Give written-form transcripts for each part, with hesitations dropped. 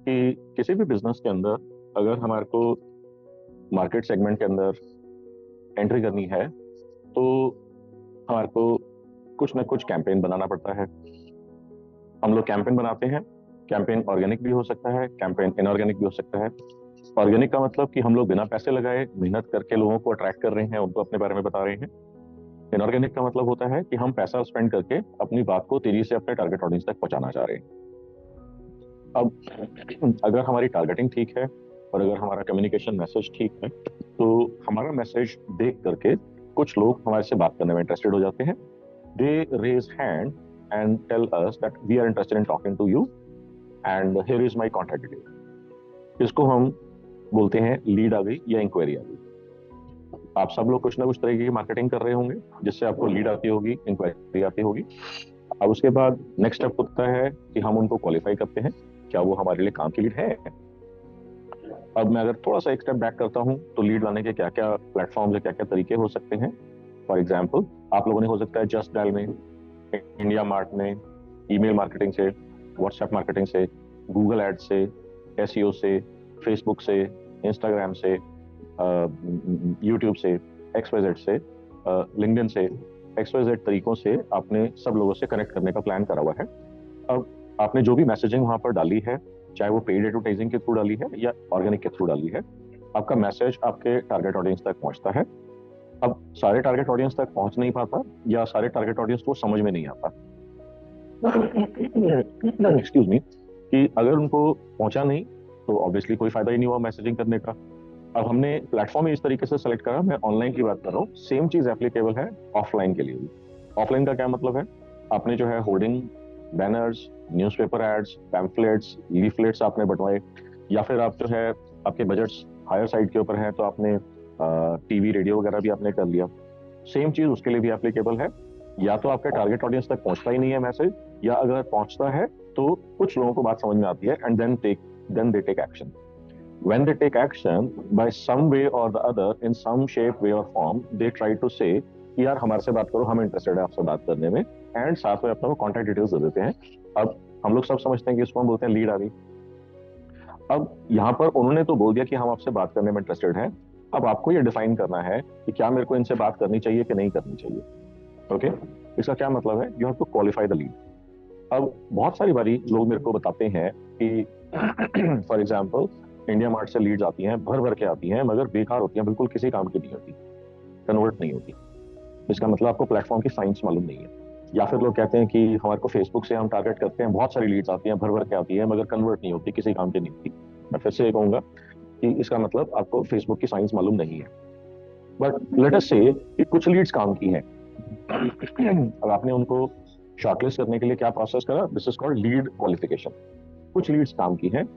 कि किसी भी बिजनेस के अंदर अगर हमारे को मार्केट सेगमेंट के अंदर एंट्री करनी है तो हमारे को कुछ ना कुछ कैंपेन बनाना पड़ता है। हम लोग कैंपेन बनाते हैं। कैंपेन ऑर्गेनिक भी हो सकता है, कैंपेन इनऑर्गेनिक भी हो सकता है। ऑर्गेनिक का मतलब कि हम लोग बिना पैसे लगाए मेहनत करके लोगों को अट्रैक्ट कर रहे हैं, उनको अपने बारे में बता रहे हैं। इनऑर्गेनिक का मतलब होता है कि हम पैसा स्पेंड करके अपनी बात को तेजी से अपने टारगेट ऑडियंस तक पहुंचाना चाह रहे हैं। अब अगर हमारी टारगेटिंग ठीक है और अगर हमारा कम्युनिकेशन मैसेज ठीक है तो हमारा मैसेज देख करके कुछ लोग हमारे से बात करने में इंटरेस्टेड हो जाते हैं। They raise hand and tell us that we are interested in talking to you and here is my contact detail. इसको हम बोलते हैं लीड आ गई या इंक्वायरी आ गई। आप सब लोग कुछ ना कुछ तरीके की मार्केटिंग कर रहे होंगे जिससे आपको लीड आती होगी, इंक्वायरी आती होगी। अब उसके बाद नेक्स्ट स्टेप होता है कि हम उनको क्वालिफाई करते हैं, क्या वो हमारे लिए काम की लीड है। अब मैं अगर थोड़ा सा एक स्टेप बैक करता हूँ तो लीड लाने के क्या क्या प्लेटफॉर्म या क्या क्या तरीके हो सकते हैं। फॉर एग्जाम्पल आप लोगों ने हो सकता है जस्ट डायल में, इंडिया मार्ट में, ईमेल मार्केटिंग से, व्हाट्सएप मार्केटिंग से, गूगल एड से, एसईओ से, फेसबुक से, इंस्टाग्राम से, यूट्यूब से, एक्सवाईजेड से, लिंक्डइन से, एक्सवाईजेड तरीकों से आपने सब लोगों से कनेक्ट करने का प्लान करा हुआ है। अब आपने जो भी मैसेजिंग वहां पर डाली है, चाहे वो पेड एडवर्टाइजिंग के थ्रू डाली है या ऑर्गेनिक के थ्रू डाली है, आपका मैसेज आपके टारगेट ऑडियंस तक पहुंचता है। अब सारे टारगेट ऑडियंस तक पहुंच नहीं पाता या सारे टारगेट ऑडियंस को समझ में नहीं आता, एक्सक्यूज मी, कि अगर उनको पहुंचा नहीं तो ऑब्वियसली कोई फायदा ही नहीं हुआ मैसेजिंग करने का। अब हमने प्लेटफॉर्म इस तरीके से सेलेक्ट करा, मैं ऑनलाइन की बात कर रहा हूँ, सेम चीज एप्लीकेबल है ऑफलाइन के लिए भी। ऑफलाइन का क्या मतलब है, आपने जो है hoarding, banners, newspaper ads, pamphlets, leaflets आपने बंटवाए, या फिर आप जो है आपके बजट्स हायर साइड के ऊपर है तो आपने टीवी रेडियो वगैरह भी आपने कर लिया। सेम चीज उसके लिए भी एप्लीकेबल है। या तो आपके टारगेट ऑडियंस तक पहुंचता ही नहीं है मैसेज, या अगर पहुंचता है तो कुछ लोगों को बात समझ में आती है and then they take action. When they take action, by some way or the other, in some shape, way or form, they try to say कि यार हमारे से बात करो, हम इंटरेस्टेड है आपसे बात करने में, एंड साथ में अपना वो कॉन्टैक्ट डिटेल्स दे देते हैं। अब हम लोग सब समझते हैं कि इसको हम बोलते हैं लीड आ गई। अब यहाँ पर उन्होंने तो बोल दिया कि हम आपसे बात करने में इंटरेस्टेड हैं। अब आपको ये डिफाइन करना है कि क्या मेरे को इनसे बात करनी चाहिए कि नहीं करनी चाहिए। ओके, इसका क्या मतलब है, you have to qualify the lead. अब बहुत सारी बारी लोग मेरे को बताते हैं कि फॉर एग्जाम्पल इंडिया मार्ट से लीड्स आती हैं, भर भर के आती हैं, मगर बेकार होती हैं, बिल्कुल किसी काम की नहीं होती, कन्वर्ट नहीं होती। इसका मतलब आपको प्लेटफॉर्म की साइंस मालूम नहीं है। या फिर लोग कहते हैं कि हमारे को फेसबुक से हम टारगेट करते हैं, बहुत सारी लीड्स आती हैं, भर भर के आती है, मगर कन्वर्ट नहीं होती, किसी काम की नहीं होती। मैं फिर से ये कहूंगा कि इसका मतलब आपको फेसबुक की साइंस मालूम नहीं है। बट लेट अस से कि कुछ लीड्स काम की हैं। अब आपने उनको शॉर्टलिस्ट करने के लिए क्या प्रोसेस करा, this is called lead qualification. कुछ लीड्स काम की हैं।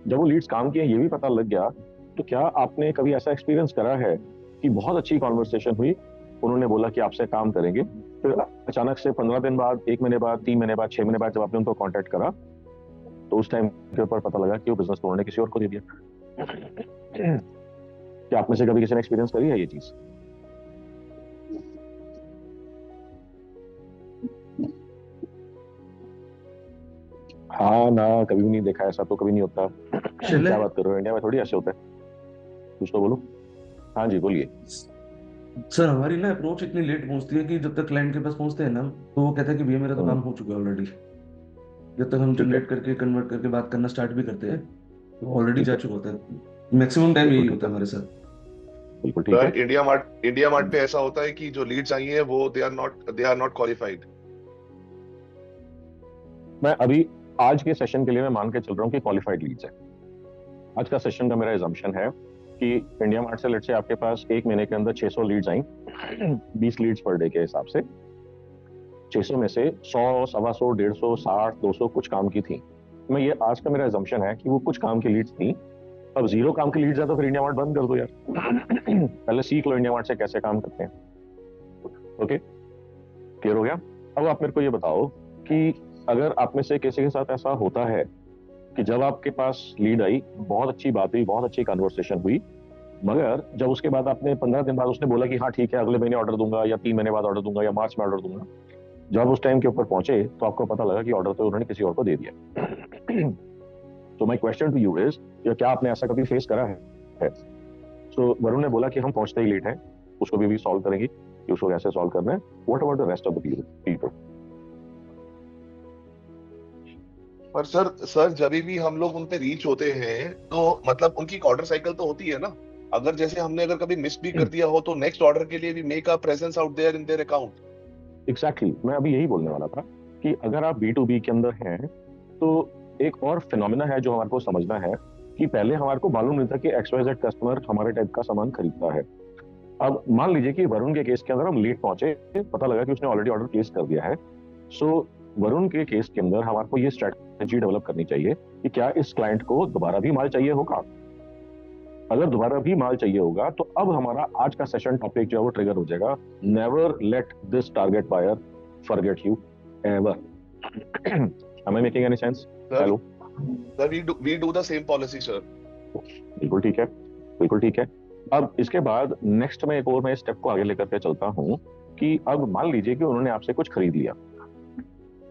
जब वो लीड्स काम की हैं ये भी पता लग गया, तो क्या आपने कभी ऐसा एक्सपीरियंस करा है कि बहुत अच्छी कॉन्वर्सेशन हुई, उन्होंने बोला कि आपसे काम करेंगे, फिर अचानक से 15 दिन बाद, 1 महीने बाद, 3 महीने बाद, 6 महीने बाद जब आपने उनको कांटेक्ट करा तो उस टाइम के ऊपर पता लगा कि वो बिजनेस तो उन्होंने किसी और को दे दिया। क्या आप में से कभी किसी ने एक्सपीरियंस करी है ये चीज? हाँ ना, कभी भी नहीं देखा, ऐसा तो कभी नहीं होता। चले क्या बात कर रहे हो, इंडिया में थोड़ी ऐसे होता है। कुछ तो बोलो। हाँ जी बोलिए। सर, हमारी ना अप्रोच इतनी लेट पहुंचती है कि जब तक क्लाइंट के पास पहुंचते हैं ना, तो वो कहता है कि भैया मेरा तो काम हो चुका है ऑलरेडी। जब तक हम ठीक है, जनरेट करके कन्वर्ट करके बात करना स्टार्ट भी करते हैं तो ऑलरेडी ठीक जा है, चुका होता है। मैक्सिमम टाइम बिल्कुल यही ठीक होता है, है हमारे साथ। बिल्कुल ठीक है। सर, इंडिया मार्ट पे ऐसा होता है कि जो लीड्स आई हैं वो दे आर नॉट क्वालिफाइड। मैं अभी आज के सेशन के लिए मैं मान के चल रहा हूँ कि क्वालिफाइड लीड्स है। आज का सेशन का मेरा एजम्पशन है कि इंडिया मार्ट से लेट से आपके पास 1 महीने के अंदर 600 लीड्स आई, 20 लीड्स पर डे के हिसाब से। 600 में से 100, 125, 150, 60, 200 कुछ काम की थी। मैं ये आज का मेरा एजम्पशन है कि वो कुछ काम की लीड्स थी। अब 0 काम की लीड्स है तो फिर इंडिया मार्ट बंद कर दो यार। पहले सीख लो इंडिया मार्ट से कैसे काम करते हैं। ओके, क्लियर हो गया? अब आप मेरे को ये बताओ कि अगर आप में से किसी के साथ ऐसा होता है कि जब आपके पास लीड आई, बहुत अच्छी बात हुई, बहुत अच्छी कन्वर्सेशन हुई, मगर जब उसके बाद आपने 15 दिन बाद उसने बोला कि हाँ ठीक है अगले महीने ऑर्डर दूंगा या 3 महीने बाद ऑर्डर दूंगा या मार्च में ऑर्डर दूंगा, जब उस टाइम के ऊपर पहुंचे तो आपको पता लगा कि ऑर्डर तो उन्होंने किसी और को दे दिया। So my question to you is, क्या आपने ऐसा कभी फेस करा है? So वरुण ने बोला कि हम पहुंचते ही लेट हैं, उसको भी सॉल्व करेंगे कि उसको कैसे सॉल्व करना है. What about the rest of the people? पर सर जब भी हम लोग उन पे रीच होते हैं तो मतलब उनकी ऑर्डर साइकिल तो होती है ना. अगर जैसे हमने अगर कभी मिस भी कर दिया हो तो नेक्स्ट ऑर्डर के लिए भी make a presence out there in their account. Exactly, मैं अभी यही बोलने वाला था कि अगर आप B2B के अंदर हैं तो एक और फिनोमिना है जो हमारे को समझना है कि पहले हमारे को मालूम नहीं था कि XYZ कस्टमर हमारे टाइप का सामान खरीदता है. अब मान लीजिए कि वरुण के केस के अंदर हम लेट पहुंचे, पता लगा कि उसने ऑलरेडी ऑर्डर प्लेस कर दिया है. सो वरुण के केस के अंदर हमारे को ये स्ट्रेटजी डेवलप करनी चाहिए कि क्या इस क्लाइंट को दोबारा भी माल चाहिए होगा. अगर दोबारा भी माल चाहिए होगा तो अब हमारा आज का सेशन टॉपिक जो है वो ट्रिगर हो जाएगा. Never let this target buyer forget you ever. Am I making any sense? Hello? Sir, we do the same policy, sir. बिल्कुल ठीक है, बिल्कुल ठीक है. अब इसके बाद नेक्स्ट में एक और मैं स्टेप को आगे लेकर के चलता हूँ कि अब मान लीजिए कि उन्होंने आपसे कुछ खरीद लिया.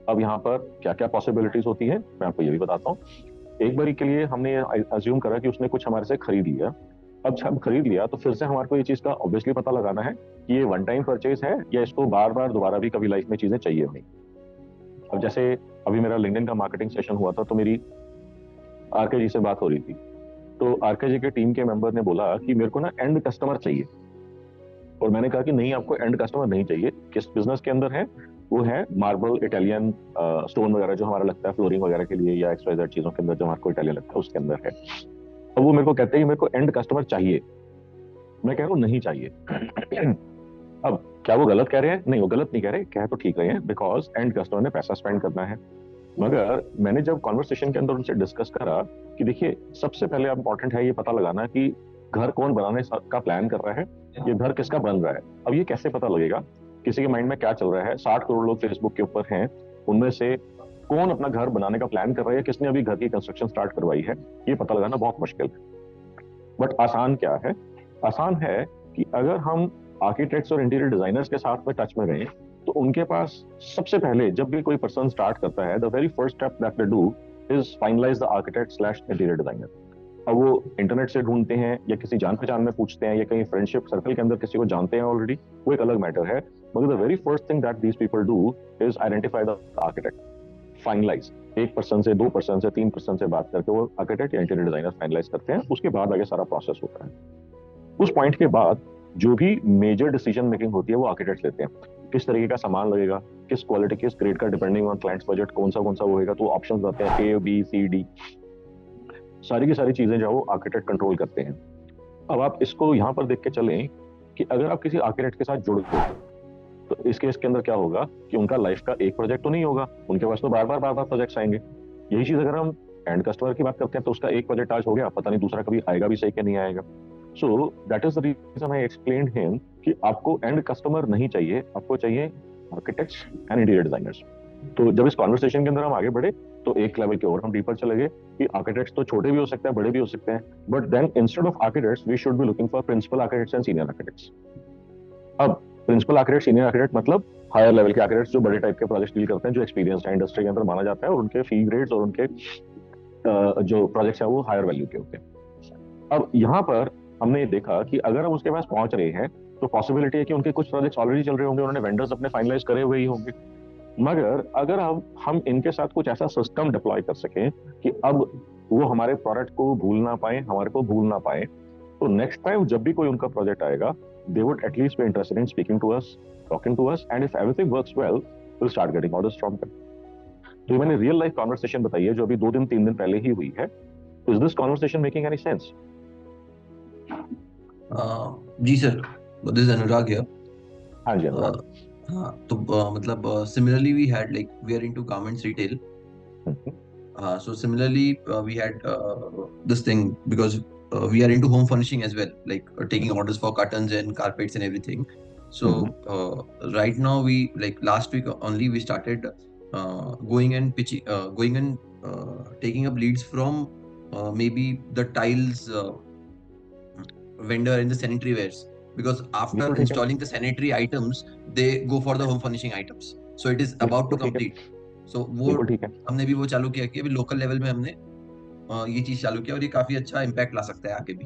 अब यहाँ पर क्या क्या पॉसिबिलिटीज होती है मैं आपको ये भी बताता हूँ. एक बारी के लिए हमने अज्यूम करा कि उसने कुछ हमारे से खरीद लिया. अब जब खरीद लिया तो फिर से हमारे को ये चीज का ऑब्वियसली पता लगाना है कि ये वन टाइम परचेज है या इसको बार बार दोबारा भी कभी लाइफ में चीजें चाहिए नहीं. अब जैसे अभी मेरा लिंक्डइन का मार्केटिंग सेशन हुआ था तो मेरी आरके जी से बात हो रही थी. तो आरके जी के टीम के मेंबर ने बोला कि मेरे को ना एंड कस्टमर चाहिए. और मैंने कहा कि नहीं, आपको एंड कस्टमर नहीं चाहिए. किस बिजनेस के अंदर है? वो है मार्बल, इटालियन स्टोन वगैरह जो हमारा लगता है फ्लोरिंग वगैरह के लिए या XYZ चीजों के अंदर जो हमारे को इटालियन लगता है उसके अंदर है. अब वो मेरे को कहते हैं कि मेरे को एंड कस्टमर चाहिए. मैं कह रहा हूँ नहीं चाहिए. अब क्या वो गलत कह रहे हैं? नहीं, वो गलत नहीं कह रहे, कह तो ठीक रहे हैं, बिकॉज एंड कस्टमर ने पैसा स्पेंड करना है. मगर मैंने जब कॉन्वर्सेशन के अंदर उनसे डिस्कस करा कि देखिए सबसे पहले इंपॉर्टेंट है ये पता लगाना कि घर कौन बनाने का प्लान कर रहा है, ये घर किसका बन रहा है. अब ये कैसे पता लगेगा किसी के माइंड में क्या चल रहा है? 60 करोड़ लोग फेसबुक के ऊपर हैं, उनमें से कौन अपना घर बनाने का प्लान कर रहा है, किसने अभी घर की कंस्ट्रक्शन स्टार्ट करवाई है, ये पता लगाना बहुत मुश्किल है. बट आसान क्या है? आसान है कि अगर हम आर्किटेक्ट्स और इंटीरियर डिजाइनर्स के साथ में टच में रहें तो उनके पास सबसे पहले जब भी कोई पर्सन स्टार्ट करता है the very first step that they do is finalise the architect slash interior designer. अब वो इंटरनेट से ढूंढते हैं या किसी जान पहचान में पूछते हैं या कहीं फ्रेंडशिप सर्कल के अंदर किसी को जानते हैं ऑलरेडी, वो एक अलग मैटर है. मगर the very first thing that these people do is identify the architect. Finalise, एक पर्सन से, 2 पर्सन से, 3 पर्सन से बात करके वो आर्किटेक्ट या इंटीरियर डिजाइनर फाइनलाइज करते हैं. उसके बाद आगे सारा प्रोसेस होता है. उस पॉइंट के बाद जो भी मेजर डिसीजन मेकिंग होती है वो आर्किटेक्ट्स लेते हैं. किस तरीके का सामान लगेगा, किस क्वालिटी, किस ग्रेड का, डिपेंडिंग ऑन क्लाइंट्स बजट कौन सा वो होगा. तो ऑप्शंस आते हैं A, B, C, D. सारी की सारी चीजें जो वो आर्किटेक्ट कंट्रोल करते हैं. अब आप इसको यहाँ पर देख के चलें कि अगर आप किसी आर्किटेक्ट के साथ जुड़ गए तो इस केस के अंदर क्या होगा कि उनका लाइफ का एक प्रोजेक्ट तो नहीं होगा, उनके पास तो बार बार प्रोजेक्ट्स आएंगे. यही चीज अगर हम एंड कस्टमर की बात करते हैं तो उसका एक प्रोजेक्ट आज हो गया, पता नहीं दूसरा कभी आएगा भी सही कि नहीं आएगा. So that is the reason I explained him कि आपको एंड कस्टमर नहीं चाहिए, आपको चाहिए आर्किटेक्ट्स एंड इंटीरियर डिजाइनर्स. तो जब इस कॉन्वर्सेशन के अंदर हम आगे बढ़े तो एक लेवल के और हम डीपर चले गए कि आर्किटेक्ट्स तो छोटे भी हो सकते हैं, बड़े भी हो सकते हैं, but then instead of architects we should be looking for principal architects and senior architects. अब प्रिंसिपल आर्किटेक्ट, सीनियर आर्किटेक्ट मतलब हायर लेवल के आर्किटेक्ट्स जो बड़े टाइप के प्रोजेक्ट डील करते हैं, जो एक्सपीरियंस है इंडस्ट्री के अंदर माना जाता है और उनके फी ग्रेड्स और उनके जो प्रोजेक्ट्स है वो हायर वैल्यू के होते हैं. अब यहाँ पर हमने देखा कि अगर हम उसके पास पहुंच रहे हैं तो पॉसिबिलिटी है कि उनके कुछ प्रोजेक्ट्स ऑलरेडी चल रहे होंगे, उन्होंने वेंडर्स अपने फाइनलाइज करे हुए ही होंगे. मगर अगर हम इनके साथ कुछ ऐसा सिस्टम डिप्लॉय कर सकें कि अब वो हमारे प्रोडक्ट को भूल ना पाए, हमारे को भूल ना पाए, तो नेक्स्ट टाइम जब भी कोई उनका प्रोजेक्ट आएगा they would at least be interested in speaking to us, talking to us, and if everything works well will start getting orders from them. तो मैंने रियल लाइफ कॉन्वर्सेशन बताई है जो अभी 2 दिन 3 दिन पहले ही हुई है. Is this conversation making any sense? जी sir, this is Anurag here. हाँ जी अनुराग. हाँ, तो मतलब similarly we had like we are into garments retail. So similarly we had this thing because we are into home furnishing as well, like taking orders for curtains and carpets and everything. So right now we, like last week only we started going and pitching, going and taking up leads from maybe the tiles vendor and the sanitary wares, because after installing the sanitary items they go for the home furnishing items. So it is about to complete. So वो हमने भी वो चालू किया कि अभी local level में हमने ये चीज चालू किया और ये काफी अच्छा इम्पैक्ट ला सकता है आगे भी।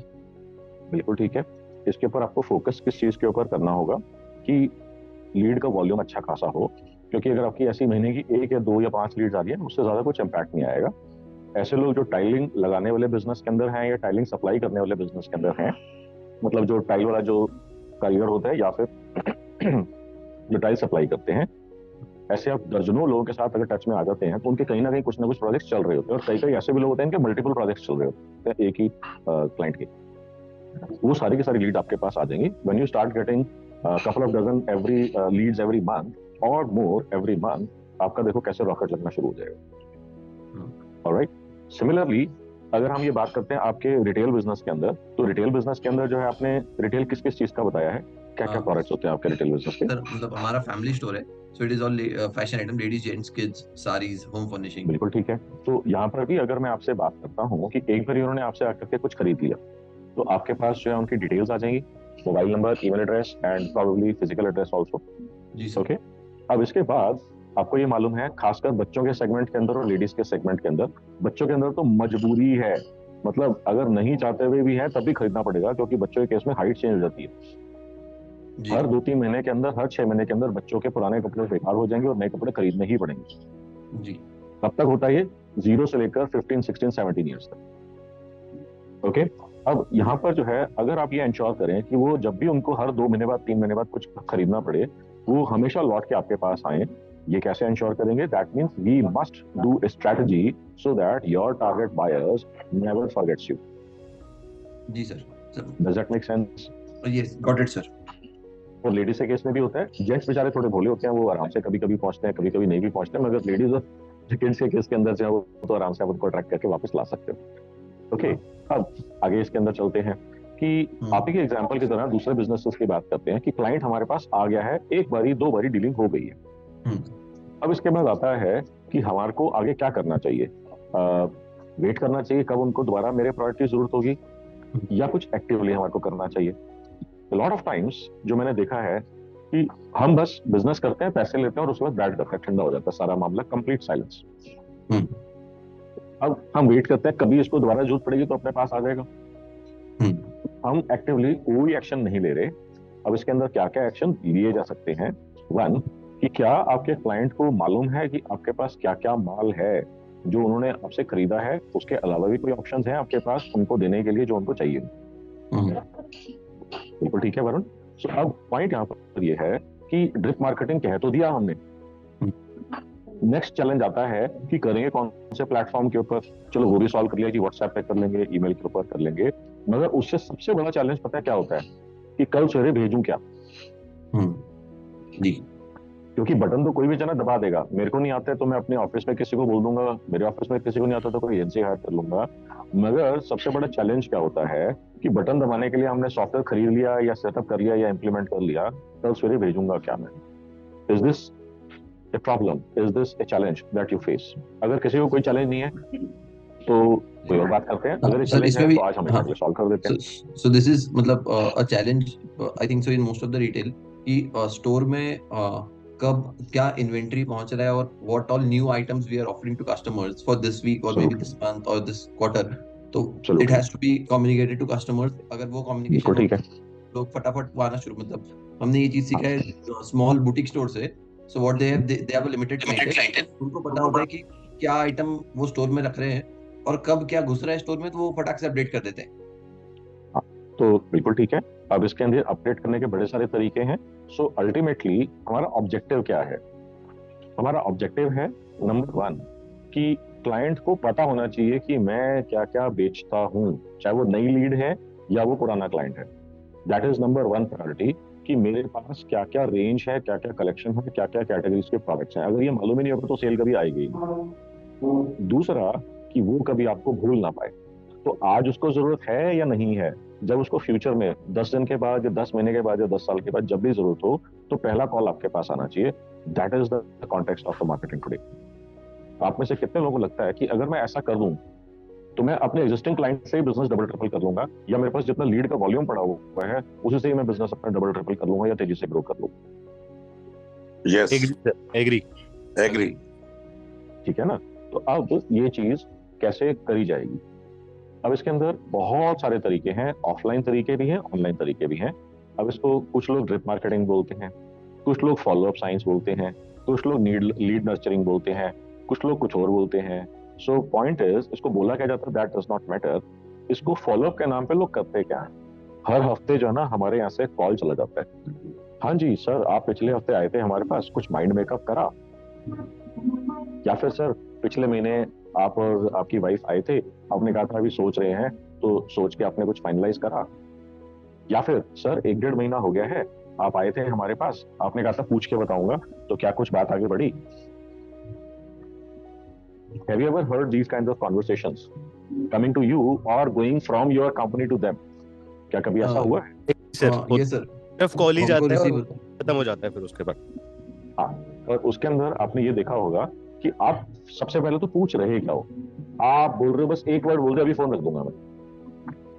बिल्कुल ठीक है। इसके ऊपर आपको फोकस किस चीज के ऊपर करना होगा कि लीड का वॉल्यूम अच्छा खासा हो, क्योंकि अगर आपकी ऐसी महीने की 1 या 2 या 5 लीड्स आ रही है, उससे ज्यादा कुछ इम्पैक्ट नहीं आएगा। ऐसे लोग जो टाइलिंग लगाने वाले बिजनेस के अंदर हैं या टाइलिंग सप्लाई करने वाले बिजनेस के अंदर हैं, मतलब जो टाइल वाला जो कारीगर होता है या फिर जो टाइल सप्लाई करते हैं, ऐसे आप दर्जनों लोगों के साथ अगर टच में आ जाते हैं तो उनके कहीं ना कहीं कुछ ना कुछ प्रोजेक्ट्स चल रहे होते हैं, और कई कई ऐसे भी लोग होते हैं कि मल्टीपल प्रोजेक्ट्स चल रहे होते हैं एक ही क्लाइंट के। वो सारी की सारी लीड आपके पास आ जाएंगी when you start getting couple of dozen every leads every month और मोर एवरी मंथ, आपका देखो कैसे रॉकेट लगना शुरू हो जाएगा। ऑलराइट, सिमिलरली अगर हम ये बात करते हैं आपके रिटेल बिजनेस के अंदर, तो रिटेल बिजनेस के अंदर जो है आपने रिटेल किस किस चीज का बताया है, क्या क्या प्रोडक्ट्स होते हैं आपके रिटेल बिजनेस के? सर मतलब हमारा फैमिली स्टोर है, so it is all fashion item, ladies gents kids saris home furnishing. बिल्कुल ठीक है। तो यहाँ पर भी अगर मैं आपसे बात करता हूँ कि एक बार उन्होंने आपसे आकर के कुछ खरीद लिया, तो आपके पास जो है उनकी डिटेल्स आ जाएंगी, mobile number, email address and probably physical address also. जी सर। ओके, अब इसके बाद आपको ये मालूम है, खासकर बच्चों के सेगमेंट के अंदर और लेडीज के सेगमेंट के अंदर, बच्चों के अंदर तो मजबूरी है, मतलब अगर नहीं चाहते हुए भी है तब भी खरीदना पड़ेगा, क्योंकि बच्चों के केस में हाइट चेंज हो जाती है। जी हर 2-3 महीने के अंदर, हर 6 महीने के अंदर बच्चों के पुराने कपड़े बेकार हो जाएंगे और नए कपड़े खरीदने ही पड़ेंगे। जी। कब तक होता है ये? 0 से लेकर 15, 16, 17 ईयर्स तक। ओके, अब यहाँ पर जो है अगर आप ये इंश्योर करें कि वो जब भी उनको हर 2 महीने बाद, 3 महीने बाद कुछ खरीदना पड़े, वो हमेशा लौट के आपके पास आए, ये कैसे इंश्योर करेंगे? That means we must do a strategy so that your target buyers never forgets you. जी sir. Does that make sense? Yes, got it sir. और लेडीज के केस में भी होता है, जेंट्स बेचारे थोड़े भोले होते हैं, वो आराम से कभी कभी पहुंचते हैं, कभी कभी नहीं भी पहुंचते हैं, मगर लेडीज और किड्स के केस के अंदर जो है वो तो आराम से आप उनको ट्रैक करके वापस ला सकते हो। ओके, अब आगे इसके अंदर चलते हैं कि आप ही के एग्जांपल की तरह दूसरे बिजनेसेस की बात करते हैं कि क्लाइंट हमारे पास आ गया है, एक बारी 2 बारी डीलिंग हो गई है। अब इसके बाद आता है कि हमारे को आगे क्या करना चाहिए। वेट करना चाहिए कब उनको दोबारा मेरे प्रोडक्ट की जरूरत होगी, या कुछ एक्टिवली हमारे को करना चाहिए। लॉट ऑफ टाइम्स जो मैंने देखा है कि हम बस बिजनेस करते हैं, पैसे लेते हैं और उसके बाद बैठ जाते हैं, ठंडा हो जाता है सारा मामला, कंप्लीट साइलेंस। अब हम वेट करते हैं कभी इसको दोबारा जरूरत पड़ेगी तो अपने पास आ जाएगा। हम एक्टिवली कोई एक्शन नहीं ले रहे। अब इसके अंदर क्या क्या एक्शन लिए जा सकते हैं? वन, कि क्या आपके क्लाइंट को मालूम है कि आपके पास क्या क्या माल है जो उन्होंने आपसे खरीदा है, उसके अलावा भी कोई ऑप्शंस हैं आपके पास उनको देने के लिए जो उनको चाहिए? बिल्कुल ठीक है वरुण। सो अब पॉइंट यहाँ पर ये है कि ड्रिप मार्केटिंग कह तो दिया हमने, नेक्स्ट चैलेंज आता है कि करेंगे कौन से प्लेटफॉर्म के ऊपर। चलो वो भी सॉल्व कर लिया कि व्हाट्सएप पे कर लेंगे, ईमेल के ऊपर कर लेंगे, मगर उससे सबसे बड़ा चैलेंज पता है क्या होता है कि कल सवेरे भेजूं क्या। जी, क्योंकि बटन तो कोई भी जना दबा देगा, मेरे को नहीं आता है तो मैं अपने ऑफिस में किसी को बोल दूंगा, मेरे ऑफिस में किसी को नहीं आता तो कोई एजेंसी हायर कर लूंगा। मगर सबसे बड़ा चैलेंज क्या होता है कि बटन दबाने के लिए हमने सॉफ्टवेयर खरीद लिया या सेटअप कर लिया या इंप्लीमेंट कर लिया, कल सवेरे भेजूंगा क्या मैं? Is this a problem? Is this a challenge that you face? अगर किसी को कोई चैलेंज नहीं है तो कोई और बात करते हैं, अगर ये चैलेंज है तो आज हम इसे सॉल्व कर देते हैं। सो दिस इज मतलब a challenge I think so in most of the retail कि स्टोर में कब क्या इन्वेंटरी पहुंच रहा है और what all new items we are offering to customers for this week और मे बी दिस मंथ और दिस क्वार्टर। तो it has to be communicated to customers. अगर वो कम्युनिकेशन ठीक है, लोग फटाफट आना शुरू, मतलब हमने ये चीज सीखा है स्मॉल बुटीक स्टोर से। So what they have a limited clientele, उनको पता होता है कि क्या आइटम वो स्टोर में रख रहे हैं और कब क्या घुस रहा है स्टोर में, तो वो फटाक से अपडेट कर देते हैं। तो बिल्कुल ठीक है। अब इसके अंदर अपडेट करने के बड़े सारे तरीके हैं। सो अल्टीमेटली हमारा ऑब्जेक्टिव क्या है? हमारा ऑब्जेक्टिव है नंबर 1 कि क्लाइंट को पता होना चाहिए कि मैं क्या क्या बेचता हूँ, चाहे वो नई लीड है या वो पुराना क्लाइंट है। दैट इज नंबर 1 प्रायोरिटी, कि मेरे पास क्या क्या रेंज है, क्या क्या कलेक्शन है, क्या क्या कैटेगरीज के प्रोडक्ट्स हैं। अगर ये मालूम ही नहीं होगा तो सेल कभी आएगी। दूसरा, कि वो कभी आपको भूल ना पाए। तो आज उसको जरूरत है या नहीं है, जब उसको फ्यूचर में 10 दिन के बाद या 10 महीने के बाद या 10 साल के बाद जब भी जरूरत हो, तो पहला कॉल आपके पास आना चाहिए। That is the context of the marketing today. आप में से कितने लोगों को लगता है कि अगर मैं ऐसा कर दूं तो मैं अपने एग्जिस्टिंग क्लाइंट से ही बिजनेस डबल ट्रिपल कर लूंगा, या मेरे पास जितना लीड का वॉल्यूम पड़ा हुआ है उसी से ही मैं बिजनेस अपना डबल ट्रिपल कर लूंगा या तेजी से ग्रो कर लूंगा? Yes, agree. ठीक है ना? तो अब ये चीज कैसे करी जाएगी। अब इसके अंदर बहुत सारे तरीके हैं, ऑफलाइन तरीके भी हैं, ऑनलाइन तरीके भी हैं। अब इसको कुछ लोग ड्रिप मार्केटिंग बोलते हैं, कुछ लोग फॉलोअप साइंस बोलते हैं, कुछ लोग लीड नर्चरिंग बोलते हैं, कुछ लोग कुछ और बोलते हैं। सो पॉइंट इज, इसको बोला क्या जाता है दैट डज नॉट मैटर। इसको फॉलोअप के नाम पे लोग करते क्या है, हर हफ्ते जो है ना हमारे यहाँ से कॉल चला जाता है, हाँ जी सर आप पिछले हफ्ते आए थे हमारे पास, कुछ माइंड मेकअप करा। या फिर सर पिछले महीने आप और आपकी वाइफ आए थे, आपने कहा था अभी सोच रहे हैं, तो सोच के आपने कुछ फाइनलाइज करा। या फिर सर 1-1.5 महीना हो गया है, आप आए थे हमारे पास, आपने कहा था पूछ के बताऊंगा, तो क्या कुछ बात आगे बढ़ी। Have you ever heard these kinds of conversations coming to you or going from your company to them? क्या कभी ऐसा हुआ है? सर ये सर सिर्फ कॉल ही हमको जाता है और रिसीव खत्म हो जाता है फिर उसके बाद। हाँ, और उसके अंदर आपने ये देखा होगा कि आप सबसे पहले तो पूछ रहे क्या हो। आप बोल रहे हो बस एक वर्ड बोल रहे हो, अभी फोन रख दूंगा मैं।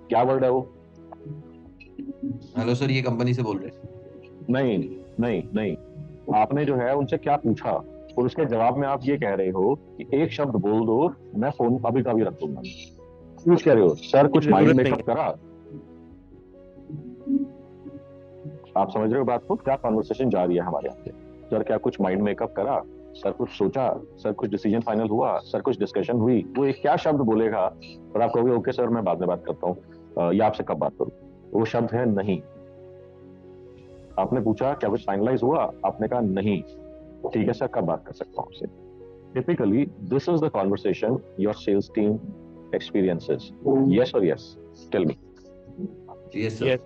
क्या वर्ड है वो? हेलो सर ये कंपनी से बोल रहे हैं। नहीं नहीं नहीं, आपने जो है उनसे क्या पूछा और उसके जवाब में आप ये कह रहे हो कि एक शब्द बोल दो, मैं फोन अभी का भी रख दूंगा। पूछ कह रहे हो सर कुछ माइंड जरूरत नहीं मेकअप करा। आप समझ रहे हो बात को, क्या कॉन्वर्सेशन जा रही है हमारे यहाँ से। सर क्या कुछ माइंड मेकअप करा, सर कुछ सोचा, सर कुछ डिसीजन फाइनल हुआ, सर कुछ डिस्कशन हुई। वो एक क्या शब्द बोलेगा और आप कहोगे ओके सर मैं बाद में बात करता हूँ, या आपसे कब बात करूँ। वो शब्द है नहीं। आपने पूछा क्या कुछ फाइनलाइज हुआ, आपने कहा नहीं, ठीक है सर कब बात कर सकता हूँ आपसे। Typically this is the conversation your sales team experiences. Yes or yes? Tell me. Yes sir Yes.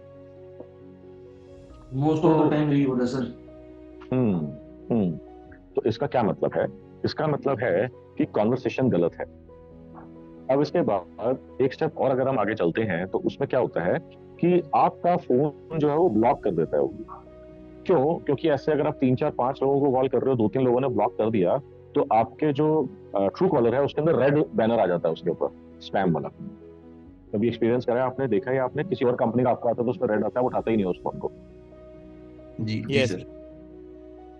Most of the time यही हो रहा है सर। हम्म तो इसका क्या मतलब है? इसका मतलब है कि कॉन्वर्सेशन गलत है। अब इसके बाद एक स्टेप और अगर हम आगे चलते हैं तो उसमें क्या होता है कि आपका फोन जो है वो ब्लॉक कर देता है वो। क्यों? क्योंकि ऐसे अगर आप 3-4-5 लोगों को कॉल कर रहे हो, 2-3 लोगों ने ब्लॉक कर दिया, तो आपके जो ट्रू कॉलर है उसके अंदर रेड बैनर आ जाता है उसके ऊपर, स्पैम वाला। कभी एक्सपीरियंस करा है आपने, देखा है आपने, किसी और कंपनी का आपको आता है तो उस पर रेड आता है, वो उठाता ही नहीं है उस फोन को। जी Yes. सर।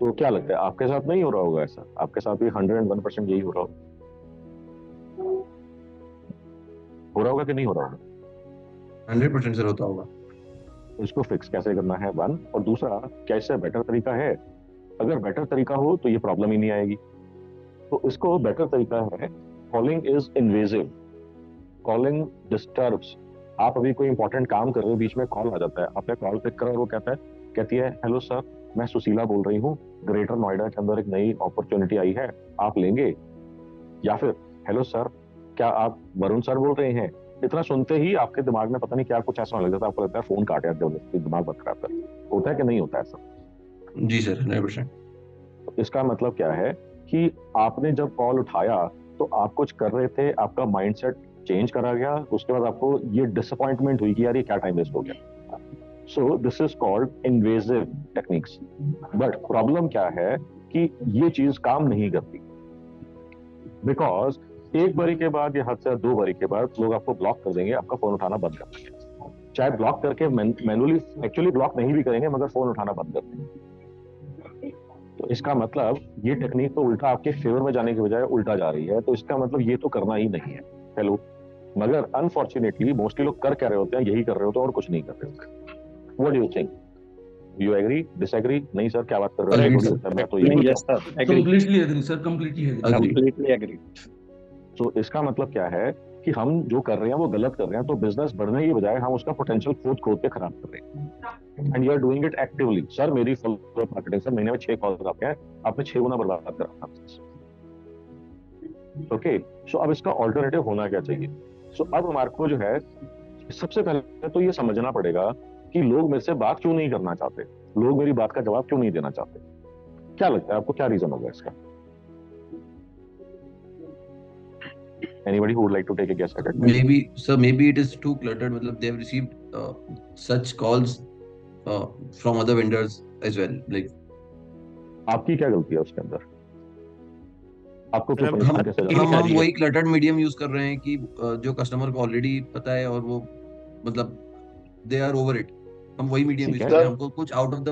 तो क्या लगता है आपके साथ नहीं हो रहा होगा ऐसा? आपके साथ भी 101% यही हो रहा होगा? हो रहा होगा कि नहीं हो रहा होगा? 100% सर होता होगा। इसको फिक्स कैसे करना है, वन, और दूसरा क्या इससे बेटर तरीका है? अगर बेटर तरीका हो तो ये प्रॉब्लम ही नहीं आएगी। तो इसको बेटर तरीका है, calling is invasive, calling disturbs. आप अभी कोई इंपॉर्टेंट काम कर रहे हो, बीच में कॉल आ जाता है, आपने कॉल पिक करा, वो कहती है हेलो सर मैं सुशीला बोल रही हूँ, ग्रेटर नोएडा के अंदर एक नई अपॉर्चुनिटी आई है, आप लेंगे? या फिर हेलो सर क्या आप वरुण सर बोल रहे हैं? इतना सुनते ही आपके दिमाग में पता नहीं क्या कुछ ऐसा होने लग जाता है, आपको लगता है फोन काट यार, दिमाग मत खराब कर। होता है कि नहीं होता ऐसा? जी सर 100%। तो इसका मतलब क्या है कि आपने जब कॉल उठाया तो आप कुछ कर रहे थे, आपका माइंडसेट चेंज करा गया, उसके बाद आपको ये डिसअपॉइंटमेंट हुई कि यार ये क्या टाइम वेस्ट हो गया। सो this is called invasive techniques. But problem क्या है कि ये चीज काम नहीं करती, बिकॉज एक बारी के बाद या हद से 2 बारी के बाद लोग आपको ब्लॉक कर देंगे, आपका फोन उठाना बंद कर देंगे। चाहे ब्लॉक करके मैनुअली एक्चुअली ब्लॉक नहीं भी करेंगे, मगर फोन उठाना बंद कर देंगे। तो इसका मतलब ये टेक्निक तो उल्टा आपके फेवर में जाने की बजाय उल्टा जा रही है। तो इसका मतलब ये तो करना ही नहीं है। हेलो, मगर अनफॉर्चुनेटली मोस्टली लोग कर क्या रहे होते हैं, यही कर रहे होते हैं और कुछ नहीं कर रहे होते। What do you think? You agree, disagree? नहीं सर क्या बात कर रहे हो, Agreed, थोड़ी sir. होता है, मैं तो ये नहीं, yes sir, agree, completely agree sir, completely agree. Agree. completely agree. तो इसका मतलब क्या है कि हम जो कर रहे हैं वो गलत कर रहे हैं। तो बिजनेस बढ़ने की बजाय हम उसका पोटेंशियल खोद के खराब कर रहे हैं, and you are doing it actively. Sir मेरी फॉलोअप मार्केटिंग सर महीने में 6 कॉल आते हैं, आपने 6 गुना बर्बाद करा। ओके, सो अब इसका ऑल्टरनेटिव होना क्या चाहिए? सो अब हमारे को जो है सबसे पहले तो ये समझना पड़ेगा कि लोग मेरे से बात क्यों नहीं करना चाहते, लोग मेरी बात का जवाब क्यों नहीं देना चाहते। क्या लगता है आपको, क्या रीजन होगा इसका? Anybody who would like to take a guess at it? Maybe it is too cluttered. मतलब they have received such calls from other vendors as well. Like आपकी क्या गलती है उसके अंदर? आपको क्यों हम- punishment कैसे जाता है? हम वही क्लटर्ड मीडियम यूज कर रहे हैं कि जो कस्टमर को ऑलरेडी पता है और वो मतलब दे आर ओवर इट। हम वही मीडियम ठीक यूज है। कर रहे हैं। हमको कुछ out of the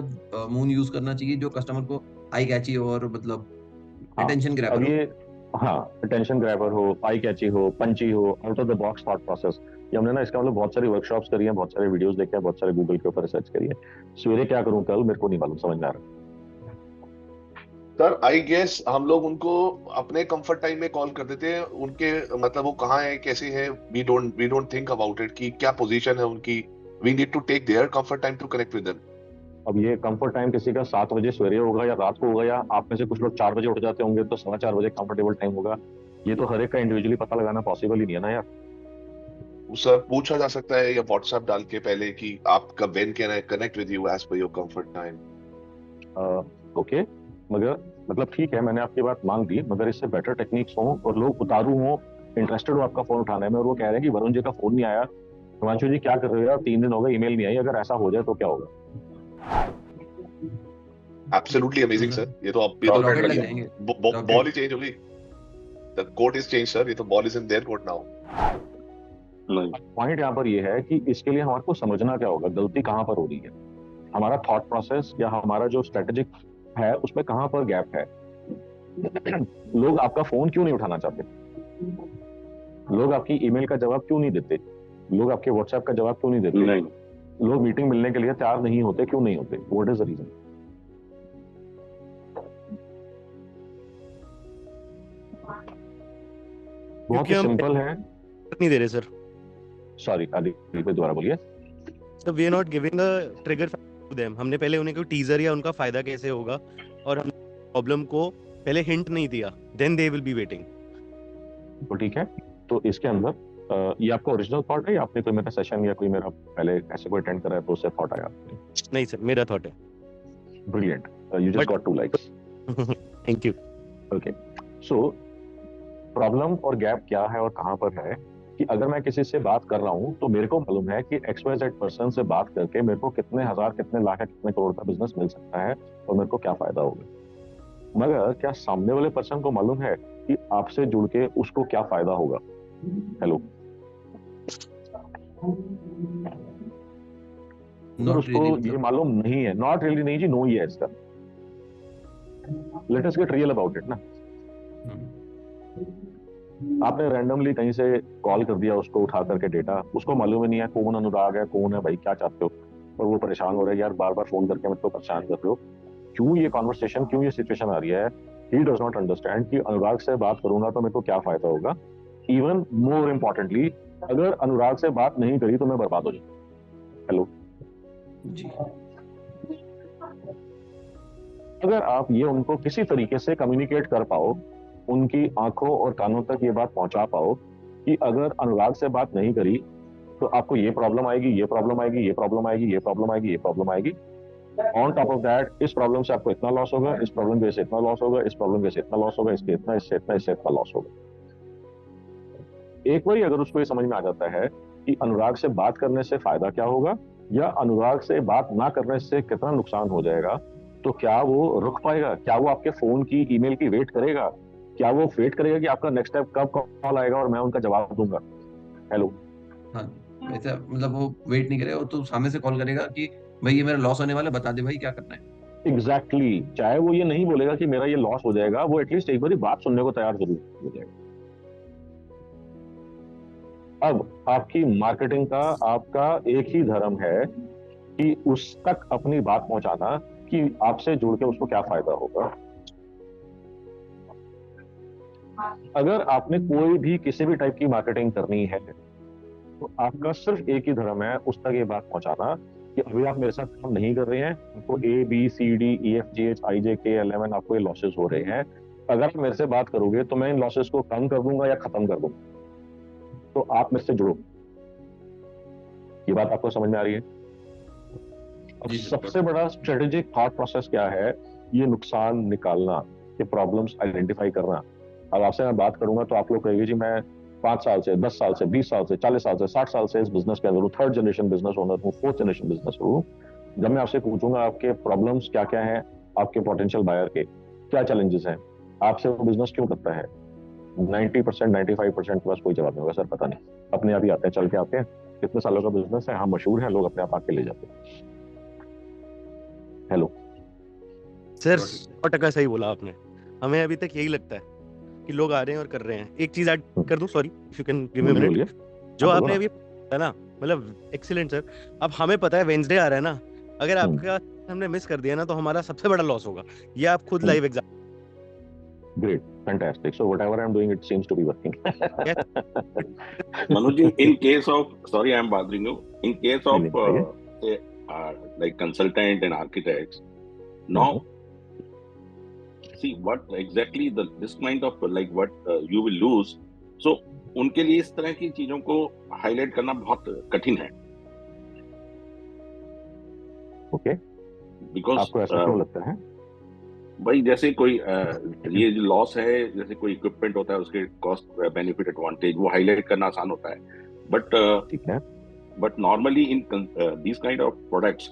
moon use करना चाहिए जो कस्टमर को आई कैची और मतलब हाँ, अटेंशन अब ग्रैबर हो। हाँ, अटेंशन ग्रैबर हो, आई कैची हो, पंची हो, out of the box thought process. ये हमने ना इसका मतलब बहुत सारी वर्कशॉप्स करी हैं, बहुत सारे वीडियोस देखे हैं, बहुत सारे गूगल के ऊपर रिसर्च करी है। सवेरे क्या करूं कल मेरे को नहीं मालूम, समझ में आ रहा। सर आई गेस हम लोग उनको अपने कंफर्ट टाइम में कॉल कर देते हैं, उनके मतलब वो कहाँ है कैसे है, we don't think about it कि क्या पोजीशन है उनकी। We need to take their comfort time to connect with them. अब ये कंफर्ट टाइम किसी का 7 बजे सवेरे होगा या रात को होगा, या आप में से कुछ लोग 4 बजे उठ जाते होंगे तो 4:15 बजे कंफर्टेबल टाइम होगा। ये तो हर एक का इंडिविजुअली पता लगाना पॉसिबल ही नहीं है ना यार। सर पूछा जा सकता है या व्हाट्सएप डाल के पहले कि आपका when can I connect with you as per your comfort time. Okay, मगर मतलब ठीक है, मैंने आपकी बात मान ली, मगर इससे बेटर टेक्निक्स हो और लोग उतारू हो, इंटरेस्टेड हो आपका फोन उठाने में, और वो कह रहे हैं कि वरुण जी का फोन नहीं आया, हिमांशु जी क्या कर रहे हो यार, 3 दिन हो गए ईमेल नहीं आई, अगर ऐसा हो जाए तो क्या होगा? एब्सोल्युटली अमेजिंग सर, ये तो रॉकेट लग जाएंगे। बॉल ही चेंज होगी। The court is change sir, ये तो ball is in their court now. Point यहाँ पर ये है कि इसके लिए हमारे को समझना क्या होगा, गलती कहाँ पर हो रही है, हमारा थॉट प्रोसेस या हमारा जो स्ट्रेटेजिक है उसमें कहाँ पर गैप है। लोग आपका फोन क्यों नहीं उठाना चाहते, लोग आपकी ईमेल का जवाब क्यों नहीं देते, लोग आपके व्हाट्सएप का जवाब क्यों नहीं देते, नहीं। लोग मीटिंग मिलने के लिए तैयार नहीं होते, क्यों नहीं होते? What is the reason? बहुत ही सिंपल है। नहीं दे रहे सर। सॉरी आदि, दोबारा बोलिए। Sir we are not giving a trigger to them. हमने पहले उन्हें कोई टीजर या उनका फायदा कैसे होगा और हम प्रॉब्लम को पहले हिंट नहीं दिया, then they will be waiting. तो ठीक है, तो इसके अंदर ये आपका ओरिजिनल थॉट है या आपने कोई मेरा सेशन या कोई मेरा पहले ऐसे कोई अटेंड करा है तो उससे थॉट आया? नहीं सर, मेरा थॉट है। Brilliant, you just got 2 likes. Thank you. Okay, so problem और गैप क्या है और कहां पर है कि अगर मैं किसी से बात कर रहा हूं तो मेरे को मालूम है कि XYZ पर्सन से बात करके मेरे को कितने हजार, कितने लाख, कितने करोड़ का बिजनेस मिल सकता है और मेरे को क्या फायदा होगा। मगर क्या सामने वाले पर्सन को मालूम है कि आपसे जुड़ के उसको क्या फायदा होगा? हेलो, उसको ये मालूम नहीं है। नॉट रियली नहीं जी, नो ही है इसका। Let us get real about it ना। आपने रैंडमली कहीं से कॉल कर दिया उसको, उठा करके डेटा, उसको मालूम ही नहीं है कौन अनुराग है, कौन है भाई, क्या चाहते हो, और वो परेशान हो रहा है यार, बार बार फोन करके मेरे को परेशान कर रहे हो, क्यों ये कॉन्वर्सेशन, क्यों ये सिचुएशन आ रही है। ही डज नॉट अंडरस्टैंड कि अनुराग से बात करूंगा तो मेरे को क्या फायदा होगा। इवन मोर इम्पोर्टेंटली, अगर अनुराग से बात नहीं करी तो मैं बर्बाद हो जाऊँ। हेलो जी। अगर आप ये उनको किसी तरीके से कम्युनिकेट कर पाओ, उनकी आंखों और कानों तक ये बात पहुंचा पाओ कि अगर अनुराग से बात नहीं करी तो आपको ये प्रॉब्लम आएगी, ये प्रॉब्लम आएगी, ये प्रॉब्लम आएगी, ये प्रॉब्लम आएगी, ये प्रॉब्लम आएगी। ऑन टॉप ऑफ दैट, इस प्रॉब्लम से आपको इतना लॉस होगा, इस प्रॉब्लम की वजह से इतना लॉस होगा, इस प्रॉब्लम की वजह से इतना लॉस होगा, इसके इतना, इससे इतना, इससे इतना लॉस होगा। एक बार अगर उसको ये समझ में आ जाता है कि अनुराग से बात करने से फायदा क्या होगा या अनुराग से बात ना करने से कितना नुकसान हो जाएगा, तो क्या वो रुक पाएगा? क्या वो आपके फोन की, ईमेल की वेट करेगा? क्या वो वेट करेगा कि आपका नेक्स्ट स्टेप कब कॉल आएगा और मैं उनका जवाब दूंगा? हेलो, हाँ, ऐसा मतलब वो वेट नहीं करेगा, वो तो सामने से कॉल करेगा कि भाई ये मेरा लॉस होने वाला है, बता दे भाई क्या करना है। एग्जैक्टली। चाहे वो ये नहीं बोलेगा कि मेरा ये लॉस हो जाएगा, वो एटलीस्ट एक बार बात सुनने को तैयार जरूर हो जाएगा। अब आपकी मार्केटिंग का आपका एक ही धर्म है कि उस तक अपनी बात पहुंचाना कि आपसे जुड़ के उसको क्या फायदा होगा। अगर आपने कोई भी किसी भी टाइप की मार्केटिंग करनी है तो आपका सिर्फ एक ही धर्म है उस तक ये बात पहुंचाना कि अभी आप मेरे साथ काम नहीं कर रहे हैं, आपको ABCDEFGHIJKLMN आपको ये लॉसेस हो रहे हैं, अगर आप मेरे से बात करोगे तो मैं इन लॉसेस को कम कर दूंगा या खत्म कर दूंगा, तो आप मेरे से जुड़ो। ये बात आपको समझ में आ रही है? अब सबसे बड़ा स्ट्रेटेजिक थॉट प्रोसेस क्या है? ये नुकसान निकालना, ये प्रॉब्लम्स आइडेंटिफाई करना। अब आपसे मैं बात करूंगा तो आप लोग कहेंगे जी मैं 5 साल से, 10 साल से, 20 साल से, 40 साल से, 60 साल से इस बिजनेस के अंदर हूँ, 3rd जनरेशन बिजनेस ओनर हूँ, 4th जनरेशन बिजनेस हूँ। जब मैं आपसे पूछूंगा आपके प्रॉब्लम्स क्या क्या हैं, आपके पोटेंशियल बायर के क्या चैलेंजेस हैं, आपसे वो बिजनेस क्यों करता है, 90%, 95% के पास कोई जवाब नहीं होगा, सर पता नहीं, अपने आप ही आते हैं, चल के आते हैं, कितने सालों का बिजनेस है, हम मशहूर हैं, लोग अपने आप आके ले जाते हैं। हेलो सर 100% सही बोला आपने। हमें अभी तक यही लगता है कि लोग आ रहे हैं और कर रहे हैं। एक चीज ऐड कर दूं, sorry if you can give me बोलिए मिनट। बोलिए। जो हाँ बोलो आपने ना। अभी है ना, मतलब एक्सीलेंट सर। अब हमें पता है वेंसडे आ रहा है ना, अगर आपका हमने मिस कर दिया ना तो हमारा सबसे बड़ा लॉस होगा। ये आप खुद live exam Great, fantastic. So whatever I'm doing, it seems to be working. Manoj ji, in case of, sorry, I'm bothering you. In case नहीं of, नहीं बताइए। say, like consultant and architects, now see what exactly this kind of like what you will lose. So उनके लिए इस तरह की चीजों को हाईलाइट करना बहुत कठिन है, ओके, बिकॉज आपको ऐसा क्यों लगता है? भाई जैसे कोई ये जो लॉस है, जैसे कोई इक्विपमेंट होता है उसके कॉस्ट बेनिफिट एडवांटेज वो हाईलाइट करना आसान होता है, ठीक है। But normally in this kind of products,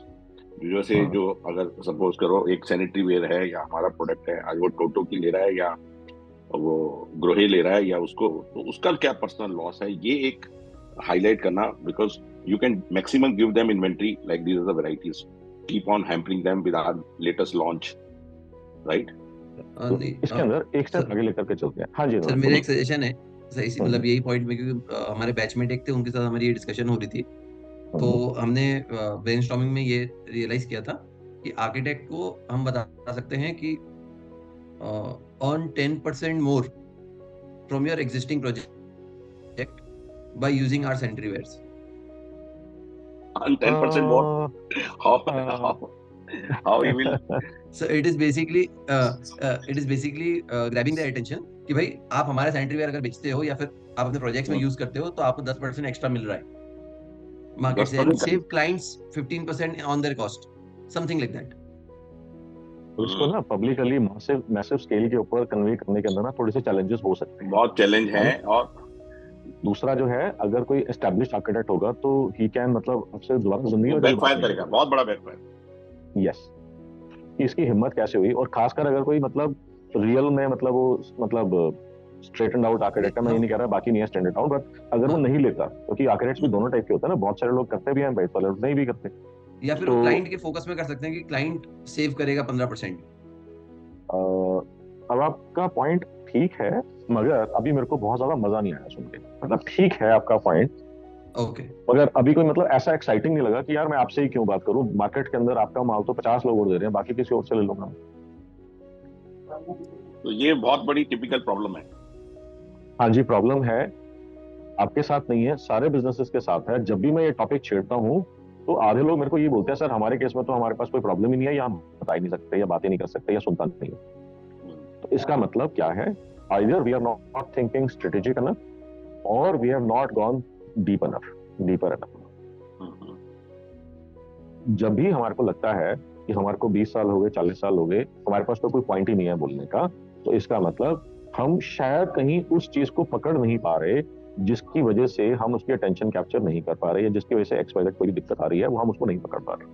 जैसे हाँ। जो अगर सपोज करो एक सैनिटरी वेयर है या हमारा प्रोडक्ट है, आज वो टोटो की ले रहा है या वो ग्रोहे ले रहा है या उसको, तो उसका क्या पर्सनल लॉस है, ये एक हाईलाइट करना, because you can maximum give them inventory like these are the varieties, keep on hampering them with our latest launch, right? तो इसके अंदर एक स्टेप आगे लेकर के चलते हैं। हाँ जी सर मेरा एक सजेशन है सर, इसी मतलब यही पॉइंट में, क्योंकि हमारे बैचमेट एक थे, उनके साथ हमारी ये डिस्कशन हो रही थी, तो हमने ब्रेनस्टॉर्मिंग में ये रियलाइज किया था कि आर्किटेक्ट को हम बता सकते हैं कि earn 10% more from your existing project by using our sanitary wares. And 10% more, how he will, So it is basically grabbing their attention कि भाई आप हमारे सैनिटरी वेयर अगर बेचते हो या फिर आप अपने प्रोजेक्ट्स में यूज करते हो तो आपको 10% एक्स्ट्रा मिल रहा है मार्केट से, and save clients 15% on their cost, something like that. तो इसको ना पब्लिकली मैसिव स्केल के ऊपर कन्वे करने के अंदर ना थोड़े से चैलेंजेस हो सकते हैं, बहुत चैलेंज है। और दूसरा जो है, अगर कोई एस्टैब्लिश्ड आर्किटेक्ट होगा तो ही कैन मतलब आपसे दोबारा जिंदगी में बैकफायर करेगा, बहुत बड़ा बैकफायर। यस, इसकी हिम्मत कैसे हुई, और खासकर अगर कोई मतलब रियल में मतलब वो मतलब स्ट्रेटन आउट आर्किटेक्ट है, मैं ये नहीं कह रहा बाकी नहीं है स्टैंडर्ड आउट, बट अगर वो नहीं लेता, क्योंकि आर्किटेक्ट्स भी दोनों टाइप के होते हैं ना, बहुत सारे लोग करते भी हैं पैसे वाले, नहीं भी करते, या फिर तो क्लाइंट के फोकस में कर सकते हैं कि क्लाइंट सेव करेगा 15%। अब आपका पॉइंट ठीक है, मगर अभी मेरे को बहुत ज्यादा मजा नहीं आया सुन के। मतलब ठीक है आपका पॉइंट, ओके, मगर अभी कोई मतलब ऐसा एक्साइटिंग नहीं लगा कि यार मैं आपसे ही क्यों बात करूं, मार्केट के अंदर आपका माल तो 50 लोग और दे रहे हैं, बाकी किसी और से ले लूंगा। तो ये बहुत बड़ी टिपिकल प्रॉब्लम है। हाँ जी, प्रॉब्लम है, आपके साथ नहीं है, सारे बिजनेसेस के साथ है। जब भी मैं ये टॉपिक छेड़ता हूँ तो आधे लोग मेरे को ये बोलते हैं, सर हमारे केस में तो हमारे पास कोई प्रॉब्लम ही नहीं है, या हम बता ही नहीं सकते, या बातें नहीं कर सकते, या सुनता नहीं है। तो इसका मतलब क्या है, either we are not thinking strategic enough or we have not gone deeper enough। जब भी हमारे को लगता है कि हमारे को 20 साल हो गए, 40 साल हो गए, हमारे पास तो कोई पॉइंट ही नहीं है बोलने का, तो इसका मतलब हम शायद कहीं उस चीज को पकड़ नहीं पा रहे जिसकी वजह से हम उसकी अटेंशन कैप्चर नहीं कर पा रहे, या जिसकी वजह से XYZ कोई दिक्कत आ रही है, वो हम उसको नहीं पकड़ पा रहे।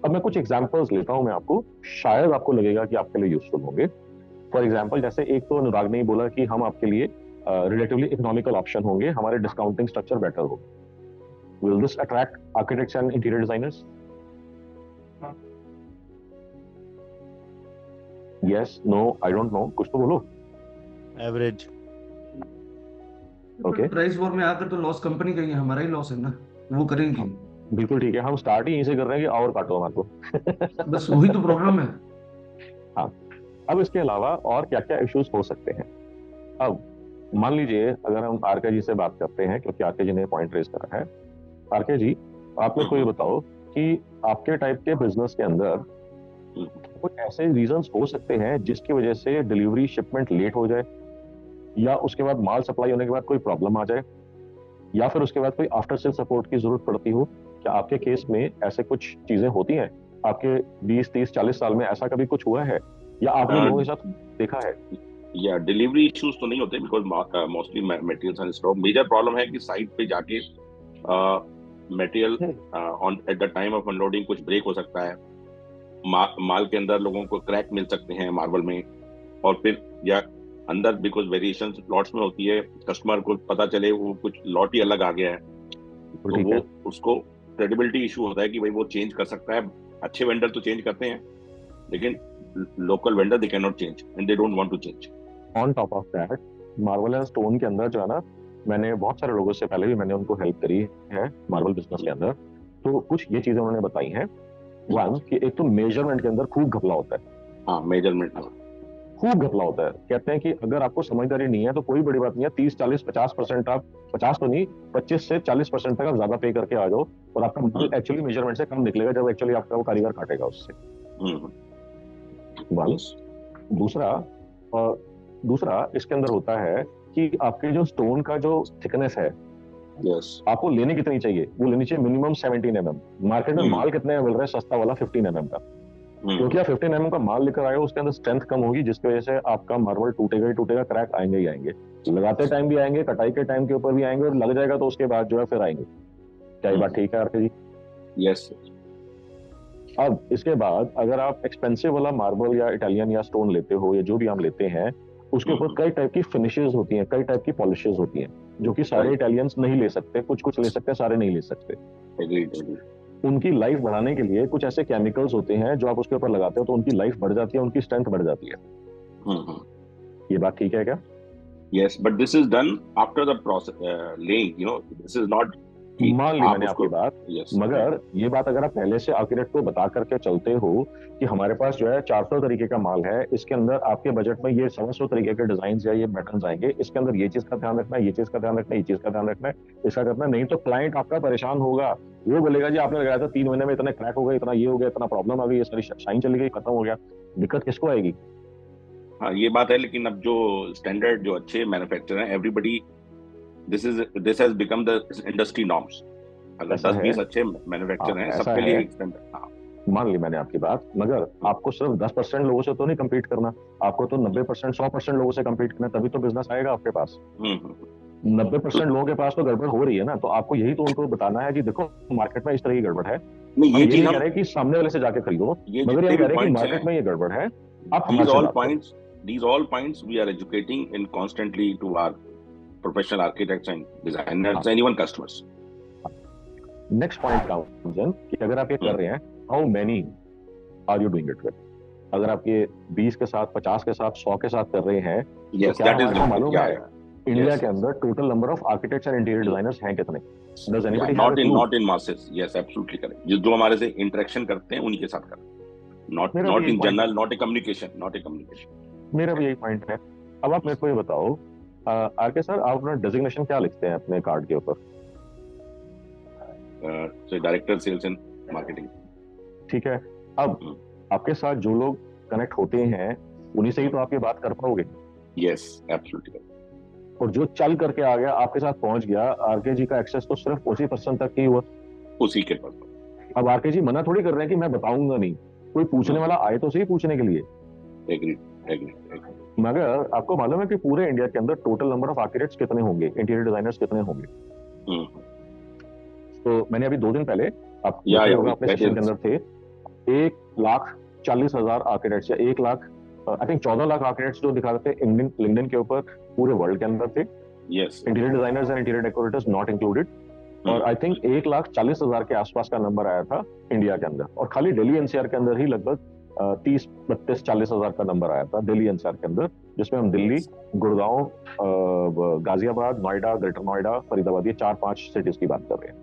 अब मैं कुछ एग्जांपल्स लेता हूं, मैं आपको, शायद आपको लगेगा कि आपके लिए यूजफुल होंगे। फॉर एग्जाम्पल, जैसे एक तो अनुराग ने ही बोला कि हम आपके लिए रिलेटिवली इकोनॉमिकल ऑप्शन होंगे, हमारे डिस्काउंटिंग स्ट्रक्चर बेटर होगा। Will this attract architects and interior designers? Yes, no, I don't know, कुछ तो बोलो। एवरेज ओके, प्राइस वॉर में आकर तो लॉस कंपनी का ही है, हमारा ही लॉस है ना, वो करेंगे। बिल्कुल ठीक है, हम स्टार्ट ही यहीं से कर रहे हैं कि और काटो हमारे को। बस वही तो प्रॉब्लम है। हाँ, अब इसके अलावा और क्या क्या इश्यूज हो सकते हैं। अब मान लीजिए अगर हम आरके जी से बात करते हैं, क्योंकि आरके जी ने पॉइंट रेज करा है। आरके जी, आप मेरे को ये बताओ कि आपके टाइप के बिजनेस के अंदर कुछ ऐसे रीजंस हो सकते हैं जिसकी वजह से डिलीवरी शिपमेंट लेट हो जाए, या उसके बाद माल सप्लाई होने के बाद कोई प्रॉब्लम आ जाए, या फिर उसके बाद कोई आफ्टर सेल सपोर्ट की जरूरत पड़ती हो। क्या आपके केस में ऐसे कुछ चीजें होती हैं? आपके 20, 30, 40 साल में ऐसा कभी कुछ हुआ है, या आपने लोगों के साथ देखा है? या डिलीवरी इश्यूज तो नहीं होते, because mostly materials and stock. Major problem है कि साइट पे जाके material on at the time of unloading कुछ ब्रेक हो सकता है, माल के अंदर लोगों को क्रैक मिल सकते हैं मार्बल में, और फिर या अंदर बिकॉज वेरिएशन लॉट्स में होती है, कस्टमर को पता चले वो कुछ लॉट ही अलग आ गया है, तो वो उसको क्रेडिबिलिटी इशू होता है कि भाई वो चेंज कर सकता है। अच्छे वेंडर तो चेंज करते हैं, लेकिन local vendor they can not change and they don't want to change. On top of that, marble and stone के अंदर जो है ना, मैंने बहुत सारे लोगों से पहले भी मैंने उनको हेल्प करी है मार्बल बिजनेस के अंदर। तो कुछ ये चीजें उन्होंने बताई हैं। वन, कि एक तो मेजरमेंट के अंदर खूब घपला होता है, हाँ, मेजरमेंट। खूब घपला होता है। कहते हैं कि अगर आपको समझदारी नहीं है तो कोई बड़ी बात नहीं है, 30 40 50% आप, 50 तो नहीं, 25 से 40% तक आप ज्यादा पे करके आ जाओ और आपका माल एक्चुअली मेजरमेंट से कम निकलेगा जब एक्चुअली आपका वो कारीगर काटेगा उससे। वन। यस, दूसरा, दूसरा इसके अंदर होता है कि आपके जो स्टोन का जो थिकनेस है, यस, आपको लेने कितनी चाहिए, वो लेनी चाहिए मिनिमम 17 mm। मार्केट में माल कितने में मिल रहा है सस्ता वाला? 15 mm का। क्योंकि आप 15 mm का माल लेकर आए हो, उसके अंदर स्ट्रेंथ कम होगी, जिसकी वजह से आपका मार्बल टूटेगा ही टूटेगा, क्रैक आएंगे ही आएंगे। लगाते टाइम भी आएंगे, कटाई के टाइम के ऊपर भी आएंगे, और लग जाएगा तो उसके बाद जो है फिर आएंगे। क्या ये बात ठीक है आरके जी? यस। अब इसके बाद अगर आप एक्सपेंसिव वाला मार्बल या इटालियन या स्टोन लेते हो, या जो भी हम लेते हैं, उसके ऊपर कई टाइप की फिनिशेस होती हैं, कई टाइप की पॉलिशेस होती हैं, जो कि सारे इटालियंस नहीं ले सकते। कुछ कुछ ले सकते हैं, सारे नहीं ले सकते। उनकी लाइफ बढ़ाने के लिए कुछ ऐसे केमिकल्स होते हैं जो आप उसके ऊपर लगाते हो तो उनकी लाइफ बढ़ जाती है, उनकी स्ट्रेंथ बढ़ जाती है। ये बात ठीक है क्या? Yes, but this is done after the process laying, you know, this is not. मान ली मैंने आपकी बात। मगर ये बात अगर आप पहले से आर्किटेक्ट को बता करके चलते हो कि हमारे पास जो है 400 तरीके का माल है, इसके अंदर आपके बजट में ये 100 तरीके के डिजाइन या ये पैटर्न आएंगे, इसके अंदर ये चीज का ध्यान रखना है, ये चीज का ध्यान रखना है, ये चीज का ध्यान रखना है, इसका करना है, नहीं तो क्लाइंट आपका परेशान होगा। वो बोलेगा जी आपने लगाया था 3 महीने में इतने क्रैक हो गए, इतना ये हो गया, इतना प्रॉब्लम आ गई, ये सारी शाइन चली गई, खत्म हो गया। दिक्कत किसको आएगी? हाँ, ये बात है, लेकिन अब जो स्टैंडर्ड जो अच्छे मैन्युफैक्चरर हैं, everybody, this has become the industry norms. अगर 10-20 अच्छे मैन्युफैक्चरर हैं, सबके लिए एक स्टैंडर्ड। हाँ, मान ली मैंने आपकी बात, मगर आपको सिर्फ 10% लोगों से तो नहीं कम्पीट करना, आपको तो 90% 100% लोगों से कम्पीट करना, तभी तो बिजनेस आएगा आपके पास। 90% लोगों के पास तो गड़बड़ हो रही है ना, तो आपको यही तो उनको बताना है कि देखो मार्केट में इस तरह की गड़बड़ है। नहीं, ये चीज नहीं कह रहे कि सामने वाले से जाके खरीदो, मगर ये कह रहे कि मार्केट में ये गड़बड़ है, आप हमारे से बात करो। These all points we are educating in constantly to our professional architects and designers and even customers. Next point comes in कि अगर आप ये कर रहे हैं, how many are you doing it with? अगर आप ये 20 के साथ, 50 के साथ, 100 के साथ कर रहे हैं, yes, that is मालूम है इंडिया के अंदर total number of architects and interior designers हैं कितने? Does anybody have a clue? Not in masses. Yes, absolutely correct. जो हमारे से इंटरेक्शन करते हैं उन्हीं के साथ करते हैं, not in general, not a communication. मेरा भी यही पॉइंट है। अब आप मेरे को ये बताओ आरके सर, आप अपना डेजिग्नेशन क्या लिखते हैं अपने कार्ड के ऊपर? Director sales and marketing. ठीक है। अब आपके साथ जो लोग कनेक्ट होते हैं उन्हीं से ही तो आप ये बात कर पाओगे। Yes, absolutely. और जो चल करके आ गया आपके साथ पहुंच गया, आरके जी का एक्सेस तो सिर्फ उसी पर्सन तक ही हुआ, उसी के पास। अब आरके जी मना थोड़ी कर रहे हैं कि मैं बताऊंगा नहीं, कोई पूछने वाला आए तो सही पूछने के लिए। मगर आपको मालूम है कि पूरे इंडिया के अंदर टोटल नंबर ऑफ आर्किटेक्ट्स कितने होंगे, इंटीरियर डिजाइनर्स कितने होंगे? तो मैंने अभी 2 दिन पहले आप अपने सेशन के अंदर थे, 1,40,000 आर्किटेक्ट्स या 1 lakh, I think 14 lakh architects जो दिखा रहे थे लिंक्डइन के ऊपर पूरे वर्ल्ड के अंदर थे। Interior designers and interior decorators not included. और आई थिंक 1,40,000 के आसपास का नंबर आया था इंडिया के अंदर, और खाली दिल्ली एनसीआर के अंदर ही लगभग 30-32-40,000 का नंबर आया था दिल्ली एनसीआर के अंदर, जिसमें हम दिल्ली, गुड़गांव, गाजियाबाद, नोएडा, ग्रेटर नोएडा, फरीदाबाद, ये 4-5 सिटीज की बात कर रहे हैं।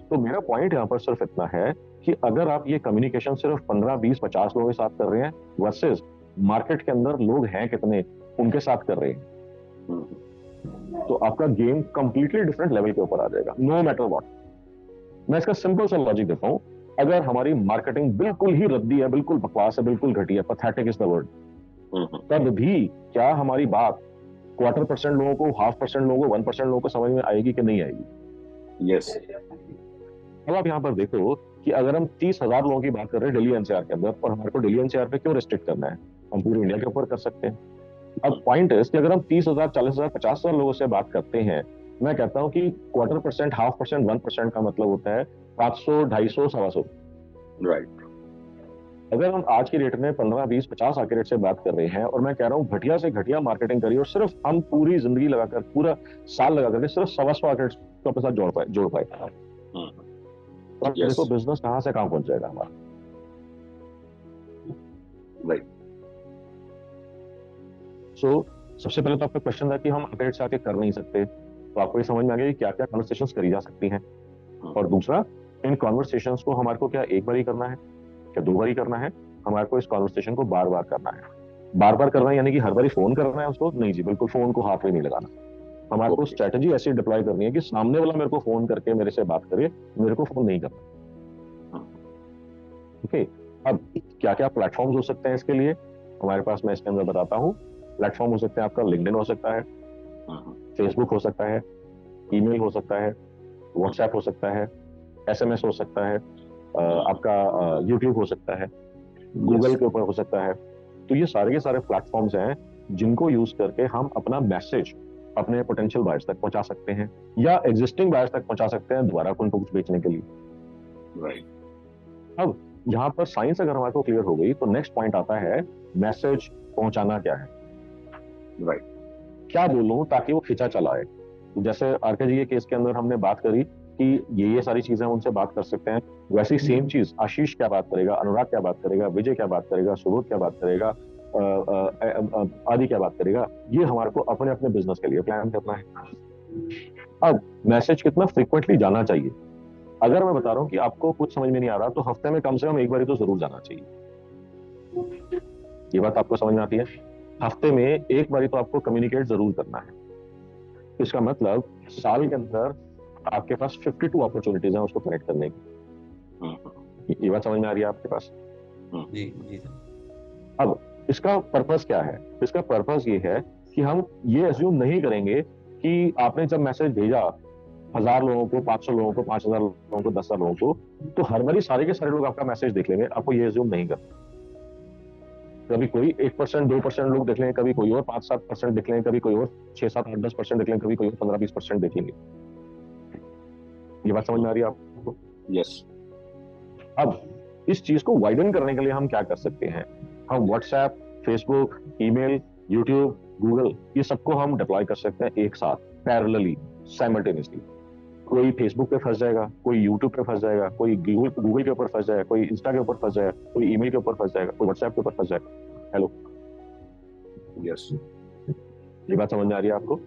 तो मेरा पॉइंट यहाँ पर सिर्फ इतना है कि अगर आप ये कम्युनिकेशन सिर्फ 15, 20, 50 लोगों के साथ कर रहे हैं वर्सेस मार्केट के अंदर लोग हैं कितने उनके साथ कर रहे हैं, तो आपका गेम कंप्लीटली डिफरेंट लेवल के ऊपर आ जाएगा, नो मैटर व्हाट। मैं इसका सिंपल सा लॉजिक देता हूँ। अगर हमारी मार्केटिंग बिल्कुल ही रद्दी है, बिल्कुल बकवास है, बिल्कुल घटिया, पैथेटिक इज द वर्ड, तब भी क्या हमारी बात 1/4% लोगों को, 0.5% लोगों को, 1% लोगों को समझ में आएगी कि नहीं आएगी? यस। अब आप यहाँ पर देखो कि अगर हम 30,000 लोगों की बात कर रहे हैं दिल्ली एनसीआर के अंदर, और हमारे को दिल्ली एनसीआर पे क्यों रिस्ट्रिक्ट करना है, हम पूरे इंडिया के ऊपर कर सकते हैं। अब पॉइंट है कि अगर हम 30,000, 40,000, 50,000 लोगों से बात करते हैं, मैं कहता हूँ कि 1/4%, 0.5%, 1% का मतलब होता है 500, 250, 125। राइट। अगर हम आज की डेट में 15, 20, 50 आर्किटेक्ट से बात कर रहे हैं, और मैं कह रहा हूँ घटिया से घटिया मार्केटिंग करिए, और सिर्फ हम पूरी जिंदगी लगाकर, पूरा साल लगा करके सिर्फ 125 आर्किटेक्ट को अपने साथ जोड़ पाए तो देखो बिजनेस कहाँ से कहाँ पहुंच जाएगा हमारा। राइट। सो सबसे पहले तो आपका क्वेश्चन था कि हम अपडेट से आके कर नहीं सकते, तो आपको ये समझ में आ गया कि क्या क्या कॉन्वर्सेशंस करी जा सकती हैं। और दूसरा, इन कॉन्वर्सेशंस को हमारे को क्या एक बार ही करना है, क्या 2 बार ही करना है? हमारे को इस कॉन्वर्सेशन को बार बार करना है। बार बार करना है यानी कि हर बार फोन करना है उसको? नहीं जी, बिल्कुल फोन को हाथ में नहीं लगाना। हमारे को Okay. स्ट्रेटजी ऐसी डिप्लॉय करनी है कि सामने वाला मेरे को फोन करके मेरे से बात करे, मेरे को फोन नहीं करना। ओके, अब क्या क्या प्लेटफॉर्म्स हो सकते हैं इसके लिए हमारे पास, मैं इसके अंदर बताता हूँ। प्लेटफॉर्म हो सकते हैं आपका लिंक्डइन हो सकता है, फेसबुक हो सकता है, ईमेल हो सकता है, व्हाट्सएप हो सकता है, एसएमएस हो सकता है, आपका यूट्यूब हो सकता है, गूगल के ऊपर हो सकता है। तो ये सारे के सारे प्लेटफॉर्म्स हैं जिनको यूज करके हम अपना मैसेज अपने पोटेंशियल बायर्स तक पहुंचा सकते हैं या एग्जिस्टिंग बायर्स तक पहुंचा सकते हैं दोबारा उनको कुछ बेचने के लिए। राइट। अब यहाँ पर साइंस अगर हमारे को क्लियर हो गई तो नेक्स्ट पॉइंट आता है मैसेज पहुंचाना क्या है। राइट। क्या बोलूं ताकि वो खिंचा चला आए। जैसे आरके जी के केस के अंदर हमने बात करी कि ये सारी चीजें हम उनसे बात कर सकते हैं, वैसी सेम चीज आशीष क्या बात करेगा, अनुराग क्या बात करेगा, विजय क्या बात करेगा, सुबोध क्या बात करेगा, आदि क्या बात करेगा, ये हमारे को अपने अपने बिजनेस के लिए प्लान करना है। अब मैसेज कितना फ्रिक्वेंटली जाना चाहिए, अगर मैं बता रहा हूँ कि आपको कुछ समझ में नहीं आ रहा तो हफ्ते में कम से कम एक बार तो जरूर जाना चाहिए। ये बात आपको समझ में आती है? हफ्ते में एक बार तो आपको कम्युनिकेट जरूर करना है। इसका मतलब साल के अंदर आपके पास 52 अपॉर्चुनिटीज हैं उसको कनेक्ट करने की। ये बात समझ में आ रही है आपके पास? जी जी सर। अब इसका पर्पस क्या है? इसका पर्पस ये है कि हम ये एज्यूम नहीं करेंगे कि आपने जब मैसेज भेजा 1000 लोगों को, 500 लोगों को, 5000 लोगों को, 10,000 लोगों को, तो हर बारी सारे के सारे लोग आपका मैसेज देख लेंगे। आपको ये एज्यूम नहीं करना। कभी कोई 1%, 2% लोग देख लेंगे, कभी कोई और 5-7% देख लेंगे, कभी कोई और 6-7-8-10% देख लेंगे, कभी कोई और 15-20% देख लेंगे। ये बात समझ में आ रही है आपको? यस। अब इस चीज को वाइडन करने के लिए हम क्या कर सकते हैं? हम WhatsApp, Facebook, email, YouTube, Google, ये सबको हम डिप्लॉय कर सकते हैं एक साथ, पैरेलली, साइमल्टेनियसली। कोई फेसबुक पे फंस जाएगा, कोई यूट्यूब पे फंस जाएगा, कोई गूगल के ऊपर फंस जाएगा, कोई इंस्टा के ऊपर फंस जाएगा, कोई ईमेल के ऊपर फंस जाएगा, कोई व्हाट्सएप के ऊपर फंस जाएगा। Hello, yes. ये बात समझ में आ रही है आपको?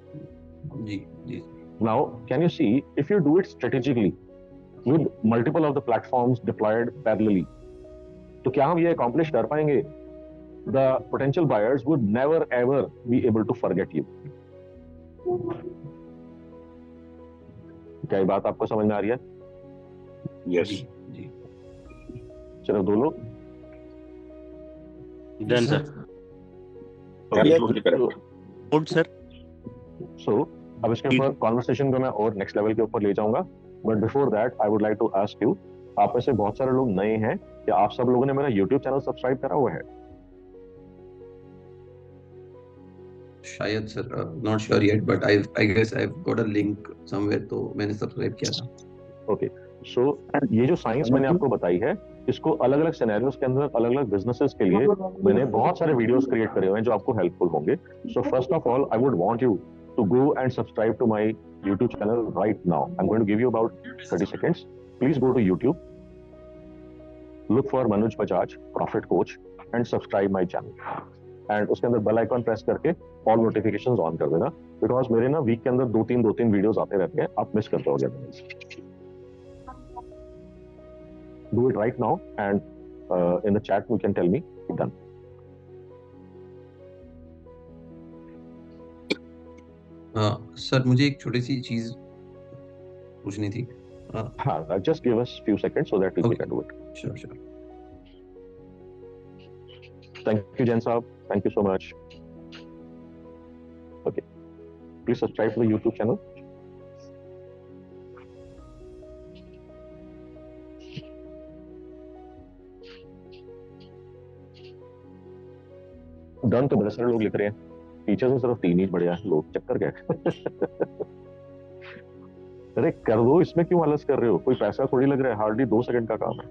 जी जी। Now can you see, if you do it strategically with multiple of the platforms deployed parallelly, तो क्या हम ये accomplish कर पाएंगे? The potential buyers would never ever be able to forget you. क्या ये बात आपको समझ में आ रही है? यस। जी। सिर्फ 2 लोग? Done sir. Good sir. So अब इसके ऊपर कॉन्वर्सेशन को मैं और नेक्स्ट लेवल के ऊपर ले जाऊंगा, but before that I would like to ask you, आप में से बहुत सारे लोग नए हैं, क्या आप सब लोगों ने मेरा यूट्यूब चैनल सब्सक्राइब करा हुआ है? शायद sir, not sure yet, but I guess I have got a link somewhere, तो मैंने सब्सक्राइब किया था। ओके, सो ये जो साइंस मैंने आपको बताई है, इसको अलग अलग सिनेरियोस के अंदर अलग अलग बिजनेसेस के लिए मैंने बहुत सारे वीडियोस क्रिएट करे हुए हैं जो आपको हेल्पफुल होंगे। So first of all I would want you to go and subscribe to my YouTube channel right now. I'm going to give you about 30 seconds. Please go to YouTube, look for Manoj Bajaj Profit Coach and subscribe my channel. And उसके अंदर bell icon press करके all notifications on कर देना, because मेरे ना week के अंदर 2-3 videos आते रहते हैं, आप मिस करते होगे। Do it right now and in the chat you can tell me done. Sir मुझे एक छोटी सी चीज पूछनी थी। हाँ, just give us few seconds so that we can do it. Sure. Thank you, Jen Saab. Thank you so much. Okay, please subscribe to the YouTube channel. Done तो बड़े सारे लोग लिख रहे हैं, पीछे से सिर्फ 3 ही बढ़िया लोग, चक्कर क्या है? अरे कर दो, इसमें क्यों आलस कर रहे हो? कोई पैसा थोड़ी लग रहा है, हार्डली 2 सेकंड का काम है,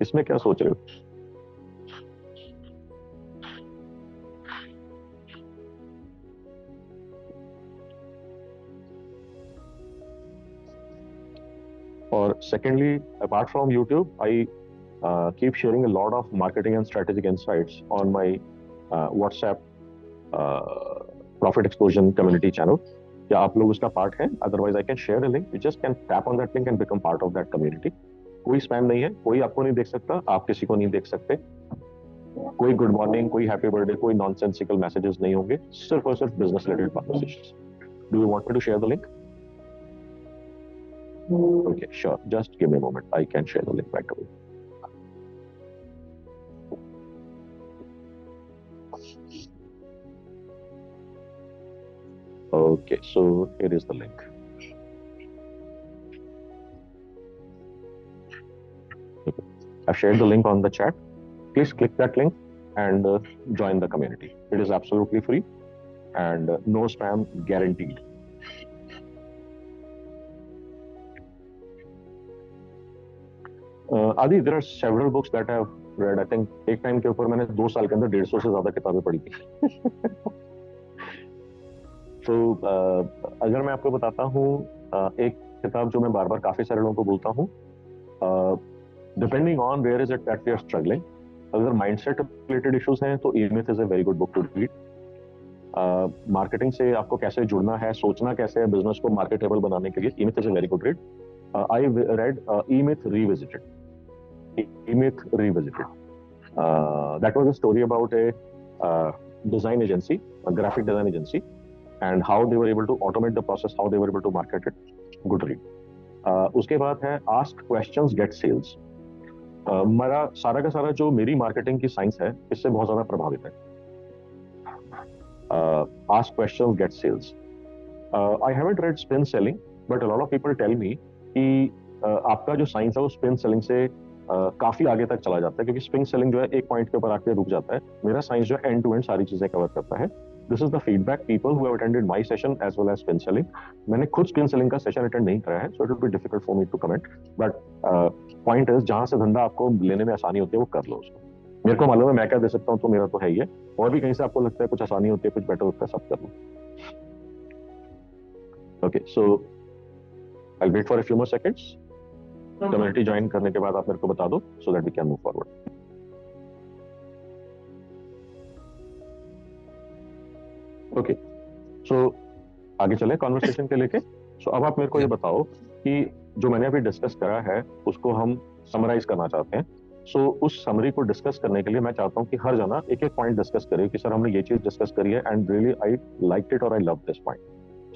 इसमें क्या सोच रहे हो? और secondly, apart from YouTube, I keep sharing a lot of marketing and strategic insights on my WhatsApp profit explosion community channel. क्या आप लोग उसका पार्ट हैं? Otherwise I can share a link, you just can tap on that link and become part of that community. कोई spam नहीं है, कोई आपको नहीं देख सकता, आप किसी को नहीं देख सकते, कोई गुड मॉर्निंग, कोई हैप्पी बर्थडे, कोई नॉनसेंसिकल मैसेजेस नहीं होंगे, सिर्फ और सिर्फ business related conversations. Do you want me to share the link? Okay, sure. Just give me a moment. I can share the link right away. Okay, so here is the link. Okay. I've shared the link on the chat. Please click that link and join the community. It is absolutely free and no spam guaranteed. Adi, there are several books that I have read. I think एक time के ऊपर मैंने 2 साल के अंदर 150 से ज्यादा किताबें पढ़ी थी। तो अगर मैं आपको बताता हूँ एक किताब जो मैं बार बार काफी सारे लोगों को बोलता हूँ, depending on where is it that we are struggling, अगर माइंडसेट रिलेटेड इश्यूज हैं तो E Myth is a very good book to read. Marketing से आपको कैसे जुड़ना है, सोचना कैसे है बिजनेस को मार्केटेबल बनाने के लिए, E Myth is a very good read. I read E Myth revisited. E-Myth Revisited. That was a story about a design agency, a graphic design agency, and how they were able to automate the process, how they were able to market it. Good read. उसके बाद है Ask Questions Get Sales. मेरा सारा का सारा जो मेरी marketing की साइंस है इससे बहुत ज्यादा प्रभावित है। Ask Questions Get Sales. I haven't read Spin Selling, but a lot of people tell me कि आपका जो साइंस है वो स्पिन सेलिंग से काफी आगे तक चला जाता है, क्योंकि स्पिन सेलिंग जो है एक पॉइंट के ऊपर आके रुक जाता है। मेरा साइंस जो है एंड टू एंड सारी चीजें कवर करता है। This is the feedback people who have attended my session as well as spin selling. मैंने खुद स्पिन सेलिंग का सेशन अटेंड नहीं करा है, so it will be difficult for me to comment, but point is जहां से धंधा आपको लेने में आसानी होती है वो कर लो उसको। मेरे को मालूम है मैं क्या दे सकता हूँ, तो मेरा तो है ही है, और भी कहीं से आपको लगता है कुछ आसानी होती है, कुछ बेटर होता है, सब कर लो। Okay, so I will wait for a few more seconds. Community join करने के बाद आप मेरे को बता दो, so that we can move forward. Okay, so आगे चले कॉन्वर्सेशन के लेके। सो अब आप मेरे को ये बताओ कि जो मैंने अभी डिस्कस करा है उसको हम समराइज करना चाहते हैं। सो उस समरी को डिस्कस करने के लिए मैं चाहता हूँ कि हर जना एक एक पॉइंट डिस्कस करे कि सर हमने ये चीज डिस्कस करी है and really I liked it और आई लव दिस पॉइंट।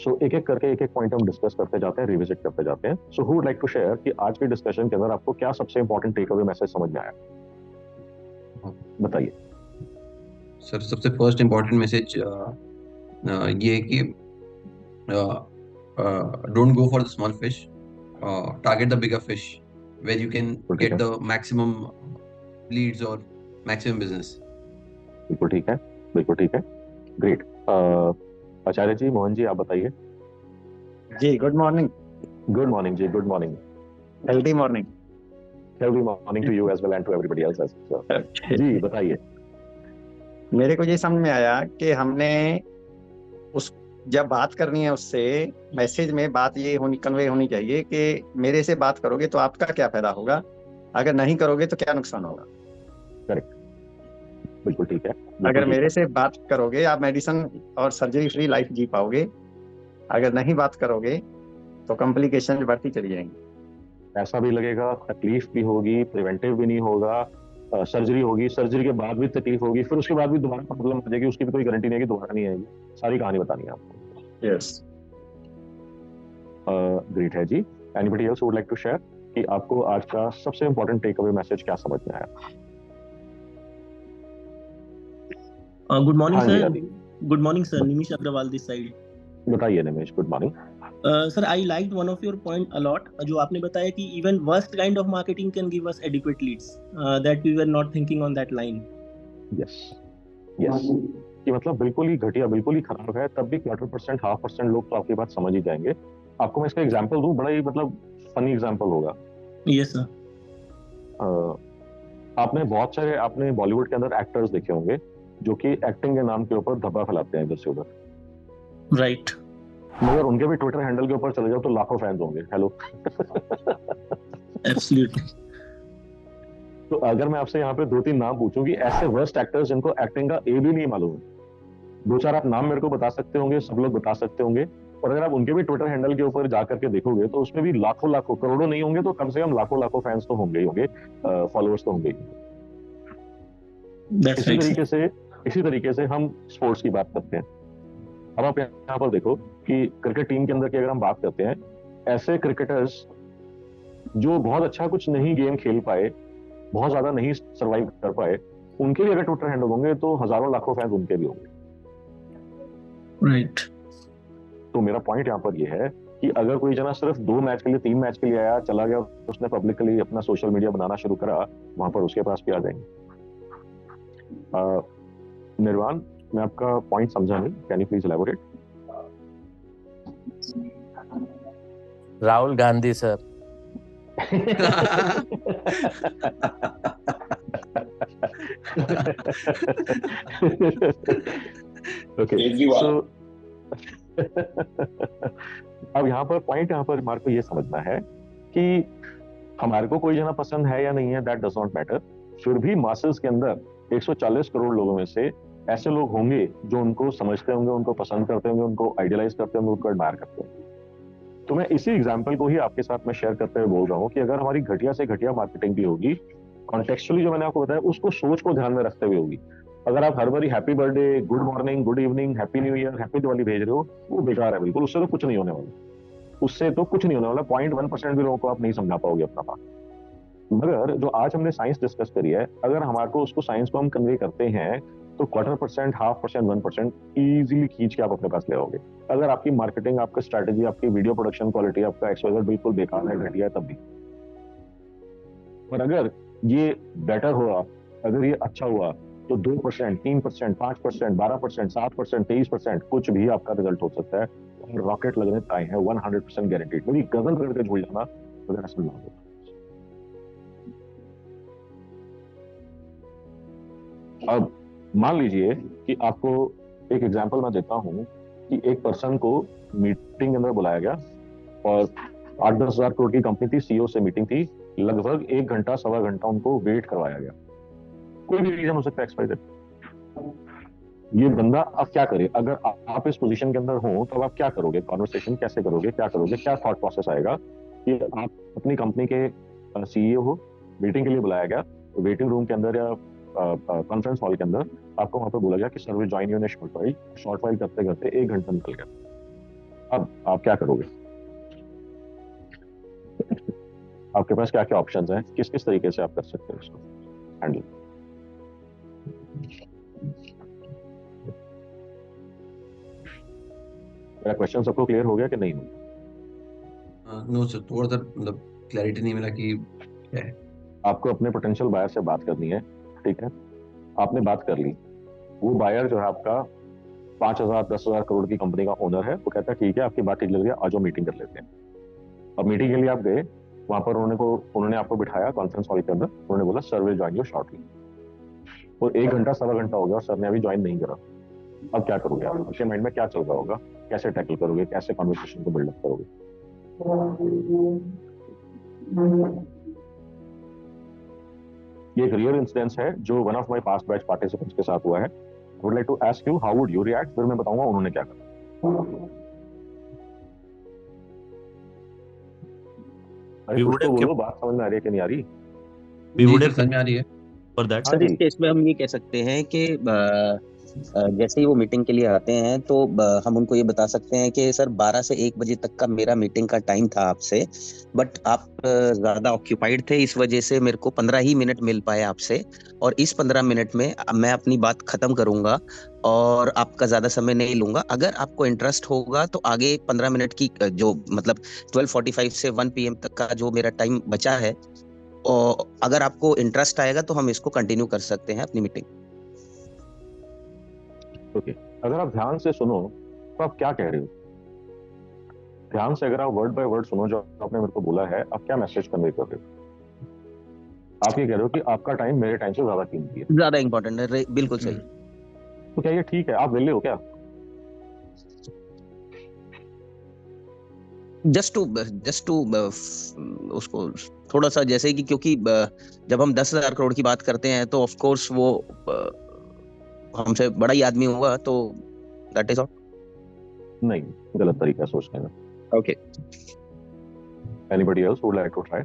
सो एक एक करके एक एक पॉइंट हम डिस्कस करते जाते हैं, रिविजिट करते जाते हैं। So who would like to share कि आज के डिस्कशन के अंदर आपको क्या सबसे इंपॉर्टेंट टेक अवे मैसेज समझ में आया, बताइए। सर सबसे फर्स्ट इम्पोर्टेंट मैसेज ये है कि don't go for the small fish, target the bigger fish where you can get the maximum leads और मैक्सिमम बिजनेस। बिल्कुल ठीक है, बिल्कुल ठीक है, ग्रेट। आचार्य जी, मोहन जी, आप बताइए। Ji good morning. Good morning ji, good morning. Healthy morning. Healthy morning to you as well and to everybody else as well. Ji बताइए। मेरे को ये समझ में आया कि हमने उस जब बात करनी है उससे मैसेज में बात ये होनी कन्वे होनी चाहिए कि मेरे से बात करोगे तो आपका क्या फायदा होगा, अगर नहीं करोगे तो क्या नुकसान होगा। करेक्ट, बिल्कुल ठीक है। अगर मेरे से बात करोगे आप मेडिसिन और सर्जरी फ्री लाइफ जी पाओगे, अगर नहीं बात करोगे तो कॉम्प्लिकेशन बढ़ती चली जाएंगी। ऐसा भी लगेगा, तकलीफ भी होगी, प्रिवेंटिव भी नहीं होगा, सर्जरी होगी, सर्जरी के बाद भी तकलीफ होगी, फिर उसके बाद भी दोबारा प्रॉब्लम आ जाएगी, उसकी भी कोई गारंटी नहीं है कि दोबारा नहीं आएगी। सारी कहानी बतानी है आपको। यस, ग्रेट है ji. Anybody else would like to share कि आपको आज का सबसे इंपॉर्टेंट टेक अवे मैसेज क्या समझ में आया? गुड मॉर्निंग हाँ जी, सर। आदि। Good morning sir, Nimish Agarwal this side. बताइए Nimesh, good morning. Sir I liked one of your point a lot, जो आपने बताया कि even worst kind of marketing can give us adequate leads, that we were not thinking on that line. Yes yes, कि मतलब बिल्कुल ही घटिया, बिल्कुल ही खराब है, तब भी 1/4%, 0.5% लोग तो आपकी बात समझ ही जाएंगे। आपको मैं इसका एग्जांपल दूं, बड़ा ही मतलब फनी एग्जांपल होगा। Yes sir. आपने बहुत सारे आपने बॉलीवुड के अंदर एक्टर्स देखे होंगे जो कि एक्टिंग के नाम के ऊपर धब्बा फैलाते हैं इधर से उधर। राइट। मगर उनके भी ट्विटर हैंडल के ऊपर चले जाओ तो लाखों फैंस होंगे। हेलो। एब्सोल्युटली। तो अगर मैं आपसे यहाँ पे 2-3 नाम पूछूं कि ऐसे वर्स्ट एक्टर्स जिनको एक्टिंग का ए भी नहीं मालूम है, दो चार आप नाम मेरे को बता सकते होंगे, सब लोग बता सकते होंगे, और अगर आप उनके भी ट्विटर हैंडल के ऊपर जाकर के देखोगे तो उसमें भी लाखों लाखों, करोड़ों नहीं होंगे तो कम से कम लाखों लाखों फैंस तो होंगे ही होंगे, फॉलोअर्स तो होंगे ही। That's right. इसी तरीके से हम स्पोर्ट्स की बात करते हैं। अब आप यहाँ पर देखो कि क्रिकेट टीम के अंदर की अगर हम बात करते हैं, ऐसे क्रिकेटर्स जो बहुत अच्छा कुछ नहीं गेम खेल पाए, बहुत ज्यादा नहीं सरवाइव कर पाए, उनके भी अगर ट्विटर हैंडल होंगे तो हजारों लाखों फैंस उनके भी होंगे। Right. तो मेरा पॉइंट यहाँ पर यह है कि अगर कोई जना सिर्फ 2 मैच के लिए 3 मैच के लिए आया, चला गया, उसने पब्लिकली अपना सोशल मीडिया बनाना शुरू करा, वहां पर उसके पास भी आ जाएंगे। निर्वाण, मैं आपका पॉइंट समझा नहीं, can you please elaborate? Rahul Gandhi sir. Okay, so अब यहाँ पर पॉइंट, यहाँ पर हमारे को ये समझना है कि हमारे को कोई जना पसंद है या नहीं है, दैट डज नॉट मैटर। फिर भी मासेस के अंदर 140 करोड़ लोगों में से ऐसे लोग होंगे जो उनको समझते होंगे, उनको पसंद करते होंगे, उनको आइडियलाइज करते होंगे, उनको एडमायर करते होंगे। तो मैं इसी एग्जाम्पल को ही आपके साथ में शेयर करते हुए बोल रहा हूँ कि अगर हमारी घटिया से घटिया मार्केटिंग भी होगी, कॉन्टेक्चुअली जो मैंने आपको बताया, उसको सोच को ध्यान में रखते हुए होगी। अगर आप हर बारी happy birthday, good morning, good evening, happy new year, happy Diwali भेज रहे हो, वो बेकार है बिल्कुल, उससे तो कुछ नहीं होने वाला, उससे तो कुछ नहीं होने वाला। 0.1% भी लोगों को आप नहीं समझा पाओगे अपना बात। मगर जो आज हमने साइंस डिस्कस करी है, अगर हमारे को उसको साइंस को हम कन्वे करते हैं तो 1/4%, 0.5%, 1% इजीली खींच के आप अपने पास ले आओगे। अगर आपकी मार्केटिंग, आपका स्ट्रैटेजी, आपकी वीडियो प्रोडक्शन क्वालिटी, आपका एक्सपोजर बिल्कुल बेकार है, घटिया है, तब भी। पर अगर ये बेटर हुआ, अगर ये अच्छा हुआ, तो 2%, 3%, 5%, 12%, 7%, 23%, कुछ भी आपका रिजल्ट हो सकता है। और रॉकेट लगने तय है, 100% गारंटीड। मेरी गजल करके झूल जाना अगर ऐसा ना हो। अब मान लीजिए कि आपको एक एग्जांपल मैं देता हूं कि एक पर्सन को मीटिंग के अंदर बुलाया गया और 8-10 हजार करोड़ की कंपनी थी, सीईओ से मीटिंग थी, लगभग 1 घंटा, सवा घंटा उनको वेट करवाया गया। कोई भी रीजन हो सकता है, एक्सपाइजेड। ये बंदा अब क्या करे? अगर आप इस पोजीशन के अंदर हो तो आप क्या करोगे? कॉन्वर्सेशन कैसे करोगे? क्या करोगे? क्या थॉट प्रोसेस आएगा कि आप अपनी कंपनी के सीईओ हो, मीटिंग के लिए बुलाया गया, वेटिंग रूम के अंदर या कॉन्फ्रेंस हॉल के अंदर आपको वहां पर बोला गया कि sir will join you in a short while करते करते 1 घंटा निकल गया। अब आप क्या करोगे? आपके पास क्या क्या ऑप्शंस हैं? किस किस तरीके से आप कर सकते हो इसको हैंडल? मेरा क्वेश्चन सबको क्लियर हो गया कि नहीं? नो सर, थोड़ा सा मतलब क्लैरिटी नहीं मिला कि क्या है। आपको अपने पोटेंशियल बायर से बात करनी है, ठीक है? आपने बात कर ली, वो बायर जो है आपका 5,000-10,000 करोड़ की कंपनी का ओनर है, वो कहता है ठीक है, आपकी बात ठीक लग रही है, आज मीटिंग कर लेते हैं। अब मीटिंग के लिए आप गए, वहां पर उन्होंने आपको बिठाया कॉन्फ्रेंस हॉल के अंदर, उन्होंने बोला sir will join you shortly. और 1 घंटा, सवा घंटा हो गया और सर ने अभी ज्वाइन नहीं करा। अब क्या करोगे आप? आपके माइंड में क्या चल रहा होगा? कैसे टैकल करोगे? कैसे कन्वर्सेशन को बिल्डअप करोगे? ये एक रियल इंसिडेंस है जो one of my past batch participants के साथ हुआ है। I would like to ask you, how would you react? फिर मैं बताऊंगा उन्होंने क्या करा। अरे कुछ तो बोलो, बात समझ में आ रही है कि नहीं आ रही? समझ में आ रही है फॉर दैट। सर, इस केस में हम ये कह सकते हैं कि जैसे ही वो मीटिंग के लिए आते हैं तो हम उनको ये बता सकते हैं कि सर 12 से 1 बजे तक का मेरा मीटिंग का टाइम था आपसे, बट आप ज़्यादा ऑक्यूपाइड थे, इस वजह से मेरे को 15 ही मिनट मिल पाए आपसे, और इस 15 मिनट में मैं अपनी बात खत्म करूंगा और आपका ज़्यादा समय नहीं लूंगा। अगर आपको इंटरेस्ट होगा तो आगे 15 मिनट की जो मतलब 12:45 से 1 PM तक का जो मेरा टाइम बचा है, और अगर आपको इंटरेस्ट आएगा तो हम इसको कंटिन्यू कर सकते हैं अपनी मीटिंग। ओके, अगर आप ध्यान से सुनो तो आप क्या कह रहे हो? ध्यान से अगर आप वर्ड बाय वर्ड सुनो जो आपने मेरे को बोला है, आप क्या मैसेज कन्वे कर रहे हो? आप ये कह रहे हो कि आपका टाइम मेरे टाइम से ज्यादा कीमती है, ज्यादा इंपॉर्टेंट है। बिल्कुल सही। तो क्या ये ठीक है? आप वेले हो क्या? जस्ट टू उसको थोड़ा सा, जैसे कि क्योंकि जब हम 10,000 करोड़ की बात करते हैं तो ऑफ कोर्स वो हमसे बड़ा ही आदमी होगा, तो दैट इज ऑल। नहीं, गलत तरीका है सोचने में। Okay, anybody else would like to try?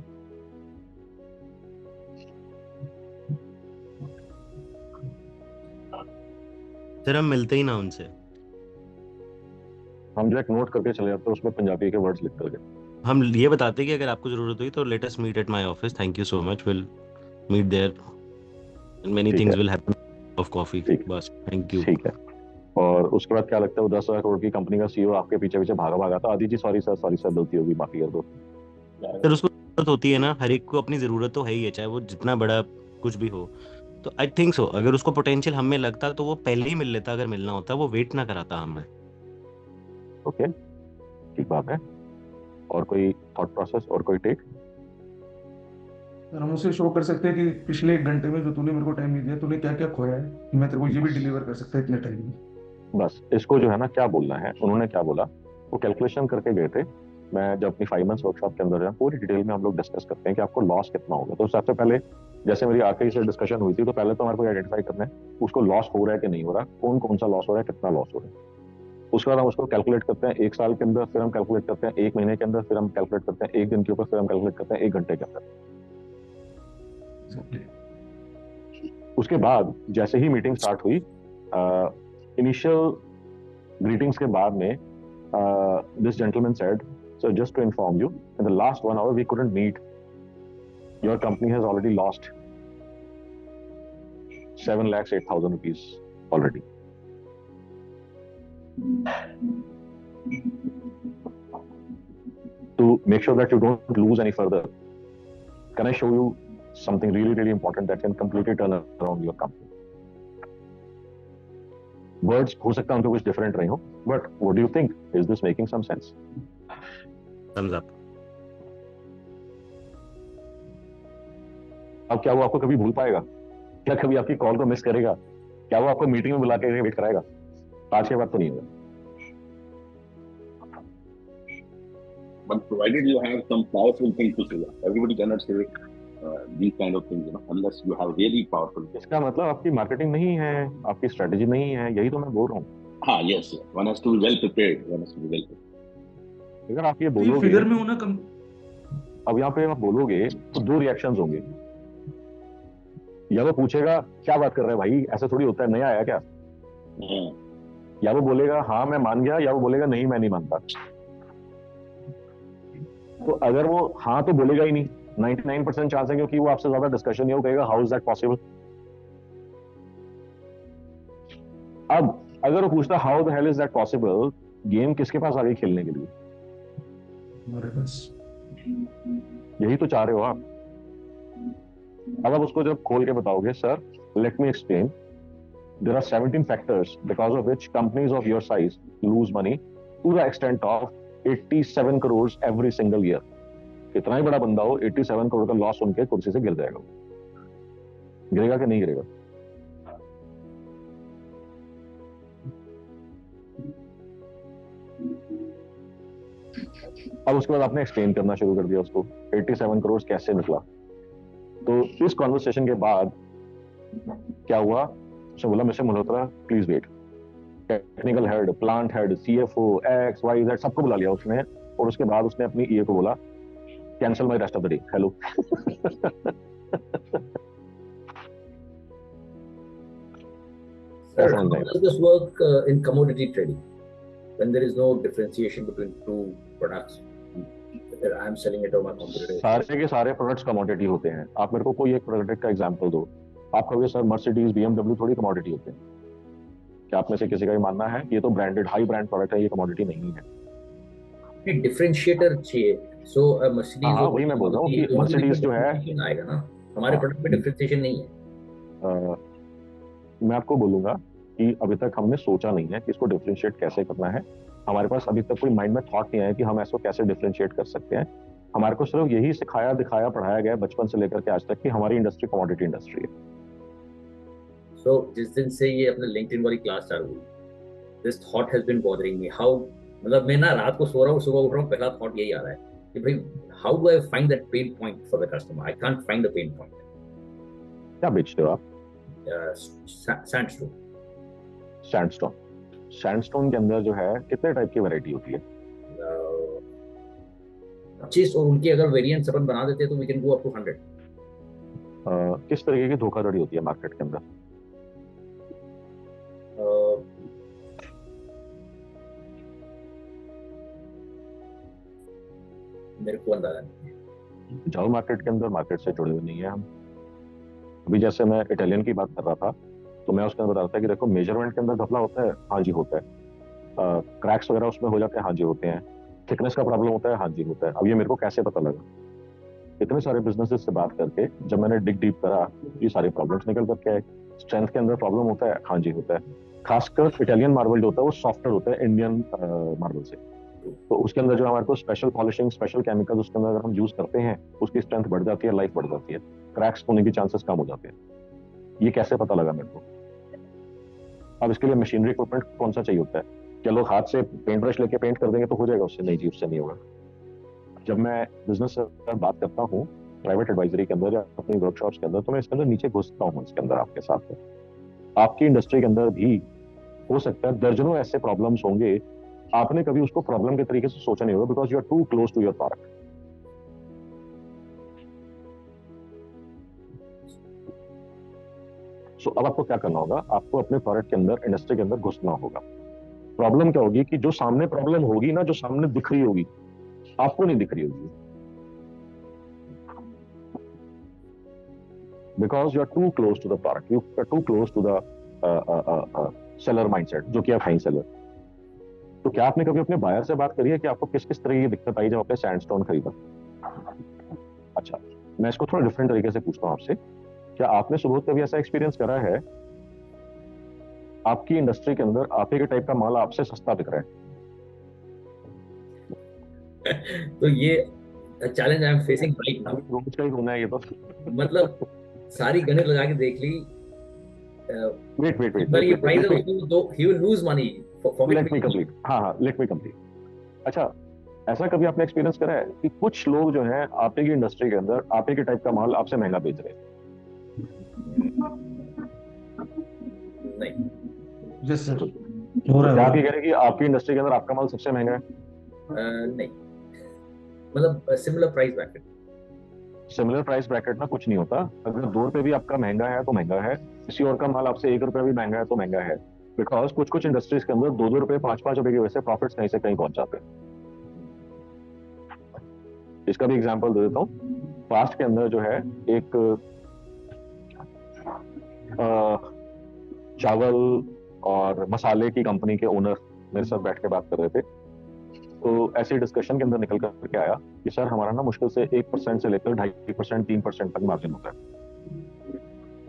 Sir हम मिलते ही ना उनसे। हम जो एक नोट करके चले जाते हैं उसमें पंजाबी के वर्ड्स लिख करके। हम ये बताते कि अगर आपको जरूरत हुई तो let us meet at my office, thank you so much, will meet there, many ठीक थिंग्स है, विल हैपन ऑफ कॉफी, ठीक बस थैंक यू। ठीक है। और उसके बाद क्या लगता है, वो 10,000 करोड़ की कंपनी का सीईओ आपके पीछे पीछे भागा भागा था, आदि जी सॉरी सर गलती होगी, माफी कर दो। सर उसको जरूरत होती है ना, हर एक को अपनी जरूरत तो है ही है, चाहे वो जितना बड़ा कुछ भी हो। तो आई थिंक सो अगर उसको पोटेंशियल हम में लगता तो वो पहले ही मिल लेता, अगर मिलना होता वो वेट ना कराता हमें। ओके, ठीक बात है। और कोई थॉट प्रोसेस और कोई टेक? सर हम उसे शो कर सकते हैं कि पिछले 1 घंटे में जो तूने मेरे को टाइम नहीं दिया, तूने क्या क्या खोया है, मैं तेरे को ये भी डिलीवर कर सकता है इतने टाइम में। बस इसको जो है ना क्या बोलना है, उन्होंने क्या बोला वो कैलकुलेशन करके गए थे। मैं जब अपनी 5 मंथ्स वर्कशॉप के अंदर पूरी डिटेल में हम लोग डिस्कस करते हैं कि आपको लॉस कितना होगा। तो सबसे पहले जैसे मेरी आखिरी से डिस्कशन हुई थी, तो पहले तो हमारे को आइडेंटिफाई करना है उसको लॉस हो रहा है कि नहीं हो रहा, कौन कौन सा लॉस हो रहा है, कितना लॉस हो रहा है। उसके बाद हम उसको कैलकुलेट करते हैं 1 साल के अंदर, फिर हम कैलकुलेट करते हैं 1 महीने के अंदर, फिर हम कैलकुलेट करते हैं 1 दिन के ऊपर, फिर हम कैलकुलेट करते हैं 1 घंटे के अंदर। उसके बाद जैसे ही मीटिंग स्टार्ट हुई, इनिशियल ग्रीटिंग्स के बाद में this gentleman said, sir just to inform you, in the last 1 hour we couldn't meet, your company has already lost 7,08,000 rupees already. To make sure that you don't lose any further, can I show you something really, really important that can completely turn around your company? Words हो सकता है उनको कुछ different रहे हो, but what do you think? Is this making some sense? Thumbs up. अब क्या वो आपको कभी भूल पाएगा? क्या कभी आपकी कॉल को मिस करेगा? क्या वो आपको मीटिंग में बुला के वेट कराएगा? आज के बाद तो नहीं होगा। But provided you have some powerful things to say, everybody cannot say these kind of things, unless you have really powerful. इसका मतलब आपकी मार्केटिंग नहीं है, आपकी स्ट्रेटेजी नहीं है, यही तो मैं बोल रहा हूँ। हाँ, yes, one has to be well prepared. One has to be well prepared. अगर आप ये बोलोगे, फिगर में होना कम, अब यहाँ पे आप बोलोगे तो 2 रिएक्शंस होंगे। या वो पूछेगा क्या बात कर रहे हैं भाई, ऐसा थोड़ी होता है, नया आया क्या? या वो बोलेगा हाँ मैं मान गया, या वो बोलेगा नहीं मैं नहीं मानता। तो अगर वो हाँ तो बोलेगा ही नहीं, 99% चांस है, क्योंकि वो आपसे ज्यादा डिस्कशन नहीं हो, कहेगा हाउ इज दैट पॉसिबल। अब अगर वो पूछता how the hell is that possible, game किसके पास आ गई खेलने के लिए? यही तो चाह रहे हो आप। अब आप उसको जब खोल के बताओगे, sir let me explain, there are 17 factors because of which companies of your size lose money to the extent of 87 crores every single year. कितना ही बड़ा बंदा हो, 87 करोड़ का लॉस उनके कुर्सी से गिर जाएगा। गिरेगा कि नहीं गिरेगा? अब उसके बाद आपने एक्सप्लेन करना शुरू कर दिया उसको 87 करोड़ कैसे निकला। तो इस कॉन्वर्सेशन के बाद क्या हुआ, उसने बोला mister Malhotra please wait, technical head, plant head, CFO, X Y Z सबको बुला लिया उसने, और उसके बाद उसने अपनी ईए को बोला cancel my rest of the day, hello. Sir, how does this work in commodity trading when there is no differentiation between two products? Whether I am selling it or my competitor. सारे के सारे products commodity होते हैं। आप मेरे को कोई एक प्रोडक्ट का एग्जांपल दो। आप कहोगे सर मर्सिडीज, बीएमडब्ल्यू थोड़ी कमोडिटी होते हैं। क्या आप में से किसी का भी मानना है ये तो ब्रांडेड हाई ब्रांड प्रोडक्ट है, ये कमोडिटी नहीं है? एक डिफरेंशिएटर चाहिए। सो मर्सिडीज, हाँ वही मैं बोल रहा हूँ कि मर्सिडीज जो है आएगा ना, हमारे प्रोडक्ट में डिफरेंशिएशन नहीं है। मैं आपको बोलूंगा कि अभी तक हमने सोचा नहीं है कि इसको डिफरेंशिएट कैसे करना है। हमारे पास अभी तक कोई माइंड में थॉट नहीं आया कि हम इसको कैसे डिफरेंशिएट कर सकते हैं। हमारे को सिर्फ यही सिखाया दिखाया पढ़ाया गया बचपन से लेकर के आज तक कि हमारी इंडस्ट्री कमोडिटी इंडस्ट्री है। So जिस दिन से ये अपने लिंक्डइन वाली क्लास चालू हुई, this thought has been bothering me. How, मतलब मैं ना रात को सो रहा हूँ, सुबह उठ रहा हूँ, पहला थॉट यही आ रहा है कि भाई how do I find that pain point for the customer? I can't find the pain point. क्या बेचते हो आप? Sandstone. सैंडस्टोन। सैंडस्टोन के अंदर जो है कितने टाइप की वैरायटी होती है? 25, और उनके अगर वेरिएंट्स अपन बना देते हैं तो we can go up to 100। किस तरीके की धोखाधड़ी होती है मार्केट के अंदर? मेरे को अंदाजा नहीं। जाओ मार्केट के अंदर, मार्केट से जुड़े हुए नहीं है हम। अभी जैसे मैं इटालियन की बात कर रहा था, तो मैं उसके अंदर बता रहा था कि देखो मेजरमेंट के अंदर घपला होता है, हाँ जी होता है। क्रैक्स वगैरह उसमें हो जाते हैं, हाँ जी होते हैं। थिकनेस का प्रॉब्लम होता है, हाँ जी होता है। अब ये मेरे को कैसे पता लगा? इतने सारे बिजनेसेस से बात करके जब मैंने डिग डीप करा, ये सारे प्रॉब्लम्स निकल करके आए। स्ट्रेंथ के अंदर प्रॉब्लम होता है, हाँ जी होता है। खासकर इटालियन मार्बल जो होता है वो सॉफ्टर होता है इंडियन मार्बल से। तो उसके अंदर जो हमारे को स्पेशल पॉलिशिंग, स्पेशल केमिकल्स उसके अंदर अगर हम यूज करते हैं, उसकी स्ट्रेंथ बढ़ जाती है, लाइफ बढ़ जाती है, क्रैक्स होने की चांसेस कम हो जाते हैं। ये कैसे पता लगा मेरे को? अब इसके लिए मशीनरी इक्विपमेंट कौन सा चाहिए होता है? क्या लोग हाथ से पेंट ब्रश लेके पेंट कर देंगे तो हो जाएगा उससे? नहीं जी, उससे नहीं होगा। जब मैं बिजनेस से बात करता हूँ प्राइवेट एडवाइजरी के अंदर या अपनी वर्कशॉप्स के अंदर, तो मैं इसके अंदर नीचे घुसता हूँ इसके अंदर आपके साथ में। आपकी इंडस्ट्री के अंदर भी हो सकता है दर्जनों ऐसे प्रॉब्लम्स होंगे, आपने कभी उसको प्रॉब्लम के तरीके से सोचा नहीं होगा, because you are too close to your product. So अब आपको क्या करना होगा? आपको अपने प्रोडक्ट के अंदर, इंडस्ट्री के अंदर घुसना होगा। प्रॉब्लम क्या होगी कि जो सामने प्रॉब्लम होगी ना, जो सामने दिख रही होगी, आपको नहीं दिख रही होगी, because you are too close to the product, you are too close to the seller mindset, जो कि आप हाई सेलर। तो क्या आपने कभी अपने बायर से बात करी है कि आपको किस किस तरह की दिक्कत आई जब आपने सैंडस्टोन खरीदा? अच्छा, मैं इसको थोड़ा डिफरेंट तरीके से पूछता हूँ आपसे। क्या आपने सुबह कभी ऐसा एक्सपीरियंस करा है आपकी इंडस्ट्री के अंदर आप ही के टाइप का माल आपसे सस्ता बिक रहा है? तो ये challenge I am facing right now. रोज का ही होना है ये तो। मतलब सारी गणित लगा के देख ली। वेट वेट वेट, पर ये प्राइस है उसको दो, he will lose money for let me complete. हाँ, लेट मी कंप्लीट। अच्छा, ऐसा कभी आपने एक्सपीरियंस करा है कि कुछ लोग जो हैं आप ही की इंडस्ट्री के अंदर आप ही के टाइप का माल आपसे महंगा बेच रहे हैं? नहीं। यस सर, तो हो रहा क्या आप है। ये कह रहे हैं कि आपकी इंडस्ट्री के अंदर आपका माल सबसे महंगा है? नहीं, मतलब similar price bracket. Similar price bracket में कुछ नहीं होता। अगर 2 रुपए भी आपका महंगा है तो महंगा है, किसी और का माल आपसे 1 रुपया भी महंगा है तो महंगा है। बिकॉज कुछ कुछ इंडस्ट्रीज के अंदर 2-2 रुपए, 5-5 रुपए की वजह से प्रॉफिट्स कहीं से कहीं पहुंच जाते हैं। इसका भी एग्जांपल दे देता हूँ। पास्ट के अंदर जो है एक चावल और मसाले की कंपनी के ओनर मेरे साथ बैठ के बात कर रहे थे। तो ऐसे डिस्कशन के अंदर निकल कर क्या आया कि सर हमारा ना मुश्किल से 1% से लेकर 2.5%, 3% तक मार्जिन होता है।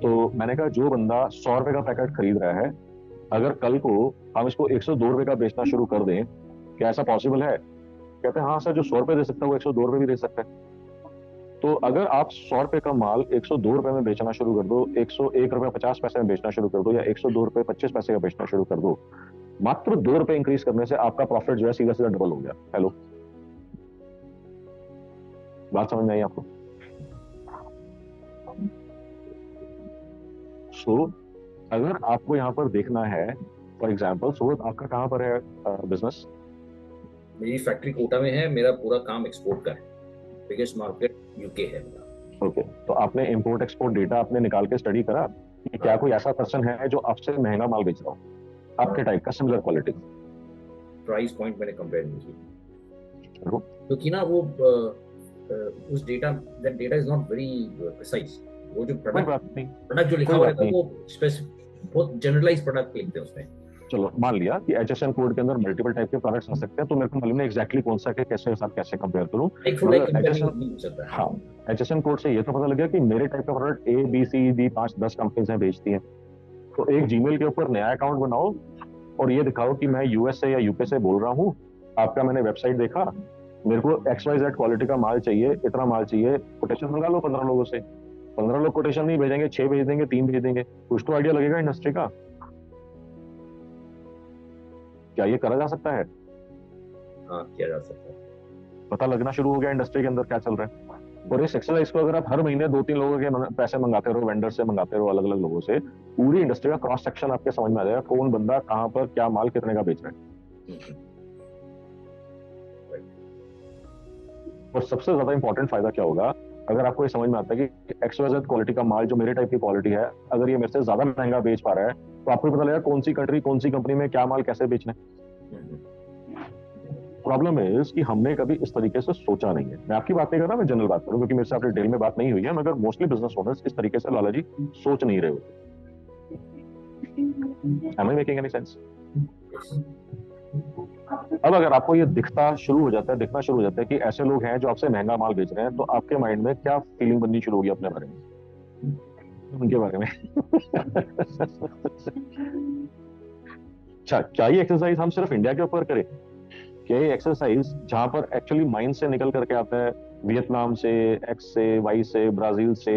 तो मैंने कहा जो बंदा 100 रुपए का पैकेट खरीद रहा है, अगर कल को हम इसको 102 रुपए का बेचना शुरू कर दें, क्या ऐसा पॉसिबल है? कहते हैं हाँ सर, जो 100 रुपए दे सकता है वो 102 रुपए भी दे सकता है। तो अगर आप 100 रुपए का माल 102 रुपए में बेचना शुरू कर दो, 101 रुपए 50 पैसे में बेचना शुरू कर दो, या 102 रुपए 25 पैसे का बेचना शुरू कर दो, मात्र 2 रुपए इंक्रीज करने से आपका प्रॉफिट जो है सीधा सीधा डबल हो गया। हेलो, बात समझ में आई आपको? सो अगर आपको यहाँ पर देखना है, फॉर एग्जाम्पल सुबह आपका कहाँ पर है बिजनेस? मेरी फैक्ट्री कोटा में है, मेरा पूरा काम एक्सपोर्ट का है, बिगेस्ट मार्केट यूके है मेरा। ओके, तो आपने इंपोर्ट एक्सपोर्ट डेटा आपने निकाल के स्टडी करा कि क्या कोई ऐसा पर्सन है जो आपसे महंगा माल बेच रहा हो, आपके टाइप का, सिमिलर क्वालिटी? प्राइस पॉइंट मैंने कंपेयर नहीं किया, क्योंकि ना वो उस data, that data is not very precise. वो जो प्रोडक्ट जो लिखा हुआ रहता है वो स्पेसिफिक, बहुत जनरलाइज प्रोडक्ट लिखते हैं उसमें। चलो मान लिया कि HSN कोड के अंदर मल्टीपल टाइप के प्रोडक्ट्स आ सकते हैं, तो मेरे को मालूम नहीं एग्जैक्टली कौन सा के कैसे साथ कैसे कंपेयर करूं। हाँ, HSN कोड से ये तो पता लग गया कि मेरे टाइप का product A, B, C, D 5-10 companies हैं बेचती हैं। तो एक जीमेल के ऊपर नया अकाउंट बनाओ और ये दिखाओ कि मैं US से या UK से बोल रहा हूँ, आपका मैंने वेबसाइट देखा, मेरे को XYZ क्वालिटी का माल चाहिए, इतना माल चाहिए, कोटेशन मंगा लो 15 लोगों से। 15 लोग कोटेशन नहीं भेजेंगे, 6 भेज देंगे, 3 भेज देंगे, कुछ तो आइडिया लगेगा इंडस्ट्री का। क्या ये करा जा सकता है? हाँ, किया जा सकता है। पता लगना शुरू हो गया इंडस्ट्री के अंदर क्या चल रहा है। और इस एक्सरसाइज को अगर आप हर महीने 2-3 लोगों के पैसे मंगाते रहो, वेंडर से मंगाते रहो, अलग अलग लोगों से, पूरी इंडस्ट्री का क्रॉस सेक्शन आपके समझ में आ जाएगा, कौन बंदा कहाँ पर क्या माल कितने का बेच रहा है। और सबसे ज्यादा इंपॉर्टेंट फायदा क्या होगा, अगर आपको ये समझ में आता है कि XYZ क्वालिटी का माल जो मेरे टाइप की क्वालिटी है, अगर ये मेरे से ज्यादा महंगा बेच पा रहा है, तो आपको पता लगेगा कौन सी कंट्री, कौन सी कंपनी में क्या माल कैसे बेचना है। प्रॉब्लम है कि हमने कभी इस तरीके से सोचा नहीं है। मैं आपकी बात नहीं कर रहा, मैं जनरल बात करूं, क्योंकि मेरे से आपकी डिटेल में बात नहीं हुई है, मगर मोस्टली बिजनेस ओनर्स इस तरीके से लाला जी सोच नहीं रहे होते। Am I making any sense? अब अगर आपको ये दिखना शुरू हो जाता है कि ऐसे लोग हैं जो आपसे महंगा माल बेच रहे हैं, तो आपके माइंड में क्या फीलिंग बननी शुरू होगी अपने बारे में, उनके बारे में? अच्छा, क्या ये एक्सरसाइज हम सिर्फ इंडिया के ऊपर करें? क्या ये एक्सरसाइज जहां पर एक्चुअली माइंड से निकल करके आता है, वियतनाम से, एक्स से, वाई से, ब्राजील से,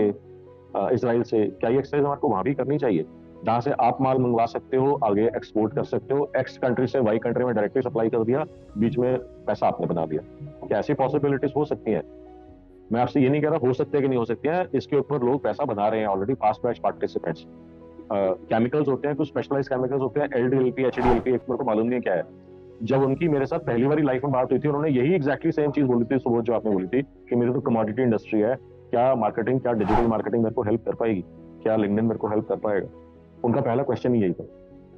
इसराइल से, क्या ये एक्सरसाइज आपको वहां भी करनी चाहिए, जहां से आप माल मंगवा सकते हो, आगे एक्सपोर्ट कर सकते हो, एक्स कंट्री से वाई कंट्री में डायरेक्टली सप्लाई कर दिया, बीच में पैसा आपने बना दिया? क्या ऐसी पॉसिबिलिटीज हो सकती हैं? मैं आपसे ये नहीं कह रहा हो सकती है कि नहीं हो सकती है, इसके ऊपर लोग पैसा बना रहे हैं already, fast batch participants. Chemicals होते हैं, कुछ स्पेशलाइज केमिकल्स होते हैं, LDLP, HDLP, मेरे को मालूम नहीं क्या है। जब उनकी मेरे साथ पहली बारी लाइफ में बात हुई थी, उन्होंने यही एग्जैक्टली सेम चीज बोली थी सुबह, जो आपने बोली थी कि मेरी तो कमोडिटी इंडस्ट्री है, क्या मार्केटिंग, क्या डिजिटल मार्केटिंग मेरे को हेल्प कर पाएगी, क्या लिंक्डइन मेरे को हेल्प कर पाएगा? उनका पहला क्वेश्चन ही यही था।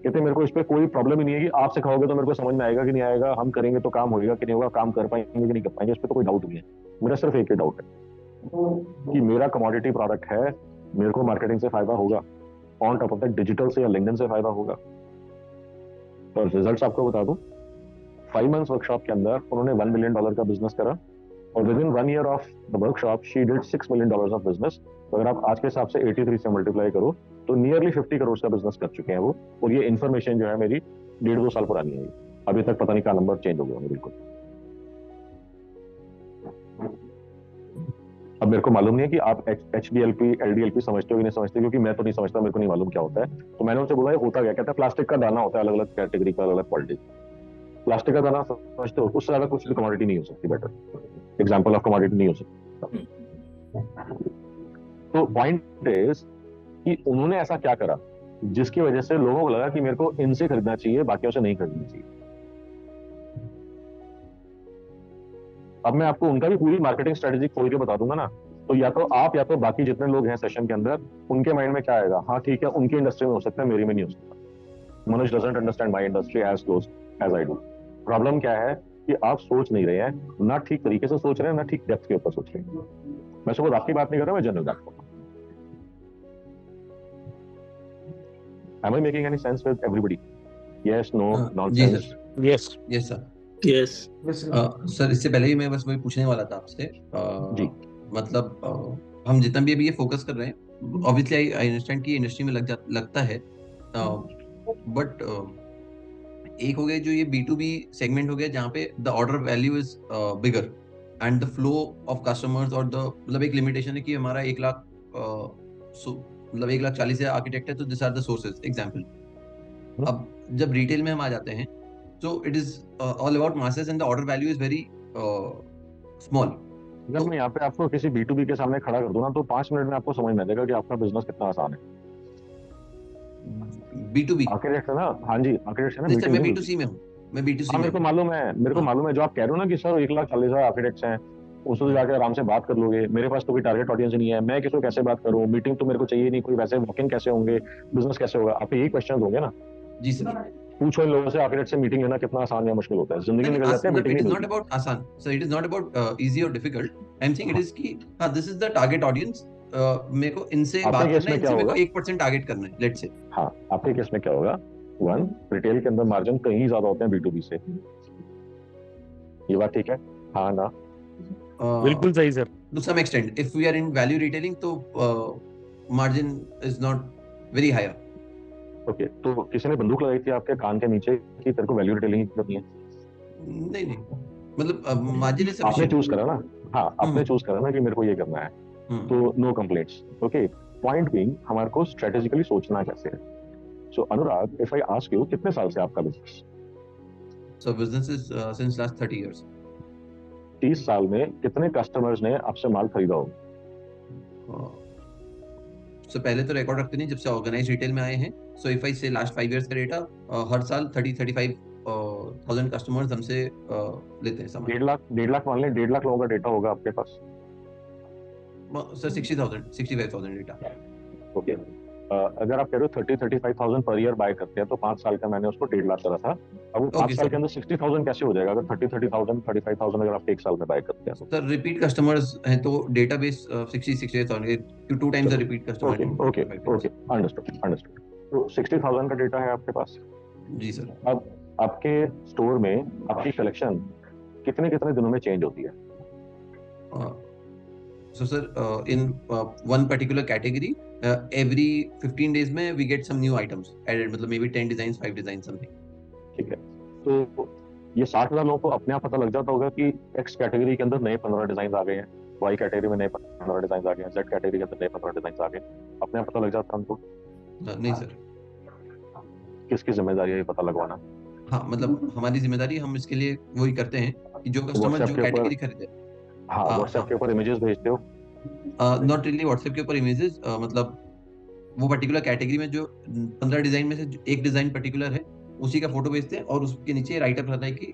कहते मेरे को इस पर कोई प्रॉब्लम ही नहीं है कि आप सिखाओगे तो मेरे को समझ में आएगा कि नहीं आएगा, हम करेंगे तो काम होगा कि नहीं होगा, काम कर पाएंगे कि नहीं कर पाएंगे, इस पर तो कोई डाउट नहीं है। मेरा सिर्फ एक ही डाउट है कि मेरा कमोडिटी प्रोडक्ट है, मेरे को मार्केटिंग से फायदा होगा, on top of that digital से या लिंक्डइन से फायदा होगा। और रिजल्ट्स आपको बता दूं, 5 months वर्कशॉप के अंदर उन्होंने $1 million का बिजनेस करा, और with in 1 year of the workshop she did $6 million of business. तो अगर आप आज के हिसाब से 83 से मल्टीप्लाई करो तो नियरली 50 करोड़ का बिजनेस कर चुके हैं वो। और ये इन्फॉर्मेशन जो है मेरी 1.5-2 साल पुरानी है, अभी तक पता नहीं क्या नंबर चेंज हो गया बिल्कुल। अब मेरे को मालूम नहीं है कि आप HDLP, LDLP समझते हो कि नहीं समझते, क्योंकि मैं तो नहीं समझता, मेरे को नहीं मालूम क्या होता है। तो मैंने उनसे बोला होता क्या, कहता है प्लास्टिक का दाना होता है, अलग अलग कैटेगरी का, अलग अलग क्वालिटी। प्लास्टिक का दाना समझते हो, उससे ज्यादा कुछ भी कमोडिटी नहीं हो सकती, बेटर एग्जांपल ऑफ कमोडिटी नहीं हो सकती। तो पॉइंट इज कि उन्होंने ऐसा क्या करा जिसकी वजह से लोगों को लगा कि मेरे को इनसे खरीदना चाहिए, बाकियों से नहीं खरीदना चाहिए। अब मैं आपको उनका भी पूरी मार्केटिंग स्ट्रेटेजी खोल के बता दूंगा ना, तो या तो आप या तो बाकी जितने लोग हैं सेशन के अंदर, उनके माइंड में क्या आएगा, हाँ ठीक है उनकी इंडस्ट्री में हो सकता है, मेरी में नहीं हो सकता। Manoj doesn't understand my industry as close as I do. Problem क्या है कि आप सोच नहीं रहे हैं, ना ठीक तरीके से सोच रहे हैं, ना ठीक डेप्थ के ऊपर सोच रहे हैं। मैं सुबह आपकी बात नहीं कर रहा, मैं जनरल बात कर रहा हूं। Am I making any sense with everybody? Yes, no, nonsense? Yes. Yes sir. Yes. Sir इससे पहले ही मैं बस वही पूछने वाला था आपसे, जी मतलब हम जितना भी अभी ये फोकस कर रहे हैं, ऑब्वियसली आई अंडरस्टैंड कि इंडस्ट्री में लगता है, बट एक हो गया जो ये B2B सेगमेंट हो गया, जहाँ पे the order value is bigger and the flow of customers, और द मतलब एक लिमिटेशन है कि हमारा 1 लाख मतलब 1,40,000 आर्किटेक्ट है, तो this are the sources example. अब जब रिटेल में हम आ जाते हैं, so it is all about masses and the order value is very small. अगर मैं यहाँ पे आपको किसी B2B के सामने खड़ा कर दूं ना, तो 5 मिनट में आपको समझ में आएगा कि आपका बिजनेस कितना आसान है। B2B आर्किटेक्ट है ना, हाँ जी आर्किटेक्ट है ना, नहीं सर मैं B2C में हूँ, मैं B2C में मेरे को मालूम है, मेरे को मालूम है। जो आप कह रहे हो ना कि सर 1,40,000 आर्किटेक्ट्स हैं, उससे जाकर आराम से बात कर लोगे, मेरे पास तो कोई टारगेट ऑडियंस नहीं है, मैं किसको कैसे बात करूँ, मीटिंग तो मेरे को चाहिए नहीं, कोई वैसे वॉकिंग कैसे होंगे, बिजनेस कैसे होगा, आपके यही क्वेश्चन होंगे ना? जी सर। पूछो इन लोगों से आर्किटेक्ट से मीटिंग लेना कितना आसान या मुश्किल होता है, जिंदगी निकल जाती है मीटिंग इट इज नहीं नॉट अबाउट आसान sir, it is not about easy और difficult, I am saying it is कि हां this is the target audience, मेरे को इनसे बात करना है, इनसे मेरे को 1% टारगेट करना है, लेट्स से। हाँ आपके केस में क्या होगा, 1 रिटेल के अंदर मार्जिन कहीं ज्यादा होते हैं B2B से, ये बात ठीक है? हाँ ना? बिल्कुल सही sir. To some extent if we are in value retailing तो margin is not very higher. Okay, तो किसी ने बंदूक लगाई थी आपके कान के नीचे कि तेरे को वैल्यू रिटेलिंग करनी है? नहीं मतलब मार्जिन इज आपने चूज करा ना, हाँ आपने चूज करा ना कि मेरे को ये करना है, तो no complaints. Okay, point being हमारे को स्ट्रेटेजिकली सोचना कैसे है। So Anurag, if I ask you, कितने साल से आपका business? So business is since last 30 years. 30 साल में कितने कस्टमर्स ने आपसे माल खरीदा होगा? So पहले तो रिकॉर्ड रखते नहीं जब से ऑर्गेनाइज रिटेल में आए हैं. So if I say last 5 years का डेटा, हर साल 30-35,000 कस्टमर्स हमसे लेते हैं सामान. 1.5 लाख मान लें, 1.5 लाख लोगों का डेटा होगा आपके पास. Sir 65,000 data. ओके. अगर आप कह रहे हो 30-35,000 पर ईयर बाय करते हैं तो 5 साल का मैंने उसको 1.5 लाख करा था. अब वो 5 Okay, साल sir. के अंदर 60,000 कैसे हो जाएगा अगर 30,000 35,000 अगर आप एक साल में बाय करते हैं? सर रिपीट कस्टमर्स हैं तो database 60-68,000 two times the repeat customer. Okay understood. तो 60,000 का डेटा है आपके पास. जी सर. अब आपके स्टोर में आपकी कलेक्शन कितने कितने दिनों में चेंज होती है? So sir, in one particular category, every 15 days में we get some new items added, मतलब maybe 10 designs, 5 designs something. ठीक है. तो ये 60,000 लोगों को अपने आप पता लग जाता होगा कि X कैटेगरी के अंदर नए 15 डिजाइन आ गए हैं, Y कैटेगरी में नए 15 डिजाइन आ गए हैं, Z कैटेगरी के अंदर नए 15 डिजाइन आ गए हैं. अपने आप पता लग जाता है हमको? नहीं सर. किसकी जिम्मेदारी है ये पता लगवाना? हाँ मतलब हमारी जिम्मेदारी, हम इसके लिए वही करते हैं कि जो कस्टमर WhatsApp जो के ऊपर कैटेगरी खरीदे. हाँ WhatsApp के ऊपर इमेजेस भेजते हो? नॉट रियली व्हाट्सएप के ऊपर इमेजेस, मतलब वो पर्टिकुलर कैटेगरी में जो 15 डिजाइन में से एक डिजाइन पर्टिकुलर है उसी का फोटो भेजते हैं और उसके नीचे राइट अप रहता है कि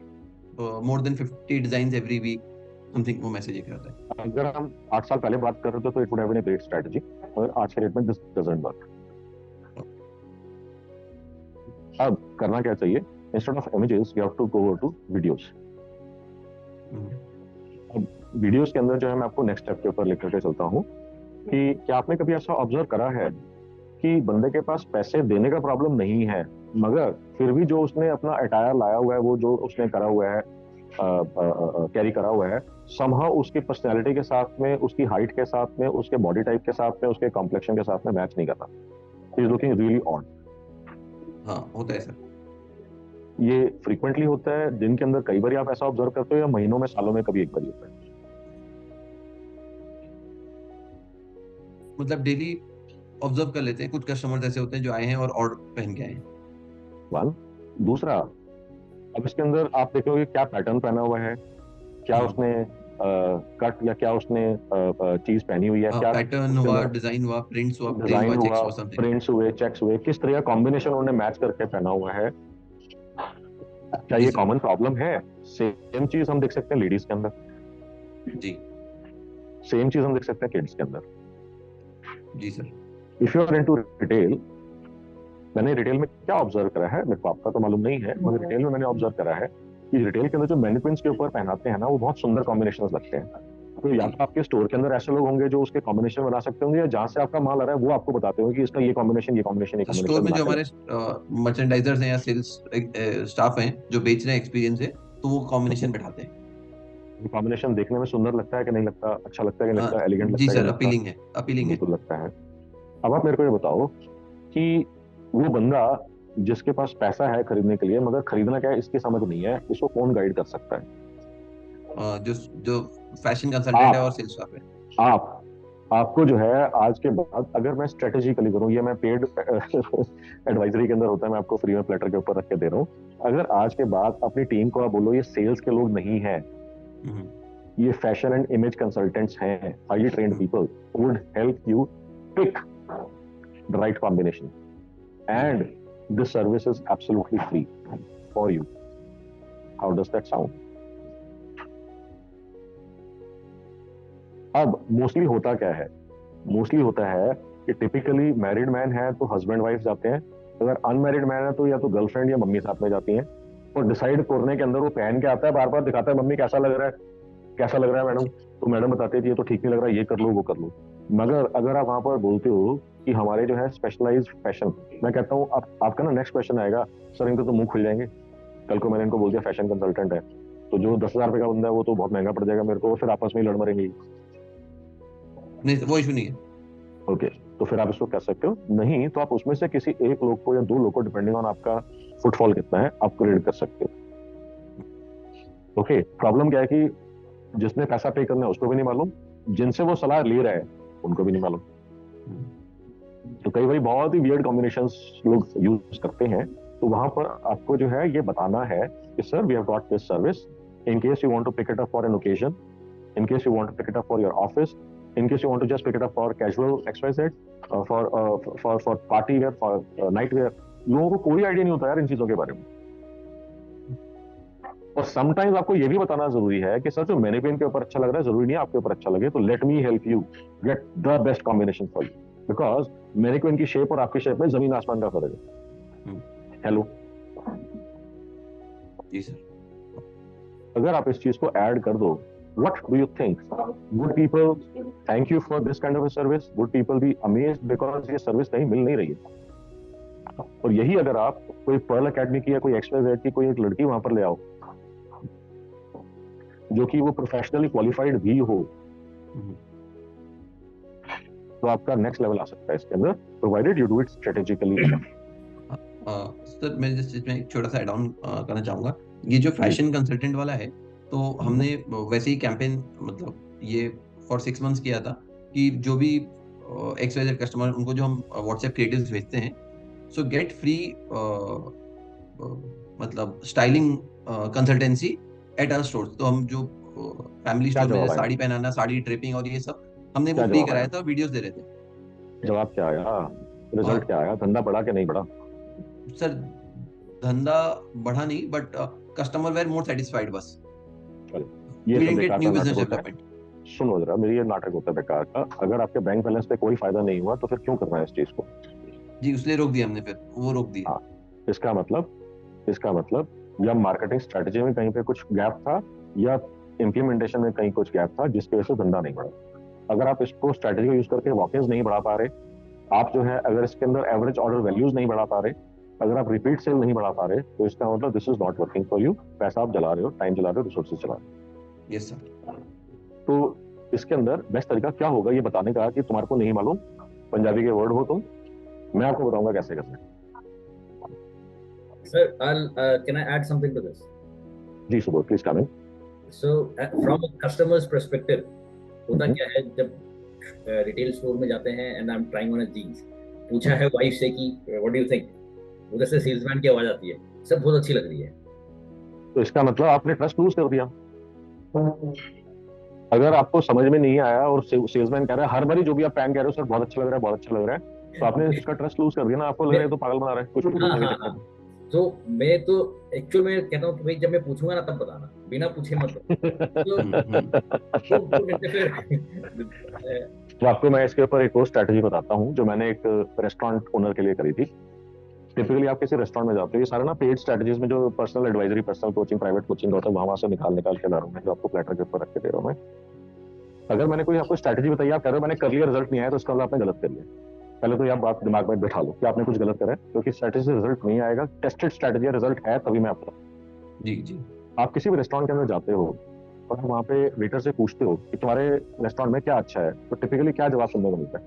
more than 50 designs every week something, वो मैसेज एक रहता है. अगर हम 8 साल पहले बात कर रहे थे तो it would have been a great strategy, और आज के डेट में दिस डजंट वर्क. अब करना क्या चाहिए? Instead of images you have to go to videos. अब वीडियोस के अंदर जो है मैं आपको नेक्स्ट स्टेप के ऊपर लेकर के चलता हूँ कि क्या आपने कभी ऐसा ऑब्जर्व करा है कि बंदे के पास पैसे देने का प्रॉब्लम नहीं है, मगर फिर भी जो उसने अपना अटायर लाया हुआ है, वो जो उसने करा हुआ है, कैरी करा हुआ है, समहाउ उसकी पर्सनैलिटी के साथ में, उसकी हाइट के साथ में, उसके बॉडी टाइप के साथ में, उसके कॉम्प्लेक्शन के साथ में मैच नहीं करता. He is looking really odd. हाँ होता है सर. ये फ्रीक्वेंटली होता है, दिन के अंदर कई बार आप ऐसा ऑब्जर्व करते हो या महीनों में, सालों में कभी एक बार होता है? मतलब डेली ऑब्जर्व कर लेते हैं. कुछ कस्टमर ऐसे होते हैं जो आए हैं और ऑर्डर पहन के आए हैं. वन. दूसरा, अब इसके अंदर आप देखोगे क्या पैटर्न पहना हुआ है, क्या उसने कट या क्या उसने चीज पहनी हुई है, क्या पैटर्न हुआ, डिजाइन हुआ, प्रिंट्स हुआ, डिजाइन हुआ, प्रिंट्स हुए, चेक्स हुए, किस तरह कॉम्बिनेशन उन्होंने मैच करके पहना हुआ है. क्या ये कॉमन प्रॉब्लम है? सेम चीज हम देख सकते हैं लेडीज के अंदर. जी. सेम चीज हम देख सकते हैं किड्स के अंदर. जी sir. If you are into retail, मैंने रिटेल में क्या ऑब्जर्व करा है, मेरे को आपका तो मालूम नहीं है, मगर रिटेल में मैंने ऑब्जर्व करा है कि रिटेल के अंदर जो मैनिक्विन्स के ऊपर पहनाते हैं ना, वो बहुत सुंदर कॉम्बिनेशंस लगते हैं. तो या तो आपके स्टोर के अंदर ऐसे लोग होंगे जो उसके कॉम्बिनेशन बना सकते होंगे, या जहां से आपका माल आ रहा है वो आपको बताते होंगे कि इसका ये कॉम्बिनेशन, ये कॉम्बिनेशन, ये कॉम्बिनेशन. स्टोर में जो हमारे मर्चेंडाइजर्स हैं या सेल्स स्टाफ हैं जो बेच रहे हैं, एक्सपीरियंस है, तो वो कॉम्बिनेशन बैठाते हैं. कॉम्बिनेशन देखने में सुंदर लगता है कि नहीं लगता? अच्छा लगता है कि नहीं लगता? एलिगेंट लगता जी है? सर, अपीलिंग है, अपीलिंग है. बिल्कुल लगता है. अब आप मेरे को ये बताओ कि वो बंदा जिसके पास पैसा है खरीदने के लिए, मगर खरीदना क्या है इसकी समझ नहीं है, उसको कौन गाइड कर सकता है? जो फैशन कंसल्टेंट है और सेल्स स्टाफ है. आपको जो है आज के बाद, अगर मैं स्ट्रेटेजिकली करूं, ये मैं पेड एडवाइजरी के अंदर होता है, मैं आपको फ्री में प्लेटर के ऊपर रख के दे रहा हूं. अगर आज के बाद अपनी टीम को आप बोलो ये सेल्स के लोग नहीं है, ये फैशन एंड इमेज कंसल्टेंट्स हैं, highly trained people would help you pick the right combination, and this service is absolutely free for you. How does that sound? अब मोस्टली होता क्या है? मोस्टली होता है कि टिपिकली मैरिड मैन है तो हस्बैंड वाइफ जाते हैं, अगर अनमैरिड मैन है तो या तो गर्लफ्रेंड या मम्मी साथ में जाती हैं, और डिसाइड करने के अंदर वो पहन के आता है, बार बार दिखाता है, मम्मी कैसा लग रहा है, कैसा लग रहा है मैडम, तो मैडम बताते हैं कि ये तो ठीक नहीं लग रहा, ये कर लो, वो कर लो. मगर अगर आप वहां पर बोलते हो कि हमारे जो है स्पेशलाइज्ड फैशन, मैं कहता हूँ आपका ना नेक्स्ट क्वेश्चन आएगा, सर इनके तो मुंह खुल जाएंगे, कल को मैंने इनको बोल दिया फैशन कंसल्टेंट है, तो जो 10,000 रुपए का बंदा है वो तो बहुत महंगा पड़ जाएगा मेरे को, फिर आपस में ही लड़ मरेंगे. नहीं वो इशू नहीं है. ओके, तो फिर आप इसको कह सकते हो. नहीं तो आप उसमें से किसी एक लोग को या दो लोग को, डिपेंडिंग ऑन आपका फुटफॉल कितना है, अपग्रेड कर सकते हो. ओके, प्रॉब्लम क्या है कि जिसने पैसा पे करना है उसको भी नहीं मालूम, जिनसे वो सलाह ले रहा है उनको भी नहीं मालूम. तो कई बार बहुत ही वियर्ड कॉम्बिनेशंस लोग यूज करते हैं. तो वहां पर आपको जो है ये बताना है कि sir we have got this service, in case you want to pick it up for an occasion, in case you want to pick it up for your office, in case you want to just pick it up for casual XYZ, for party wear, for night wear. लोगों को कोई idea नहीं होता यार इन चीजों के बारे में। और समटाइम्स आपको ये भी बताना जरूरी है कि सर जो मैनिक्विन के ऊपर अच्छा लग रहा है जरूरी नहीं आपके ऊपर अच्छा लगे, तो let me help you get the best combination for you, because mannequin की शेप और आपकी शेप में जमीन आसमान का फर्क है। हेलो जी सर। अगर आप इस चीज को ऐड कर दो, what do you think? Would people thank you for this kind of a service? Would people be amazed because ये सर्विस कहीं मिल नहीं रही है? और यही अगर आप कोई पर्ल एकेडमी की या कोई XYZ की कोई एक लड़की वहां पर ले आओ जो कि वो प्रोफेशनली क्वालिफाइड भी हो, तो आपका नेक्स्ट लेवल आ सकता है इसके अंदर, provided you do it strategically. Sir मैं जस्ट इसमें एक छोटा सा ऐड ऑन करना चाहूंगा। ये जो फैशन कंसल्टेंट वाला है, तो हमने वैसे ही कैंपेन मतलब ये फॉर 6 months किया था कि जो भी XYZ कस्टमर उनको जो हम व्हाट्सएप क्रिएटिव्स भेजते हैं, सो गेट फ्री मतलब styling consultancy at our stores. तो हम जो फैमिली स्टोर में साड़ी पहनाना, साड़ी ड्रेपिंग और ये सब हमने वो फ्री कराया था, वीडियोस दे रहे थे। जवाब क्या आया? रिजल्ट क्या आया? धंधा बढ़ा कि नहीं बढ़ा? सर धंधा बढ़ा नहीं, but customer were more satisfied बस। ये सब बेकार का नाटक होता है। सुनो जरा, मेरी ये नाटक होता है बेकार का। अगर आपके बैंक बैलेंस पे कोई फायदा नहीं हुआ तो फिर क्यों करना है इस चीज को? जी इसलिए रोक दिया हमने, फिर वो रोक दिया। इसका मतलब या मार्केटिंग स्ट्रेटजी में कहीं पे कुछ गैप था या इम्प्लीमेंटेशन में कहीं कुछ गैप था जिसकी वजह से धंधा नहीं बढ़ा। अगर आप इसको स्ट्रेटजी को यूज करके वॉक-इन्स नहीं बढ़ा पा रहे, आप जो है अगर इसके अंदर एवरेज ऑर्डर वैल्यूज नहीं बढ़ा पा रहे, अगर आप रिपीट सेल नहीं बढ़ा पा रहे, तो इसका मतलब this is not working for you. पैसा आप जला रहे हो, टाइम जला रहे हो, रिसोर्सेज जला रहे हो। Yes sir. तो इसके अंदर बेस्ट तरीका क्या होगा ये बताने का कि तुम्हारे को नहीं मालूम, पंजाबी के वर्ड हो तुम, मैं आपको बताऊंगा कैसे करना है। Sir, can I add something to this? जी Subodh, please come in. So from a customer's perspective, होता क्या है जब रिटेल स्टोर में जाते हैं and I am trying on a jeans, पूछा है वाइफ से कि व्हाट डू यू थिंक, उधर से सेल्समैन की आवाज आती है, सब बहुत अच्छी लग रही है। तो इसका मतलब आपने ट्रस्ट लूज कर दिया। अगर आपको समझ में नहीं आया और सेल्समैन कह रहा है हर बारी जो भी आप पहन कह रहे हो सर बहुत अच्छा लग रहा है, बहुत अच्छा लग रहा है, तो आपने इसका ट्रस्ट लूज कर दिया ना। आपको लग रहा है तो पागल बना रहा है कुछ भी। तो मैं तो एक्चुअल में कहता हूँ कि भाई जब मैं पूछूंगा ना तब बताना, बिना पूछे मत। तो आपको मैं इसके ऊपर एक और स्ट्रेटजी बताता हूँ जो मैंने एक रेस्टोरेंट ओनर के लिए करी थी। टिपिकली आप किसी रेस्टोरेंट में जाते हो, ये सारे ना पेड स्ट्रेटजीज में जो personal advisory, personal coaching, private coaching होता है वहां से निकाल के ला रहा हूँ मैं, जो आपको प्लेटर के ऊपर रख के दे रहा हूँ मैं। अगर मैंने कोई आपको स्ट्रेटजी बताई, आप कह रहे हो मैंने कर लिया, रिजल्ट नहीं आया, तो इसका मतलब आपने गलत कर लिया। पहले तो ये बात दिमाग में बैठा लो कि आपने कुछ गलत करा है, क्योंकि स्ट्रेटजी से रिजल्ट नहीं आएगा। टेस्टेड स्ट्रेटजी रिजल्ट है तभी मैं आपको। जी जी। आप किसी भी रेस्टोरेंट के अंदर जाते हो और वहाँ पे वेटर से पूछते हो कि तुम्हारे रेस्टोरेंट में क्या अच्छा है, तो टिपिकली क्या जवाब सुनने को मिलता है?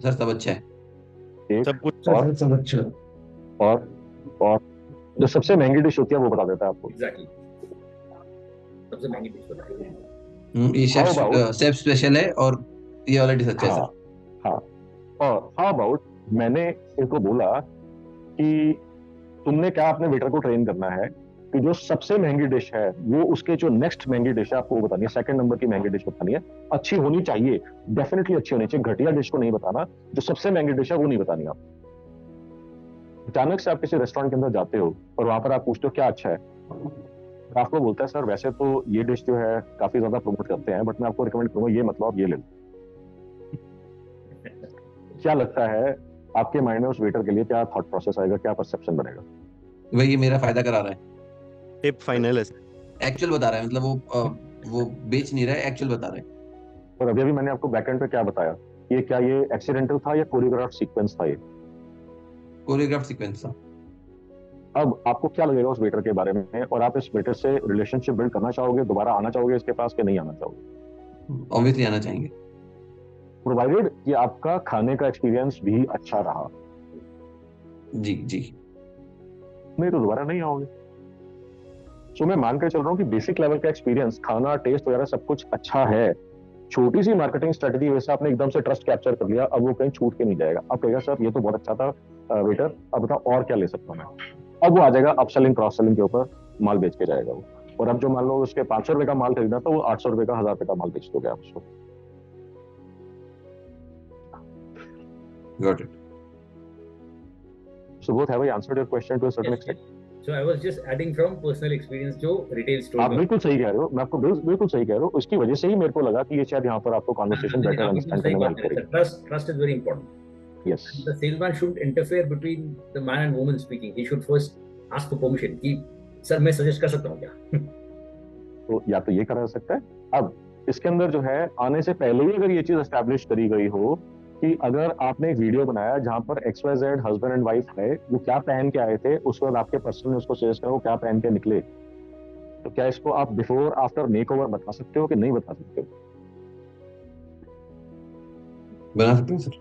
सर सब अच्छा है, सब कुछ सब अच्छा। और जो सबसे महंगी डिश होती है वो बता देता है आपको। एग्जैक्टली, सबसे महंगी डिश बता देता है। ये शेफ स्पेशल है और ये वाला डिश अच्छा है सर। हाँ, और हाउ अबाउट मैंने इनको बोला कि तुमने क्या अपने वेटर को ट्रेन करना है कि जो सबसे महंगी डिश है वो उसके जो नेक्स्ट महंगी डिश है आपको वो बतानी है, सेकंड नंबर की महंगी डिश बतानी है, अच्छी होनी चाहिए, डेफिनेटली अच्छी होनी चाहिए। घटिया डिश को नहीं बताना, जो सबसे महंगी डिश है वो नहीं बतानी आप। अचानक से आप किसी रेस्टोरेंट के अंदर जाते हो और वहां पर आप पूछते हो क्या अच्छा है, आपको बोलता है सर वैसे तो ये डिश जो है काफी ज्यादा प्रमोट करते हैं, बट मैं आपको रिकमेंड करूंगा ये मतलब आप ये ले लो। क्या लगता है आपके माइंड में उस वेटर के लिए क्या थॉट प्रोसेस आएगा, क्या परसेप्शन बनेगा? वही मेरा फायदा करा रहा है, टिप फाइनल है, एक्चुअल बता रहा है, मतलब वो बेच नहीं रहा है, एक्चुअल बता रहा है। और अभी मैंने आपको बैकएंड पे क्या बताया, ये क्या ये एक्सीडेंटल था या कोरियोग्राफ सीक्वेंस था? ये कोरियोग्राफ सीक्वेंस था। अब आपको क्या लगेगा उस वेटर के बारे में, और आप इस वेटर से रिलेशनशिप बिल्ड करना चाहोगे, दोबारा आना चाहोगे इसके पास कि नहीं आना चाहोगे? ऑब्वियसली आना चाहेंगे, प्रोवाइडेड कि आपका खाने का एक्सपीरियंस भी अच्छा रहा। जी जी। नहीं तो दोबारा नहीं आओगे। सो मैं मान कर चल रहा हूँ कि बेसिक लेवल का एक्सपीरियंस, खाना, टेस्ट वगैरह सब कुछ अच्छा है। छोटी सी मार्केटिंग स्ट्रेटजी वैसे आपने एकदम से ट्रस्ट कैप्चर कर लिया, अब वो कहीं छूट के नहीं जाएगा। अब कहेगा सर ये तो बहुत अच्छा था वेटर, अब बताओ और क्या ले सकता हूँ मैं। अब वो आ जाएगा अपसेलिंग क्रॉस सेलिंग के ऊपर, माल बेच के जाएगा वो। और अब जो मान लो उसके 500 रुपए का माल खरीदना तो वो 800 रुपए का 1000 रुपए का माल बेच दोगे आप उसको। Got it. So both have I answered your question to a certain Yes, extent? So I was just adding from personal experience जो retail store आप में बिल्कुल सही कह रहे हो, मैं आपको बिल्कुल सही कह रहा हूँ। उसकी वजह से ही मेरे को लगा कि ये शायद यहाँ पर आपको कॉन्वर्सेशन बेटर आप अंडरस्टैंड सही करने में बात हेल्प करें करेगी। Sir, trust is very important. Yes, The salesman shouldn't interfere between the man and woman speaking. He should first ask for permission कि सर मैं सजेस्ट कर सकता हूँ क्या? तो या तो ये करा जा सकता है। अब इसके अंदर जो है आने से पहले ही अगर ये चीज एस्टैब्लिश करी गई हो कि अगर आपने एक वीडियो बनाया जहां पर XYZ हस्बैंड एंड वाइफ है, वो क्या पहन के आए थे, उसके बाद आपके पर्सन ने उसको सजेस्ट करा वो क्या पहन के निकले, तो क्या इसको आप बिफोर आफ्टर मेकओवर बता सकते हो कि नहीं बता सकते हो? बना सकते हैं सर।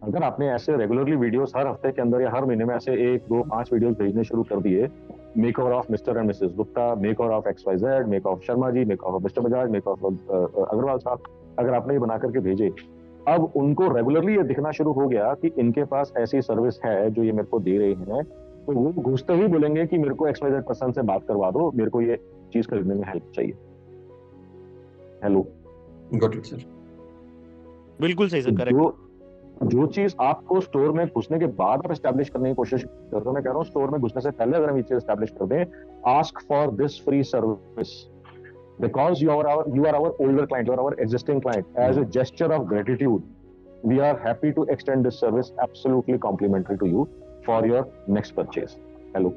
अगर आपने ऐसे रेगुलरली वीडियोस हर हफ्ते के अंदर या हर महीने में ऐसे 1, 2, 5 वीडियोस भेजने शुरू कर दिए, makeover of mister and missus Gupta, makeover of XYZ, makeover of Sharma ji, makeover of mister Bajaj, makeover of Agarwal sahab, अगर आपने ये बना करके भेजे, अब उनको रेगुलरली ये दिखना शुरू हो गया कि इनके पास ऐसी सर्विस है जो ये मेरे को दे रहे हैं, तो वो घुसते ही बोलेंगे कि मेरे को XYZ पर्सन से बात करवा दो, मेरे को ये चीज खरीदने में हेल्प चाहिए। Hello, got it sir. बिल्कुल सही सर, करेक्ट। जो चीज आपको स्टोर में घुसने के बाद आप एस्टैब्लिश करने की कोशिश कर रहे हो, मैं कह रहा हूँ स्टोर में घुसने से पहले अगर हम ये चीज एस्टैब्लिश कर दें, ask for this free service because you are our older client, you are our existing client. As a gesture of gratitude, we are happy to extend this service absolutely complimentary to you for your next purchase. Hello,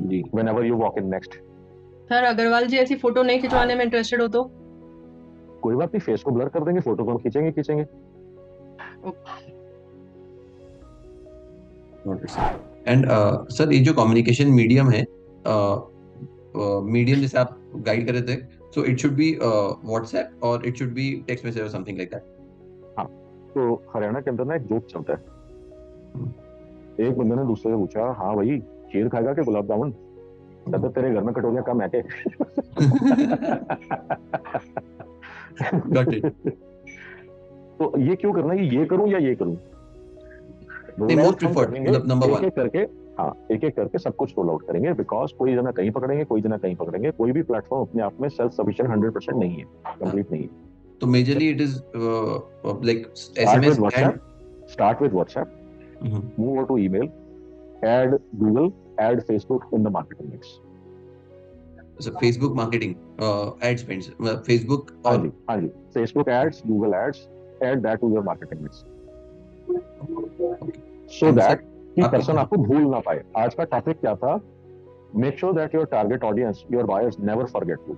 ji, whenever you walk in next. Sir Agarwal ji ऐसी photo नहीं खिंचवाने में interested हो तो? कोई बात नहीं, face को ब्लर कर देंगे, फोटो को हम खींचेंगे। एंड सर ये जो कम्युनिकेशन मीडियम है, मीडियम जैसे आप गाइड कर रहे थे, so it should be WhatsApp और it should be text message और समथिंग लाइक दैट। हाँ, तो हरियाणा के अंदर ना एक जोक चलता है। एक बंदे ने दूसरे से पूछा, हाँ भाई खीर खाएगा कि गुलाब जामुन? कहता तेरे घर में कटोरियां कम है के? Got it. तो ये क्यों करना है, ये करूं या ये करूं? मोस्ट प्रिफर्ड मतलब नंबर 1 एक करके, हाँ, एक करके सब कुछ रोल आउट करेंगे, बिकॉज कोई जना कहीं पकड़ेंगे, कोई जना कहीं पकड़ेंगे। कोई भी प्लेटफॉर्म अपने आप में सेल्फ सफिशिएंट 100% नहीं है, कंप्लीट नहीं है। तो majorly it is like SMS and start with WhatsApp, move over to email, add Google, add Facebook in the marketing mix. So Facebook marketing, ad spends, Facebook और हाँ जी, Facebook ads, Google ads, add that to your marketing mix. So that कि person आपको भूल ना पाए। आज का topic क्या था? Make sure that your target audience, your buyers never forget you.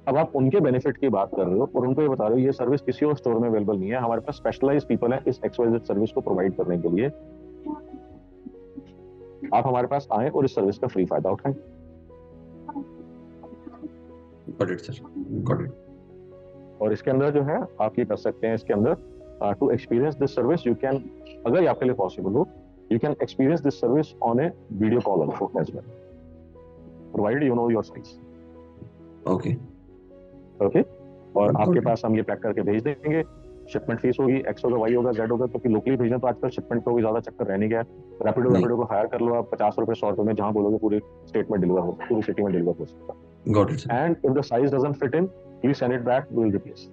अब आप उनके बेनिफिट की बात कर रहे हो और उनको ये बता रहे हो ये सर्विस किसी और स्टोर में अवेलेबल नहीं है, हमारे पास स्पेशलाइज्ड पीपल है इस XYZ सर्विस को प्रोवाइड करने के लिए, आप हमारे पास आए और इस सर्विस का फ्री फायदा उठाएं। Got it sir, got it. और इसके अंदर जो है आप ये कर सकते हैं, इसके अंदर to experience this service you can, अगर ये आपके लिए पॉसिबल हो, you can experience this service on a video call also as well, provided you know your size. Okay. और आपके पास हम ये पैक करके भेज देंगे। शिपमेंट फीस होगी, X होगा, Y होगा, Z होगा, क्योंकि लोकली भेजना तो आजकल शिपमेंट का भी ज्यादा चक्कर रह नहीं गया। रैपिडो को हायर कर लो आप, 50 रुपए 100 रुपए में जहां बोलोगे पूरे स्टेट में डिलीवर हो, पूरी सिटी में डिलीवर हो सकता है। Got it, sir. And if the size doesn't fit in, please send it back, we will replace.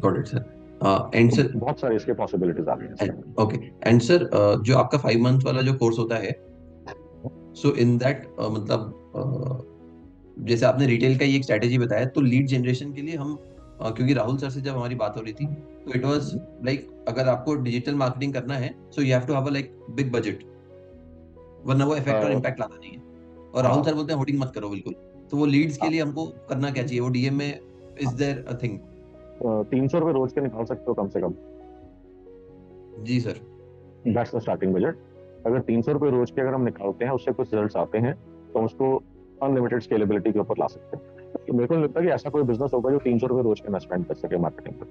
Got it, sir. And sir बहुत सारे इसके पॉसिबिलिटीज आ रही हैं। ओके, एंड सर जो आपका 5 मंथ वाला जो कोर्स होता है, सो इन दैट मतलब जैसे आपने रिटेल का ये एक स्ट्रेटेजी बताया, तो लीड जनरेशन के लिए हम क्योंकि राहुल सर से जब हमारी बात हो रही थी तो इट वाज लाइक अगर आपको डिजिटल मार्केटिंग करना है so you have to have a like big budget, वरना वो इफेक्ट और इम्पैक्ट लाता नहीं है। और राहुल सर बोलते हैं होर्डिंग मत करो बिल्कुल। तो वो लीड्स के लिए हमको करना क्या चाहिए? वो डीएम में इज देयर अ थिंग? 300 रुपए रोज के निकाल सकते हो कम से कम। Ji sir, that's the starting budget. अगर 300 रुपए रोज के अगर हम निकालते हैं, उससे कुछ रिजल्ट्स आते हैं, तो उसको अनलिमिटेड स्केलेबिलिटी के ऊपर ला सकते हैं। तो मेरे को नहीं लगता कि ऐसा कोई बिजनेस होगा जो 300 रुपए रोज के ना स्पेंड कर सके मार्केटिंग पर।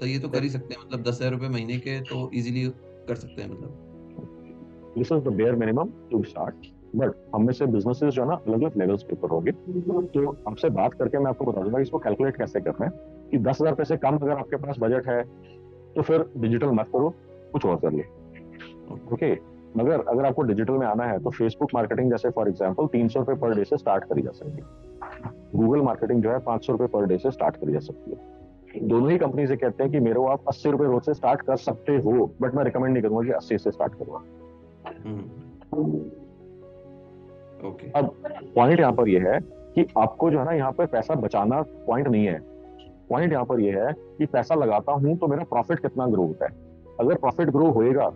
तो ये तो कर ही सकते हैं, मतलब 10,000 रुपए महीने के तो इजीली कर सकते हैं। मतलब this is the bare minimum to start, but हम में से बिजनेसेस जो है ना अलग अलग लेवल्स के ऊपर होंगे। तो आपसे बात करके मैं आपको बता दूंगा इसको कैलकुलेट कैसे करना है कि 10,000 रुपए से कम अगर आपके पास बजट है तो फिर डिजिटल मत करो, कुछ और कर लो। ओके, मगर अगर आपको डिजिटल में आना है तो फेसबुक मार्केटिंग जैसे फॉर एग्जांपल 300 रुपए पर डे से स्टार्ट करी जा सकती है। गूगल मार्केटिंग जो है 500 रुपए पर डे से स्टार्ट करी जा सकती है। दोनों ही कंपनी से कहते हैं कि मेरे को आप 80 रुपए रोज से स्टार्ट कर सकते हो, बट मैं रिकमेंड नहीं करूंगा कि 80 से स्टार्ट करूंगा। ओके। अब पॉइंट यहाँ पर यह है कि आपको जो है ना यहाँ पर पैसा बचाना पॉइंट नहीं है। पॉइंट यहाँ पर यह है कि पैसा लगाता हूं तो मेरा प्रॉफिट कितना ग्रो होता है। अगर प्रॉफिट ग्रो होएगा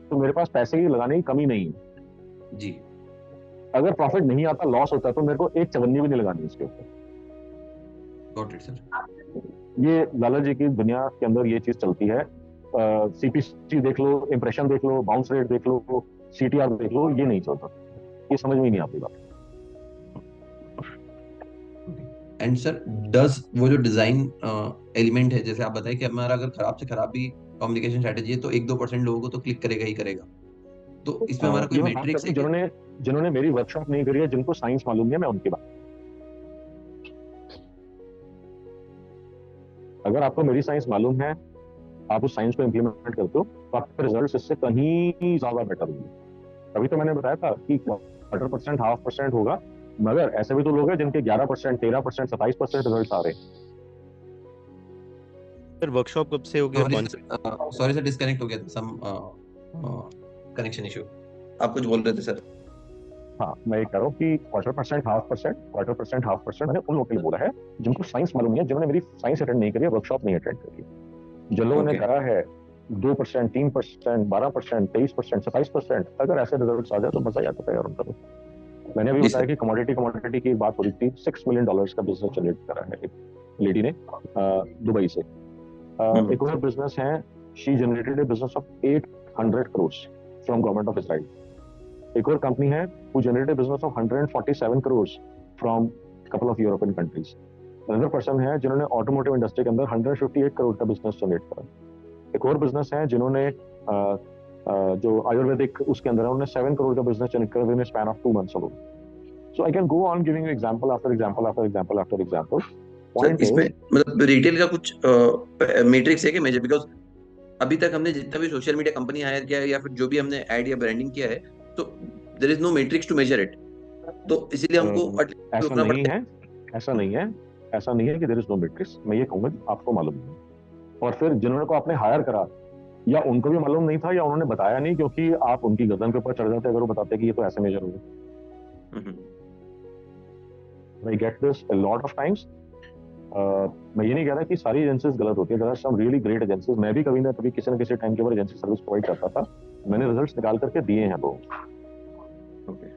तो मेरे पास पैसे की लगाने की कमी नहीं है जी। अगर प्रॉफिट नहीं आता, लॉस होता है, तो मेरे को एक चवन्नी भी नहीं लगानी इसके ऊपर। Got it sir. ये लाला जी की दुनिया के अंदर ये चीज चलती है। सीपीसी देख लो, इंप्रेशन देख लो, बाउंस रेट देख लो, सीटीआर देख लो, ये नहीं चलता। ये समझ में नहीं आती बात। एंड सर डज वो जो डिजाइन एलिमेंट है, जैसे आप बताएं कि हमारा अगर खराब से खराब भी कम्युनिकेशन स्ट्रेटजी है तो 1-2% लोगों को तो क्लिक करेगा ही करेगा, तो इसमें हमारा कोई मैट्रिक्स है? जिन्होंने मेरी वर्कशॉप नहीं करी है, जिनको साइंस मालूम है, मैं उनकी बात। अगर आपको मेरी साइंस मालूम है, आप उस साइंस को इंप्लीमेंट करते हो, तो आपके रिजल्ट्स इससे कहीं ज्यादा बेटर होंगे। अभी तो मैंने बताया था कि 1/4%, 0.5% होगा, मगर ऐसे भी तो लोग हैं जिनके 11%, 13%, 27% रिजल्ट्स आ रहे हैं। सर वर्कशॉप कब से हो गया? सॉरी सर, डिस्कनेक्ट हो गया था, सम कनेक्शन इशू। आप कुछ बोल रहे थे सर? हाँ, मैं ये कह रहा हूँ कि 1/4%, 0.5% मैंने उन लोगों के लिए बोला है जिनको साइंस मालूम नहीं है, जिन्होंने मेरी साइंस अटेंड नहीं करी है, वर्कशॉप नहीं अटेंड करी है। जिन लोगों ने करा है 2%, 3%, 12%, 23%, 27%, अगर ऐसे रिजल्ट्स आ जाए तो मजा ही आता है यार उनका। मैंने अभी बताया कि कमोडिटी की बात हो रही थी। $6 million का बिजनेस जनरेट करा है एक लेडी ने दुबई से। एक और बिजनेस है, she generated a business of 800 crores from government of Israel. एक और कंपनी है who generated a business of 147 crores from couple of European countries. Another person है जिन्होंने ऑटोमोटिव इंडस्ट्री के अंदर 158 करोड़ का बिजनेस जनरेट करा। एक और बिजनेस है जिन्होंने जो आयुर्वेदिक उसके अंदर है, उन्होंने 7 करोड़ का बिजनेस जनरेट करा with in span of 2 months ago. So I can go on giving you example after example after example after example. Sir इसमें मतलब रिटेल का कुछ मैट्रिक्स है कि मेजर? बिकॉज अभी तक हमने जितना भी सोशल मीडिया कंपनी हायर किया है या फिर जो भी हमने एड या ब्रांडिंग किया है, तो there is no matrix to measure it, तो इसीलिए हमको ऐसा नहीं है कि देयर इज नो मैट्रिक्स। मैं ये कहूंगा कि आपको मालूम नहीं, और फिर जिन्होंने को आपने हायर करा या उनको भी मालूम नहीं था या उन्होंने बताया नहीं, क्योंकि आप उनकी गर्दन के ऊपर चढ़ जाते अगर वो बताते कि ये तो ऐसे मेजर होगा। I get this a lot of times. मैं ये नहीं कह रहा कि सारी एजेंसीज गलत होती है। There are some really great agencies. मैं भी कभी ना कभी किसी न किसी टाइम के ऊपर एजेंसी सर्विस प्रोवाइड करता था, मैंने रिजल्ट्स निकाल करके दिए हैं लोगों को। ओके,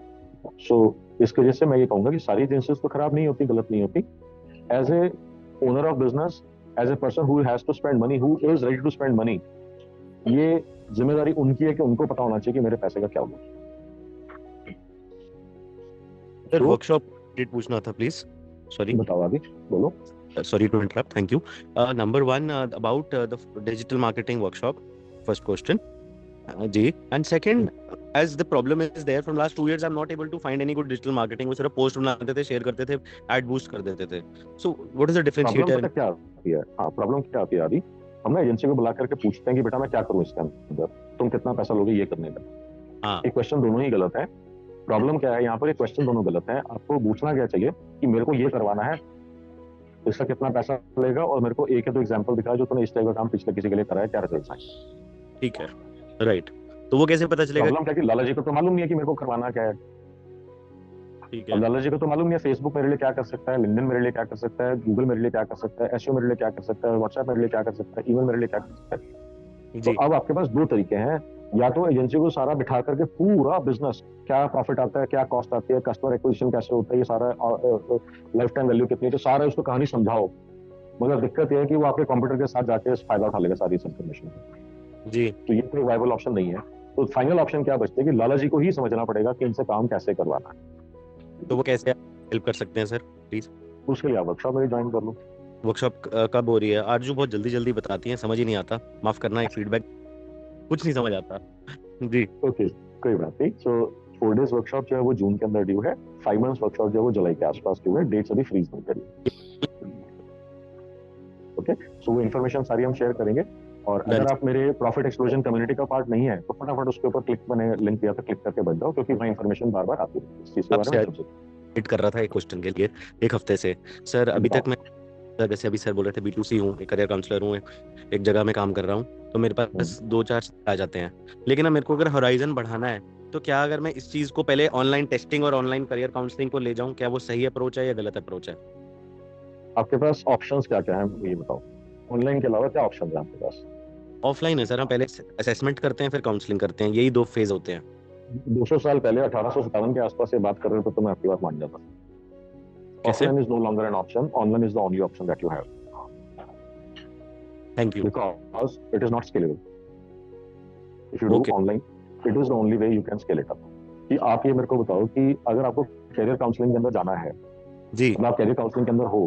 सो इसकी वजह से मैं ये कहूंगा कि सारी एजेंसीज तो खराब नहीं होती, गलत नहीं होती। As a owner of business, as a person who has to spend money, who is ready to spend money, ये जिम्मेदारी उनकी है कि उनको पता होना चाहिए कि मेरे पैसे का क्या होगा। सर वर्कशॉप डेट पूछना था प्लीज। सॉरी, बताओ आगे, बोलो। Sorry to interrupt. Thank you. Number one, about the digital marketing workshop. First question. Ji. And second, as the problem is there from last 2 years, I'm not able to find any good digital marketing. वो सिर्फ post बनाते थे, share करते थे, add boost कर देते थे. So what is the differentiator? Problem क्या आती है? हाँ, प्रॉब्लम क्या आती है अभी? हम ना एजेंसी को बुला करके पूछते हैं कि बेटा मैं क्या करूँ इसके अंदर, तुम कितना पैसा लोगे ये करने का। हाँ. एक क्वेश्चन दोनों ही गलत है। प्रॉब्लम क्या है यहाँ पर? एक क्वेश्चन दोनों गलत है। आपको पूछना क्या चाहिए कि मेरे को ये करवाना है, इसका कितना पैसा लगेगा, और मेरे को एक या दो एग्जांपल दिखा जो तूने इस टाइप का काम पिछले किसी के लिए करा है, क्या रिजल्ट्स आए। ठीक है, राइट। तो वो कैसे पता चलेगा? प्रॉब्लम क्या कि लाला जी को तो मालूम नहीं है कि मेरे को करवाना क्या है। ठीक है, लाला जी को तो मालूम नहीं है फेसबुक मेरे लिए क्या कर सकता है, लिंक्डइन मेरे लिए क्या कर सकता है, गूगल मेरे लिए क्या कर सकता है, एसईओ मेरे लिए क्या कर सकता है, व्हाट्सएप मेरे लिए क्या कर सकता है, ईमेल मेरे लिए क्या कर सकता है। तो अब आपके पास दो तरीके हैं, या तो एजेंसी को सारा बिठा करके पूरा बिजनेस, क्या प्रॉफिट आता है, क्या कॉस्ट आती है, कस्टमर एक्विजिशन कैसे होता है, ये सारा लाइफ टाइम वैल्यू कितनी है, तो सारा उसको कहानी समझाओ। मगर दिक्कत यह है कि वो आपके कंप्यूटर के साथ जाके फायदा उठा लेगा सारी इन्फॉर्मेशन जी। तो ये कोई वायबल ऑप्शन नहीं है। तो फाइनल ऑप्शन क्या बचता है कि लाला जी को ही समझना पड़ेगा कि इनसे काम कैसे करवाना है। तो वो कैसे हेल्प कर सकते हैं सर प्लीज? उसके लिए आप वर्कशॉप में ज्वाइन कर लो। वर्कशॉप कब हो रही है? आरजू बहुत जल्दी जल्दी बताती हैं, समझ ही नहीं आता, माफ करना, एक फीडबैक कुछ नहीं समझ आता जी। ओके, कोई बात नहीं। सो 4 days वर्कशॉप जो है वो जून के अंदर ड्यू है, 5 months वर्कशॉप जो है वो जुलाई के आसपास ड्यू है, डेट्स अभी फ्रीज नहीं करी। ओके, सो वो इन्फॉर्मेशन सारी हम शेयर करेंगे, और अगर आप मेरे प्रॉफिट एक्सप्लोजन कम्युनिटी का पार्ट नहीं है तो फटाफट उसके ऊपर क्लिक, मैंने लिंक दिया था, क्लिक करके बच जाओ, क्योंकि वहाँ इन्फॉर्मेशन बार बार आती है इस चीज के बारे में। वेट कर रहा था एक क्वेश्चन के लिए एक हफ्ते से सर। अभी तक मैं, जैसे अभी सर बोल रहे थे, B2C हूँ, एक करियर काउंसलर हूँ, एक जगह में काम कर रहा हूँ, तो मेरे पास 2-4 आ जाते हैं। लेकिन अब मेरे को अगर होराइजन बढ़ाना है तो क्या अगर मैं इस चीज को पहले ऑनलाइन टेस्टिंग और ऑनलाइन करियर काउंसलिंग को ले जाऊं, क्या वो सही अप्रोच है या गलत अप्रोच है? आपके पास ऑप्शंस क्या क्या हैं ये बताओ, ऑनलाइन के अलावा क्या ऑप्शन है आपके पास? ऑफलाइन है सर, हम पहले असेसमेंट करते हैं फिर काउंसलिंग करते हैं, यही 2 फेज होते हैं। 200 साल पहले 1857 के आसपास ये बात कर रहे थे तो मैं आपकी बात मान जाता। Offline is no longer an option, online is the only option that you have. Thank you. Because it is not scalable. If you do online, it is the only way you can scale it up. कि आप ये मेरे को बताओ कि अगर आपको career counselling के अंदर जाना है जी, आप करियर काउंसलिंग के अंदर हो,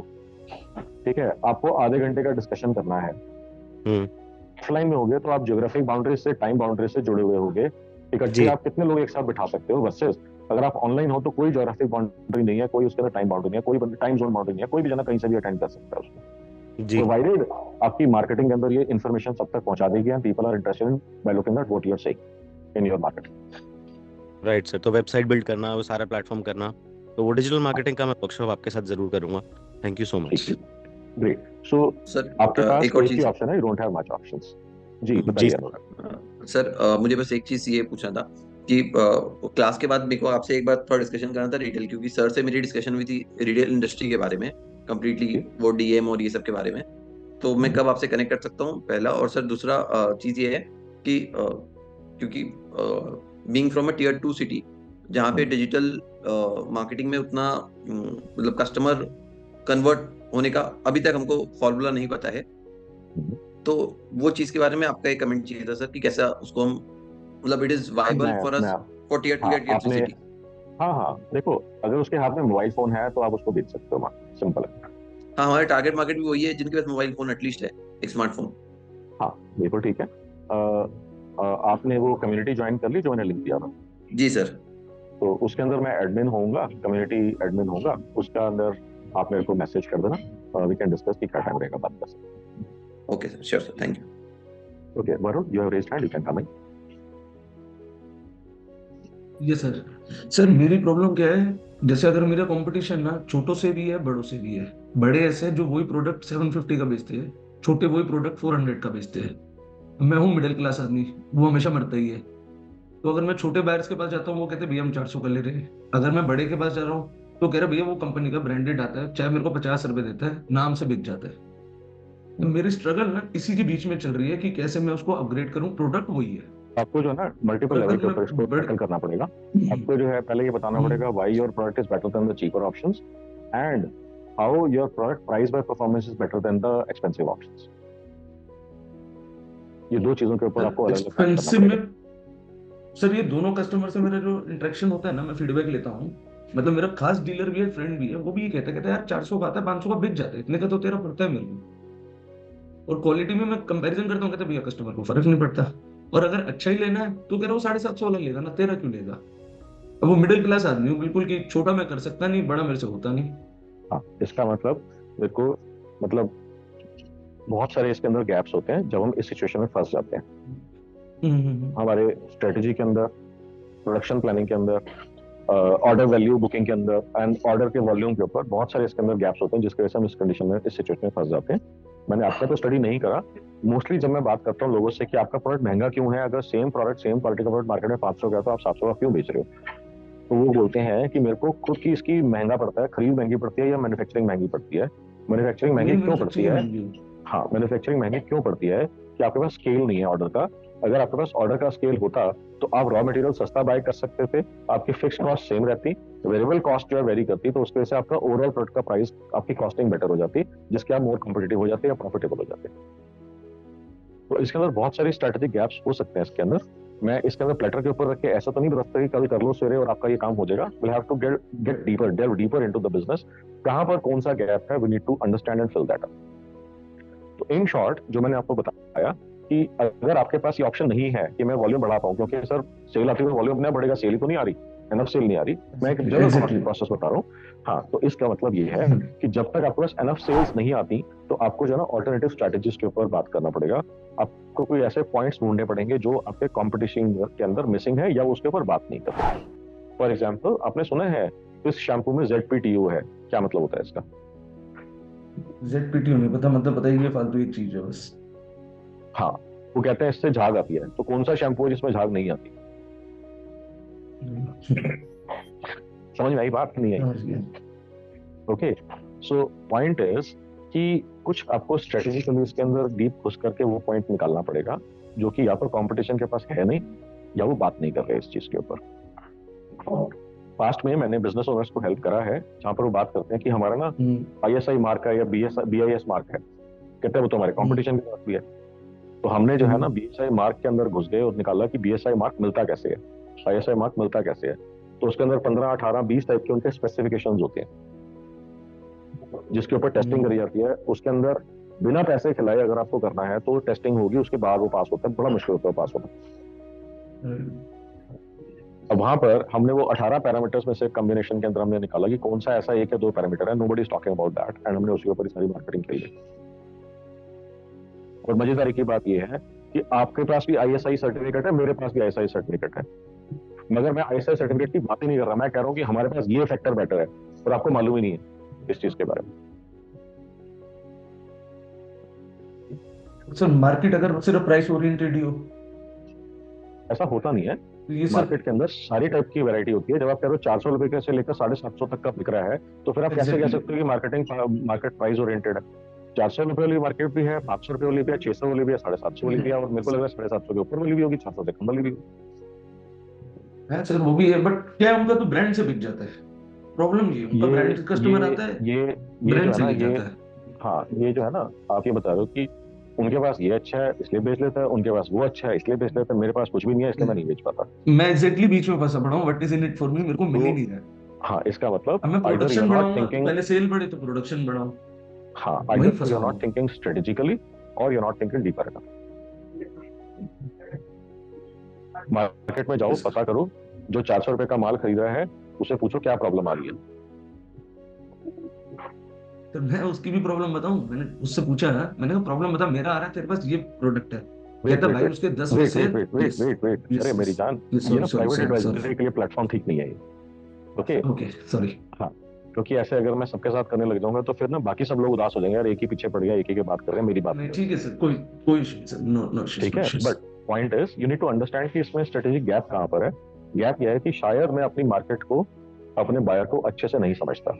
ठीक है, आपको आधे घंटे का डिस्कशन करना है। ऑफलाइन में होगे तो आप ज्योग्राफिक बाउंड्री से, टाइम बाउंड्री से जुड़े हुए होगे, इकट्ठे आप कितने लोग एक साथ बिठा सकते हो। वर्सेस अगर आप ऑनलाइन हो तो कोई ज्योग्राफिक बाउंड्री नहीं है, कोई उसके अंदर टाइम बाउंड्री नहीं है, कोई टाइम जोन बाउंड्री नहीं है, कोई भी जना कहीं से भी अटेंड कर सकता है उसको, प्रोवाइडेड आपकी मार्केटिंग के अंदर ये इन्फॉर्मेशन सब तक पहुंचा देगी and people are interested in by looking at what you are saying in your marketing. Right sir. तो वेबसाइट बिल्ड करना, वो सारा प्लेटफॉर्म करना, तो वो डिजिटल मार्केटिंग का मैं वर्कशॉप आपके साथ जरूर करूंगा। Thank you so much. Great. So sir आपके पास एक और चीज ऑप्शन है, you don't have much options. जी बताइए सर। मुझे बस एक चीज ये पूछना था कि क्लास के बाद मेरे को आपसे एक बार थोड़ा डिस्कशन करना था रिटेल, क्योंकि सर से मेरी डिस्कशन हुई थी रिटेल इंडस्ट्री के बारे में कंप्लीटली, वो डीएम और ये सब के बारे में। तो मैं कब आपसे कनेक्ट कर सकता हूँ, पहला। और सर दूसरा चीज ये है कि क्योंकि being from a tier 2 city जहाँ पे डिजिटल मार्केटिंग में उतना मतलब कस्टमर कन्वर्ट होने का अभी तक हमको फॉर्मूला नहीं पता है, तो वो चीज के बारे में आपका एक कमेंट चाहिए था सर कि कैसा उसको हम, मतलब it is viable for us for tier 2 या टियर 3 सिटी। हाँ, देखो अगर उसके हाथ में मोबाइल फोन है तो आप उसको बेच सकते हो, सिंपल है। हाँ, हमारा टारगेट मार्केट भी वही है जिनके पास मोबाइल फोन एटलीस्ट है, एक स्मार्टफोन। हाँ बिल्कुल ठीक है। आपने वो कम्युनिटी ज्वाइन कर ली जो मैंने लिंक दिया था? जी सर। तो उसके अंदर मैं एडमिन होऊंगा, कम्युनिटी एडमिन होगा, उसका अंदर आप मेरे को मैसेज कर देना, वी कैन डिस्कस कि क्या टाइम रहेगा बात कर सकते। Okay sir, sure sir, thank you. Okay Varun, you have raised hand, you can come in. ये सर मेरी प्रॉब्लम क्या है, जैसे अगर मेरा कंपटीशन ना छोटों से भी है बड़ों से भी है। बड़े ऐसे जो वही प्रोडक्ट 750 का बेचते हैं, छोटे वही प्रोडक्ट 400 का बेचते हैं। मैं हूँ मिडिल क्लास आदमी, वो हमेशा मरता ही है। तो अगर मैं छोटे बायर्स के पास जाता हूँ वो कहते हैं भैया हम 400 का ले रहे हैं। अगर मैं बड़े के पास जा रहा हूँ तो कह रहे भैया वो कंपनी का ब्रांडेड आता है, चाहे मेरे को 50 रुपए देता है, नाम से बिक जाता है। मेरी स्ट्रगल ना इसी के बीच में चल रही है कि कैसे मैं उसको अपग्रेड करूँ, प्रोडक्ट वही है। आपको जो ना मल्टीपल लेवल के ऊपर इसको टैकल करना पड़ेगा। आपको जो है पहले ये बताना पड़ेगा why your product is better than the cheaper options and how your product price by performance is better than the expensive options. ये दो चीजों के ऊपर आपको अलग-अलग काम करना पड़ेगा। सर ये दोनों कस्टमर से मेरा जो इंटरेक्शन होता है ना, मैं फीडबैक लेता हूँ। मतलब मेरा खास डीलर भी है, फ्रेंड भी है, वो भी ये कहता है यार 400 का आता है, 500 का बिक जाता है, इतने का तो तेरा पड़ता है मेरे को। और क्वालिटी में मैं कंपैरिजन करता हूँ, कहते भैया कस्टमर को फर्क नहीं पड़ता। और अगर अच्छा ही लेना है तो कह रहा हूँ 750 वाला लेगा ना, तेरा क्यों लेगा। अब वो मिडिल क्लास आदमी हूँ बिल्कुल, कि छोटा मैं कर सकता नहीं, बड़ा मेरे से होता नहीं। हाँ, इसका मतलब मेरे को मतलब बहुत सारे इसके अंदर गैप्स होते हैं जब हम इस सिचुएशन में फंस जाते हैं। हमारे स्ट्रेटेजी के अंदर, प्रोडक्शन प्लानिंग के अंदर, ऑर्डर वैल्यू बुकिंग के अंदर एंड ऑर्डर के वॉल्यूम के ऊपर बहुत सारे इसके अंदर गैप्स होते हैं, जिसकी वजह से हम इस कंडीशन में, इस सिचुएशन में फंस जाते हैं। मैंने आपका तो स्टडी नहीं करा, मोस्टली जब मैं बात करता हूँ लोगों से कि आपका प्रोडक्ट महंगा क्यों है, अगर सेम प्रोडक्ट सेम क्वालिटी का प्रोडक्ट मार्केट में 500 का तो आप 700 का क्यों बेच रहे हो, तो वो बोलते हैं कि मेरे को खुद की इसकी महंगा पड़ता है, खरीद महंगी पड़ती है या मैन्युफैक्चरिंग महंगी पड़ती है। मैन्युफैक्चरिंग महंगी क्यों पड़ती है? हाँ, मैन्युफैक्चरिंग महंगी क्यों पड़ती है कि आपके पास स्केल नहीं है ऑर्डर का। अगर आपके पास ऑर्डर का स्केल होता तो आप रॉ मटेरियल सस्ता बाय कर सकते थे, आपकी फिक्स्ड कॉस्ट सेम रहती, वेरिएबल कॉस्ट जो है वेरी करती, तो उसकी वजह से आपका ओवरऑल प्रोडक्ट का प्राइस, आपकी कॉस्टिंग बेटर हो जाती, जिसके आप मोर कॉम्पिटिटिव हो जाते या प्रॉफिटेबल हो जाते। तो इसके अंदर बहुत सारी स्ट्रेटेजिक गैप्स हो सकते हैं इसके अंदर। मैं इसके अंदर प्लेटर के ऊपर रख के ऐसा तो नहीं बता सकता कि कल कर लो सवेरे और आपका ये काम हो जाएगा। We have to get deeper, delve deeper into the business. कहां पर कौन सा गैप है, we need to understand and fill that up. तो इन शॉर्ट जो मैंने आपको बताया कि अगर आपके पास ये ऑप्शन नहीं है कि मैं वॉल्यूम बढ़ा पाऊं, क्योंकि सर सेल आती है वॉल्यूम अपने बढ़ेगा, सेल ही तो नहीं आ रही, एनफ सेल नहीं आ रही। मैं एक जनरल प्रोसेस बता रहा हूँ। हाँ, तो इसका मतलब ये है कि जब तक आपके पास एनफ सेल्स नहीं आती तो आपको जो है ना ऑल्टरनेटिव स्ट्रेटेजीज के ऊपर बात करना पड़ेगा। आपको कोई ऐसे पॉइंट्स ढूंढने पड़ेंगे जो आपके कंपटीशन के अंदर मिसिंग है या उसके ऊपर बात नहीं कर रहे। फॉर एग्जाम्पल, आपने सुना है इस शैम्पू में ZPTO है, क्या मतलब होता है इसका? ZPTO नहीं पता, मतलब बताइए, फालतू एक चीज है बस। हाँ, वो कहते हैं इससे झाग आती है, तो कौन सा शैम्पू है जिसमें झाग नहीं आती? समझ में आई बात? नहीं आई? ओके, सो पॉइंट इज कि कुछ आपको स्ट्रेटेजिकली इसके अंदर डीप घुस करके वो पॉइंट निकालना पड़ेगा जो कि या तो कंपटीशन के पास है नहीं या वो बात नहीं कर रहे इस चीज के ऊपर। पास्ट में मैंने बिजनेस ओनर्स को हेल्प करा है जहां पर वो बात करते हैं कि हमारा ना ISI मार्क है या BIS मार्क है, कहते हैं वो तो हमारे कंपटीशन के पास भी है। तो हमने जो है ना BSI मार्क के अंदर घुस गए और निकाला कि BSI मार्क मिलता कैसे है, ISI मार्क मिलता कैसे है। तो उसके अंदर 15, 18, 20 टाइप के उनके स्पेसिफिकेशंस होते हैं जिसके ऊपर टेस्टिंग करी जाती है। उसके अंदर बिना पैसे खिलाए अगर आपको करना है तो टेस्टिंग होगी, उसके बाद वो पास होता है, बड़ा मुश्किल होता है पास होना। अब वहां पर हमने वो 18 पैरामीटर्स में से कॉम्बिनेशन के अंदर हमने निकाला कि कौन सा ऐसा एक या दो पैरामीटर है, nobody is talking about that, and हमने उसके ऊपर सारी मार्केटिंग की। और मजेदारी की बात यह है कि आपके पास भी ISI सर्टिफिकेट है, मेरे पास भी ISI सर्टिफिकेट है, मगर मैं ISI सर्टिफिकेट की बात ही नहीं कर रहा। मैं कह रहा हूँ कि हमारे पास ये फैक्टर बेटर है और आपको मालूम ही नहीं है इस चीज के बारे में। सर मार्केट अगर सिर्फ प्राइस ओरिएंटेड ही हो? ऐसा होता नहीं है, ये मार्केट के अंदर सारी टाइप की वैरायटी होती है। जब आप कह रहे हो 400 रुपए से लेकर 750 तक का बिक रहा है तो फिर आप कैसे कह सकते हो कि मार्केट प्राइस ओरिएंटेड है? 400 रुपए वाली मार्केट भी है, 500 रुपए वाली भी है, 600 वाली भी है, 750 वाली भी है, और मेरे को लग रहा है 750 के ऊपर वाली भी होगी, 400 से कम वाली भी होगी। है सर, वो भी है, बट क्या उनका तो ब्रांड से बिक जाता है। प्रॉब्लम ये उनका ब्रांड कस्टमर आता है, ये ब्रांड जो से है ना, बिक जाता है। हाँ, ये जो है ना, आप ये बता रहे हो कि उनके पास ये अच्छा है इसलिए बेच लेता है, उनके पास वो अच्छा है इसलिए बेच लेता है, मेरे पास कुछ भी नहीं है इसलिए मैं नहीं बेच पाता। मैं एग्जैक्टली बीच में फंसा पड़ा हूँ, what is in it for me, मेरे को मिल ही नहीं रहा। हाँ, इसका मतलब अब मैं either प्रोडक्शन you're not बढ़ाऊंगा, thinking, पहले सेल बढ़े तो प्रोडक्शन बढ़ाऊं। हाँ, वही either फंसा you're हूं। not thinking strategically or you're not thinking deeper enough। Market में जाओ, पता करो, जो 400 रुपए का माल खरीद रहा है उसे पूछो क्या प्रॉब्लम आ रही है। तो मैं उसकी भी प्रॉब्लम बताऊं, मैंने उससे पूछा, मैंने कहा प्रॉब्लम बता, मेरा आ रहा है तेरे पास ये प्रोडक्ट है, कहता भाई उसके 10 में से वेट, अरे मेरी जान, ये ना प्राइवेट एडवाइजरी के लिए प्लेटफॉर्म ठीक नहीं है ये। Okay, sorry. हाँ, क्योंकि ऐसे अगर मैं सबके साथ करने लग जाऊंगा तो फिर ना बाकी सब लोग उदास हो जाएंगे, यार एक ही पीछे पड़ गया, एक ही की बात कर रहे हैं, मेरी बात नहीं ठीक है सर, कोई इशू नहीं सर, नो ठीक है। But point is you need to understand कि इसमें स्ट्रेटेजिक गैप कहाँ पर है। गैप यह है कि शायद मैं अपनी मार्केट को, अपने बायर को अच्छे से नहीं समझता,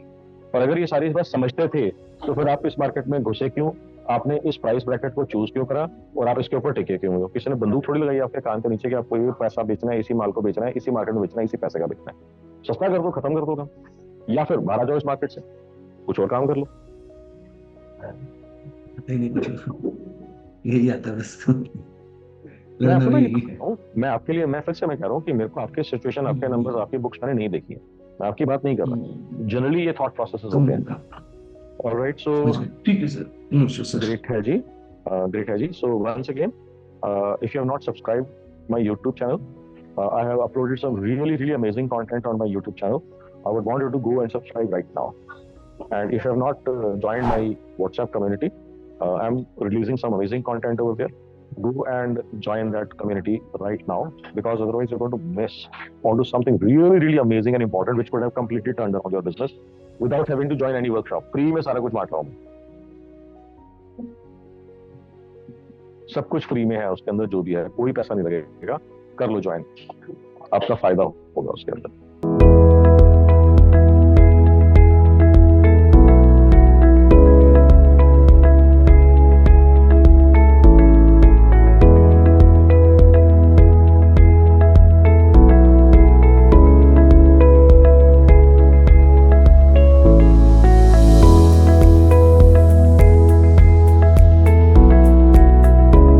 और अगर ये सारी बात समझते थे तो फिर आप इस मार्केट में घुसे क्यों, आपने इस प्राइस ब्रैकेट को चूज क्यों करा, और आप इसके ऊपर टिके क्यों हो? किसी ने बंदूक थोड़ी लगाई आपके कान के नीचे कि आपको ये पैसा बेचना है, इसी माल को बेचना है, इसी मार्केट में बेचना है, इसी पैसे का बेचना है। सस्ता कर दो, खत्म कर दो काम, या फिर बाहर आ जाओ इस मार्केट से, कुछ और काम कर लो। नहीं कुछ यही आता है बस। मैं आपको नहीं कहता हूं, मैं आपके लिए, मैं फिर से मैं कह रहा हूं कि मेरे को आपके सिचुएशन, आपके नंबर्स, आपकी बुक्स मैंने नहीं देखी है, मैं आपकी बात नहीं कर रहा। जनरली ये थॉट प्रोसेसेस होते हैं। ऑलराइट, सो ठीक है sir, no issue sir. Great है जी, ग्रेट है जी। So once again, if you have not subscribed my YouTube channel, I have uploaded some really amazing content on my YouTube channel. I would want you to go and subscribe right now. And if you have not joined my WhatsApp community, I'm releasing some amazing content over there. Go and join that community right now, because otherwise you're going to miss onto something really amazing and important which could have completely turned around your business without having to join any workshop. Free में सारा कुछ बांट रहा हूँ, सब कुछ free में है, उसके अंदर जो भी है कोई पैसा नहीं लगेगा, कर लो ज्वाइन, आपका फायदा होगा उसके अंदर।